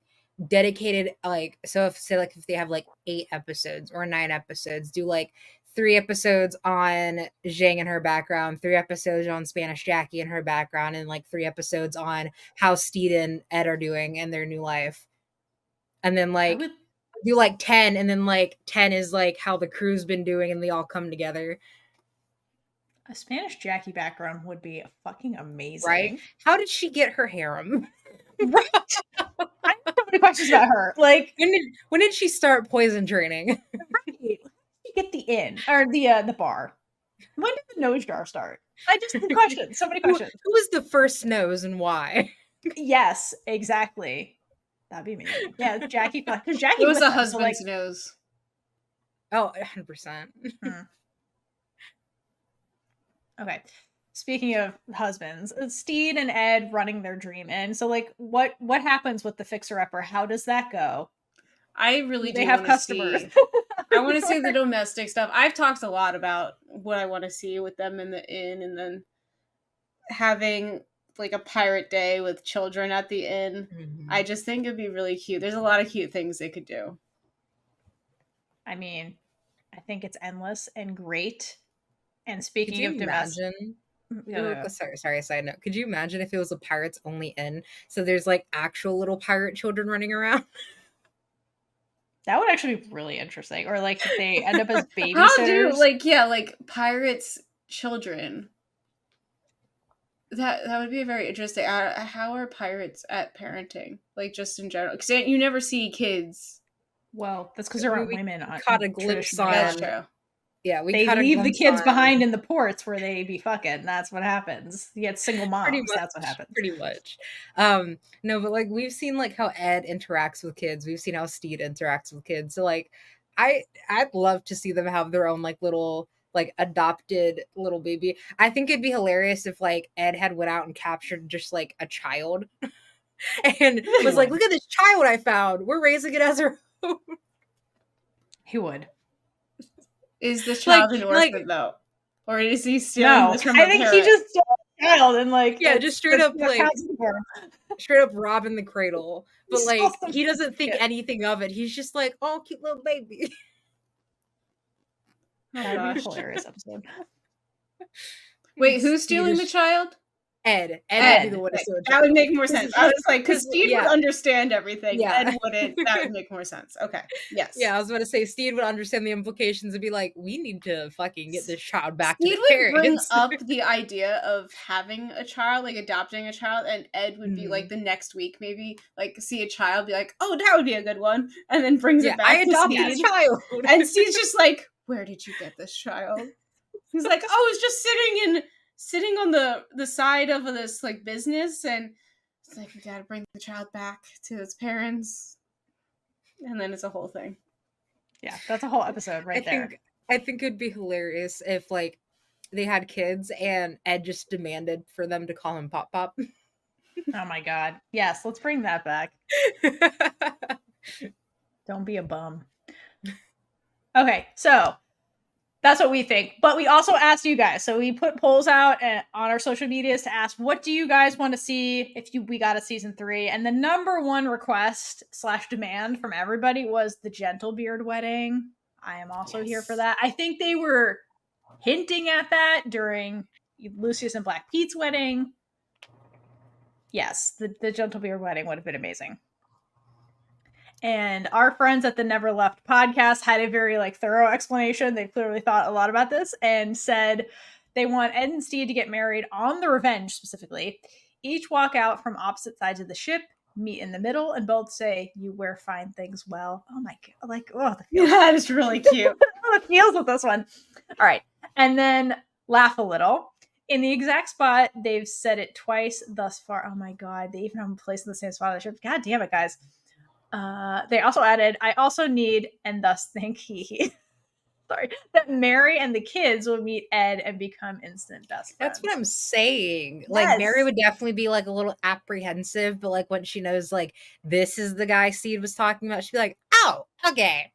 dedicated, like, so if they have like 8 episodes or 9 episodes, do like 3 episodes on Zheng and her background, 3 episodes on Spanish Jackie and her background, and like 3 episodes on how Steed and Ed are doing in their new life. And then like do like 10, and then like 10 is like how the crew's been doing, and they all come together. A Spanish Jackie background would be fucking amazing. Right? How did she get her harem? Right. I have so many questions about her. Like, when did she start poison training? Right. When did she get the inn or the bar? When did the nose jar start? I just questions. So many questions. Who was the first nose and why? Yes, exactly. That'd be amazing. Yeah, Jackie. Because Jackie It was a them, husband's so nose. Oh, 100%. Okay. Speaking of husbands, Steed and Ed running their dream inn. So, like, what happens with the fixer-upper? How does that go? I really do. They have customers. I want to see the domestic stuff. I've talked a lot about what I want to see with them in the inn, and then having like a pirate day with children at the inn. I just think it'd be really cute. There's a lot of cute things they could do. I mean, I think it's endless and great. And speaking of domestic, sorry, side note. Could you imagine if it was a pirates only inn? So there's like actual little pirate children running around. That would actually be really interesting. Or like if they end up as How do babysitters. like pirates' children? That would be very interesting. How are pirates at parenting? Like just in general, because you never see kids. Well, that's because there aren't We women on caught a glimpse traditional on. That's Japan. true. Yeah, we They caught a leave the glimpse kids on- behind in the ports where they be fucking. That's what happens. You get single Pretty moms. much, That's what happens. pretty much. No, but like we've seen like how Ed interacts with kids. We've seen how Steed interacts with kids. So like, I'd love to see them have their own like little like adopted little baby. I think it'd be hilarious if like Ed had went out and captured just like a child and was like, "Look at this child I found. We're raising it as our own." He would. Is this child an orphan though, or is he stealing this from a I think he parent? just stole a child and like just straight up like straight up robbing the cradle. But like he doesn't think anything of it. He's just like, "Oh, cute little baby." Oh, That'd be a gosh. hilarious episode. Wait, who's stealing the child? Ed. Ed. Would be the one to steal the That child. would make more sense. I was like, because Steve Yeah. would understand everything. Yeah. Ed wouldn't. That would make more sense. Okay. Yes. Yeah, I was about to say Steed would understand the implications and be like, "We need to fucking get this child back Steve to the would bring parents." up the idea of having a child, like adopting a child, and Ed would be like the next week, maybe like see a child, be like, "Oh, that would be a good one," and then brings it back. I to adopted Steve. a child. And Steve's just like, "Where did you get this child?" He's like, "Oh, it's just sitting on the side of this like business," and it's like, "We gotta bring the child back to its parents," and then it's a whole thing. Yeah, that's a whole episode right there. I think it'd be hilarious if like they had kids and Ed just demanded for them to call him Pop Pop. Oh my god. Yes, let's bring that back. Don't be a bum. Okay, so that's what we think. But we also asked you guys. So we put polls out on our social medias to ask, what do you guys want to see if we got a season 3? And the number one request / demand from everybody was the Gentlebeard wedding. I am also here for that. I think they were hinting at that during Lucius and Black Pete's wedding. Yes, the Gentlebeard wedding would have been amazing. And our friends at the Never Left podcast had a very like thorough explanation. They clearly thought a lot about this and said they want Ed and Steed to get married on the Revenge specifically. Each walk out from opposite sides of the ship, meet in the middle, and both say, "You wear fine things well." Oh my god! Like, oh, the feels. That is really cute. The feels with this one. All right, and then laugh a little. In the exact spot, they've said it twice thus far. Oh my god! They even have them placed in the same spot of the ship. God damn it, guys! They also added, "I also need and thus think he." Sorry, that Mary and the kids will meet Ed and become instant best friends. That's what I'm saying. Yes. Like Mary would definitely be like a little apprehensive, but like when she knows like this is the guy Steed was talking about, she'd be like, "Oh, okay."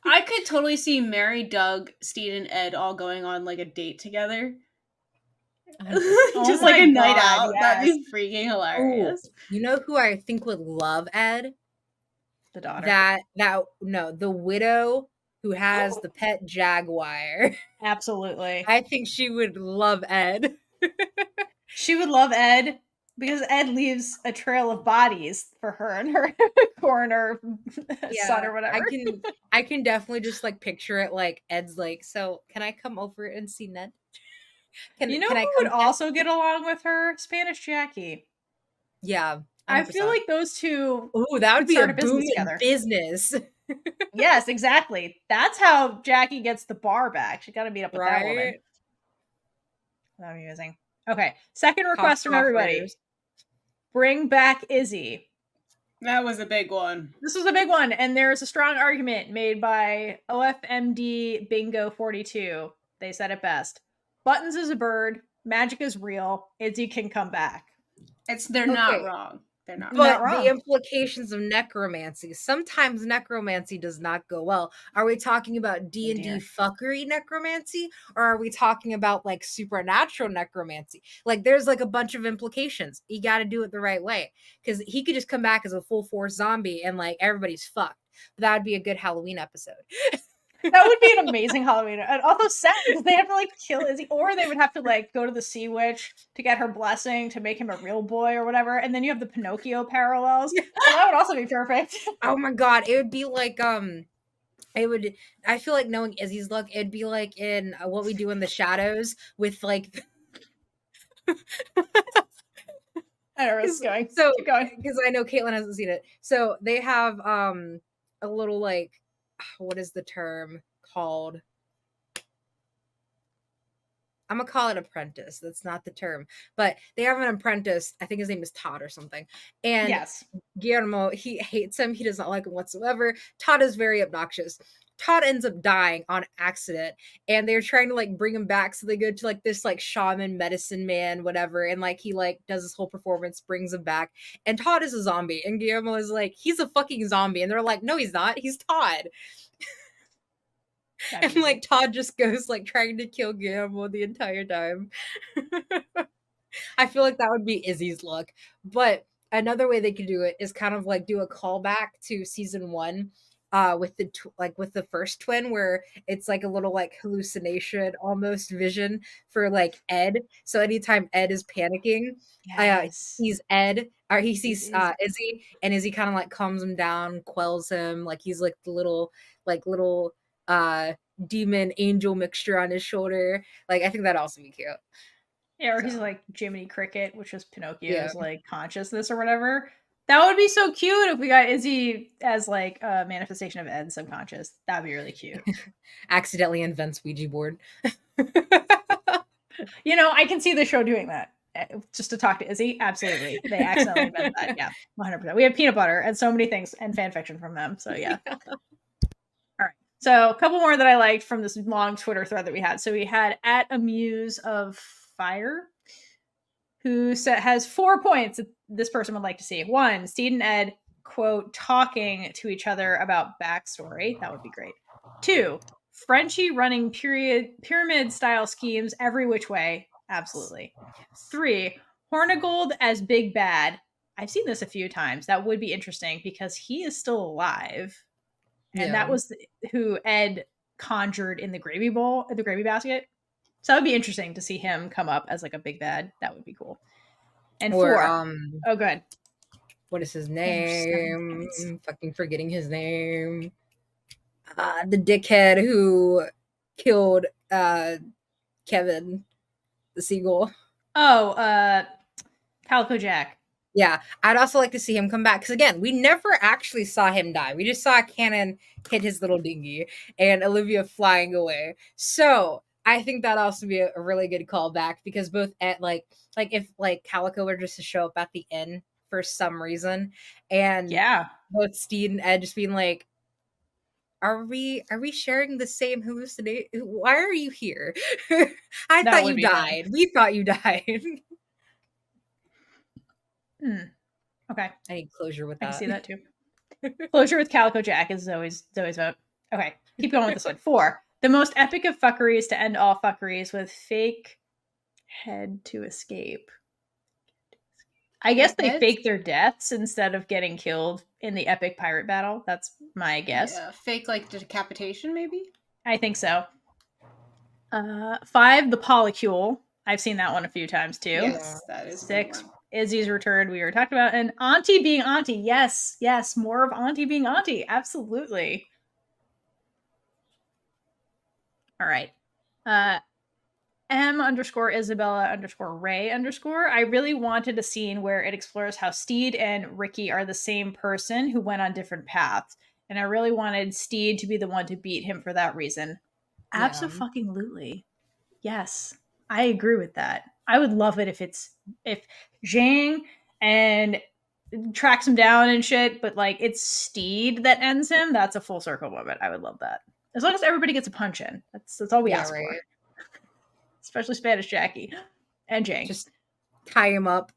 I could totally see Mary, Doug, Steed, and Ed all going on like a date together. Just like a night out. Yes. That'd be freaking hilarious. Ooh, you know who I think would love Ed? The daughter. The widow who has the pet jaguar. Absolutely. I think she would love Ed. She would love Ed because Ed leaves a trail of bodies for her and her coroner son or whatever. I can definitely just like picture it like Ed's like, "So can I come over and see Ned?" Who would also get along with her? Spanish Jackie. Yeah. 100%. I feel like those two. Oh, that would be start a a business booming together. business. Yes, exactly. That's how Jackie gets the bar back. She got to meet up with that woman. Right? That'd be amazing. Okay, second request from everybody. Offers. Bring back Izzy. That was a big one. This was a big one, and there's a strong argument made by OFMD Bingo 42. They said it best. Buttons is a bird. Magic is real. Izzy can come back. They're not wrong. They're not. But wrong. the implications of necromancy. Sometimes necromancy does not go well. Are we talking about D&D fuckery necromancy? Or are we talking about like supernatural necromancy? Like there's like a bunch of implications. You got to do it the right way. Because he could just come back as a full force zombie and like everybody's fucked. That would be a good Halloween episode. That would be an amazing Halloween. And also sad because they have to like kill Izzy, or they would have to like go to the sea witch to get her blessing to make him a real boy or whatever. And then you have the Pinocchio parallels. Yeah. So that would also be perfect. Oh my god, it would be like I feel like knowing Izzy's look, it'd be like in What We Do in the Shadows with like I don't know where this is going. so Keep going. because I know Kaitlynn hasn't seen it. So they have a little like what is the term called? I'm gonna call it apprentice. That's not the term, but they have an apprentice. I think his name is Todd or something. And Yes. Guillermo, he hates him. He does not like him whatsoever. Todd is very obnoxious. Todd ends up dying on accident, and they're trying to like bring him back. So they go to like this like shaman, medicine man, whatever, and like he like does this whole performance, brings him back, and Todd is a zombie, and Guillermo is like, he's a fucking zombie, and they're like, no, he's not. He's Todd. And like Todd just goes like trying to kill Guillermo the entire time. I feel like that would be Izzy's look. But another way they could do it is kind of like do a callback to season 1 with the with the first twin, where it's like a little like hallucination almost vision for like Ed. So anytime Ed is panicking, he's Ed or he sees Izzy, and Izzy kind of like calms him down, quells him, like he's like the little demon angel mixture on his shoulder. Like I think that'd also be cute. Yeah, or he's like Jiminy Cricket, which is Pinocchio's like consciousness or whatever. That would be so cute if we got Izzy as like a manifestation of Ed's subconscious. That'd be really cute. Accidentally invents Ouija board. You know, I can see the show doing that. Just to talk to Izzy, absolutely. They accidentally invent that. Yeah, 100%. We have peanut butter and so many things and fan fiction from them. So yeah. All right. So a couple more that I liked from this long Twitter thread that we had. So we had at Amuse of Fire, who has 4 points that this person would like to see. 1, Steed and Ed, quote, talking to each other about backstory. That would be great. 2, Frenchie running pyramid-style schemes every which way. Absolutely. 3, Hornigold as Big Bad. I've seen this a few times. That would be interesting because he is still alive. And that was who Ed conjured in the gravy bowl, the gravy basket. So that would be interesting to see him come up as like a big bad. That would be cool. And 4. Oh, good. What is his name? Fucking forgetting his name. The dickhead who killed Kevin, the seagull. Oh, Calico Jack. Yeah, I'd also like to see him come back because again, we never actually saw him die. We just saw a cannon hit his little dinghy and Olivia flying away. So I think that'd also be a really good callback because both at like if like Calico were just to show up at the end for some reason, and both Steed and Ed just being like, are we sharing the same hallucination? Why are you here? I thought you died. Fun. We thought you died. Okay. I need closure with that. I can see that too. Closure with Calico Jack is Zoe's vote. Okay, keep going with this one. 4. The most epic of fuckeries to end all fuckeries with fake head to escape. I guess they fake their deaths instead of getting killed in the epic pirate battle. That's my guess. Yeah, fake like decapitation, maybe? I think so. 5, the polycule. I've seen that one a few times too. Yes, that is 6, Izzy's return, we were talking about. And Auntie being Auntie. Yes, more of Auntie being Auntie. Absolutely. All right. M_Isabella_Ray_. I really wanted a scene where it explores how Steed and Ricky are the same person who went on different paths. And I really wanted Steed to be the one to beat him for that reason. Yeah. Absolutely. Yes. I agree with that. I would love it if Zheng and tracks him down and shit, but like it's Steed that ends him. That's a full circle moment. I would love that. As long as everybody gets a punch in. That's all we ask for. Especially Spanish Jackie and Zheng. Just tie him up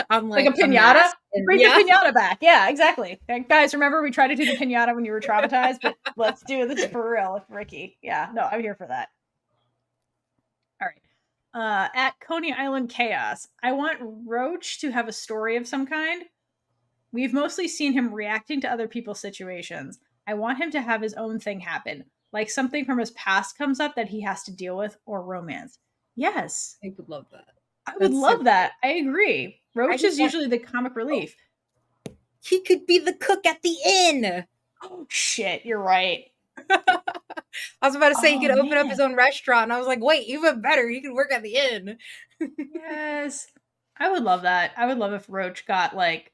on like a pinata. Bring the pinata back. Yeah, exactly. Guys, remember we tried to do the pinata when you were traumatized, but let's do this for real with Ricky. Yeah, no, I'm here for that. All right. At Coney Island Chaos, I want Roach to have a story of some kind. We've mostly seen him reacting to other people's situations. I want him to have his own thing happen. like something from his past comes up that he has to deal with, or romance. Yes. I would love that. I would love that. I agree. Roach is just want- usually the comic relief. He could be the cook at the inn. Oh, shit. You're right. I was about to say he could open up man. his own restaurant, and I was like, wait, even better, he could work at the inn. Yes. I would love that. I would love if Roach got like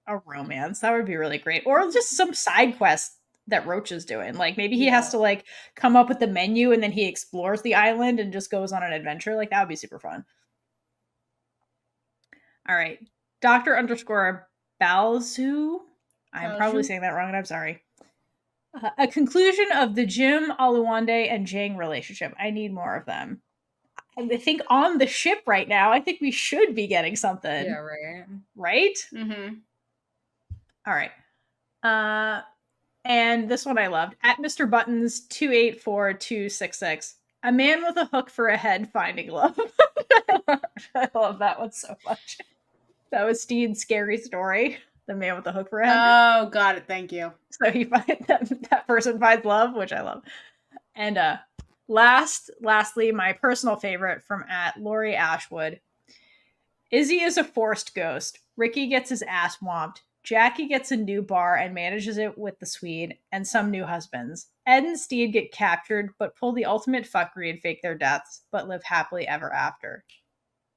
a romance. That would be really great. Or just some side quest that Roach is doing. Like maybe he has to like come up with the menu and then he explores the island and just goes on an adventure. Like that would be super fun. All right. Dr. _ Balzu. I'm probably saying that wrong and I'm sorry. A conclusion of the Jim, Oluwande, and Zheng relationship. I need more of them. I think on the ship right now, I think we should be getting something. Yeah, right. Right? Mm-hmm. All right. And this one I loved. At Mr. Buttons 2x07-2x08. A man with a hook for a head finding love. I love that one so much. That was Steed's scary story. The man with the hook for a head. Oh, got it. Thank you. So he finds that person finds love, which I love. And lastly, my personal favorite from at Lori Ashwood. Izzy is a forced ghost. Ricky gets his ass whomped. Jackie gets a new bar and manages it with the Swede and some new husbands. Ed and Steed get captured, but pull the ultimate fuckery and fake their deaths, but live happily ever after.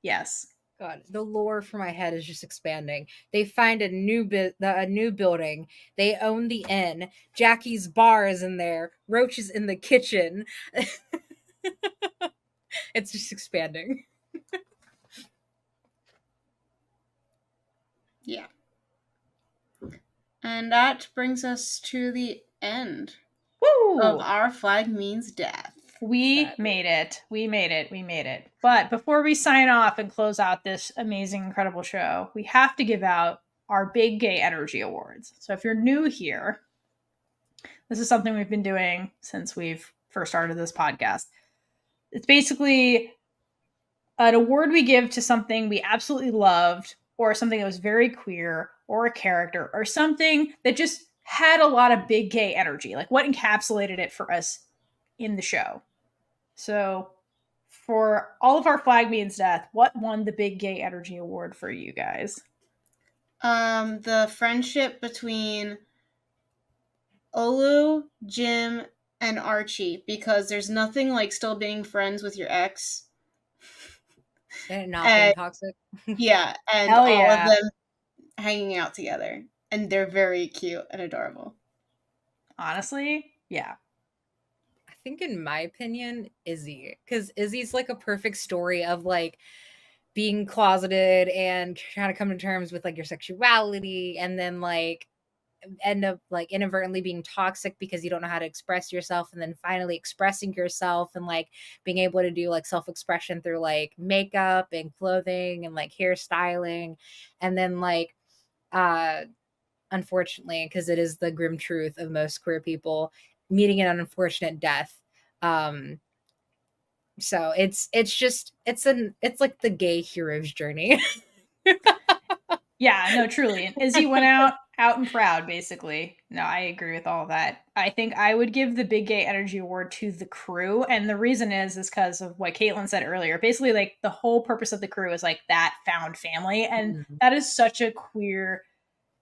Yes. God, the lore for my head is just expanding. They find a new building. They own the inn. Jackie's bar is in there. Roach is in the kitchen. It's just expanding. Yeah. And that brings us to the end of Our Flag Means Death. We made it. We made it. But before we sign off and close out this amazing, incredible show, we have to give out our Big Gay Energy Awards. So if you're new here, this is something we've been doing since we've first started this podcast. It's basically an award we give to something we absolutely loved, or something that was very queer, or a character, or something that just had a lot of big gay energy. Like what encapsulated it for us in the show. So for all of Our Flag Means Death, what won the Big Gay Energy Award for you guys? The friendship between Olu, Jim, and Archie, because there's nothing like still being friends with your ex. And not being toxic. Yeah, and all of them hanging out together. And they're very cute and adorable. Honestly, yeah. I think in my opinion, Izzy. Because Izzy's like a perfect story of like being closeted and trying to come to terms with like your sexuality, and then like end up like inadvertently being toxic because you don't know how to express yourself, and then finally expressing yourself and like being able to do like self-expression through like makeup and clothing and like hairstyling, and then like unfortunately, because it is the grim truth of most queer people, meeting an unfortunate death. So it's like the gay hero's journey. Yeah, no, truly. And Izzy went out and proud, basically. No, I agree with all of that. I think I would give the Big Gay Energy Award to the crew. And the reason is because of what Kaitlynn said earlier. Basically, like, the whole purpose of the crew is, like, that found family. And that is such a queer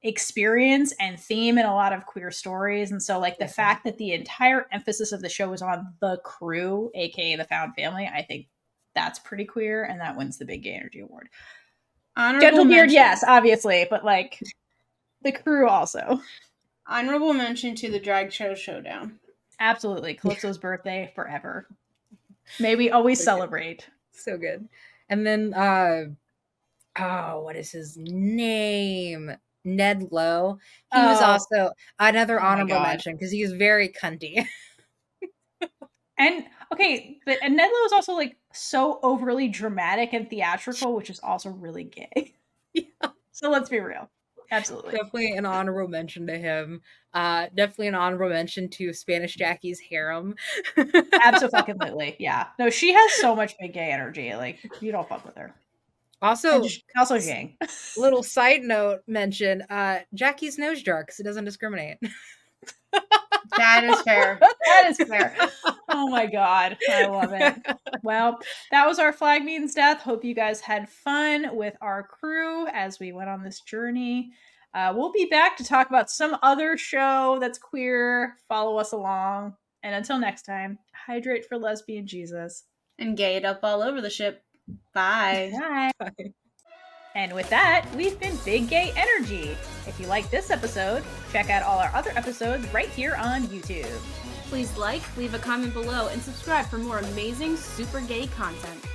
experience and theme in a lot of queer stories. And so, like, the fact that the entire emphasis of the show is on the crew, aka the found family, I think that's pretty queer. And that wins the Big Gay Energy Award. Gentle Beard, yes, obviously, but like the crew also. Honorable mention to the drag show showdown. Absolutely. Calypso's birthday forever. May we always celebrate. So good. And then what is his name? Ned Lowe. He was also another honorable mention because he is very cunty. And okay, and Ned Lowe is also like so overly dramatic and theatrical, which is also really gay. Yeah. So let's be real. Absolutely. Definitely an honorable mention to him. Definitely an honorable mention to Spanish Jackie's harem. Absolutely. Yeah. No, she has so much big gay energy. Like, you don't fuck with her. Also Zheng. Little side note mention, Jackie's nose jar because it doesn't discriminate. That is fair. That is fair. Oh my God. I love it. Well, that was our Flag Means Death. Hope you guys had fun with our crew as we went on this journey. We'll be back to talk about some other show that's queer. Follow us along. And until next time, hydrate for lesbian Jesus. And gay it up all over the ship. Bye. Bye. Bye. And with that, we've been Big Gay Energy. If you like this episode, check out all our other episodes right here on YouTube. Please like, leave a comment below, and subscribe for more amazing super gay content.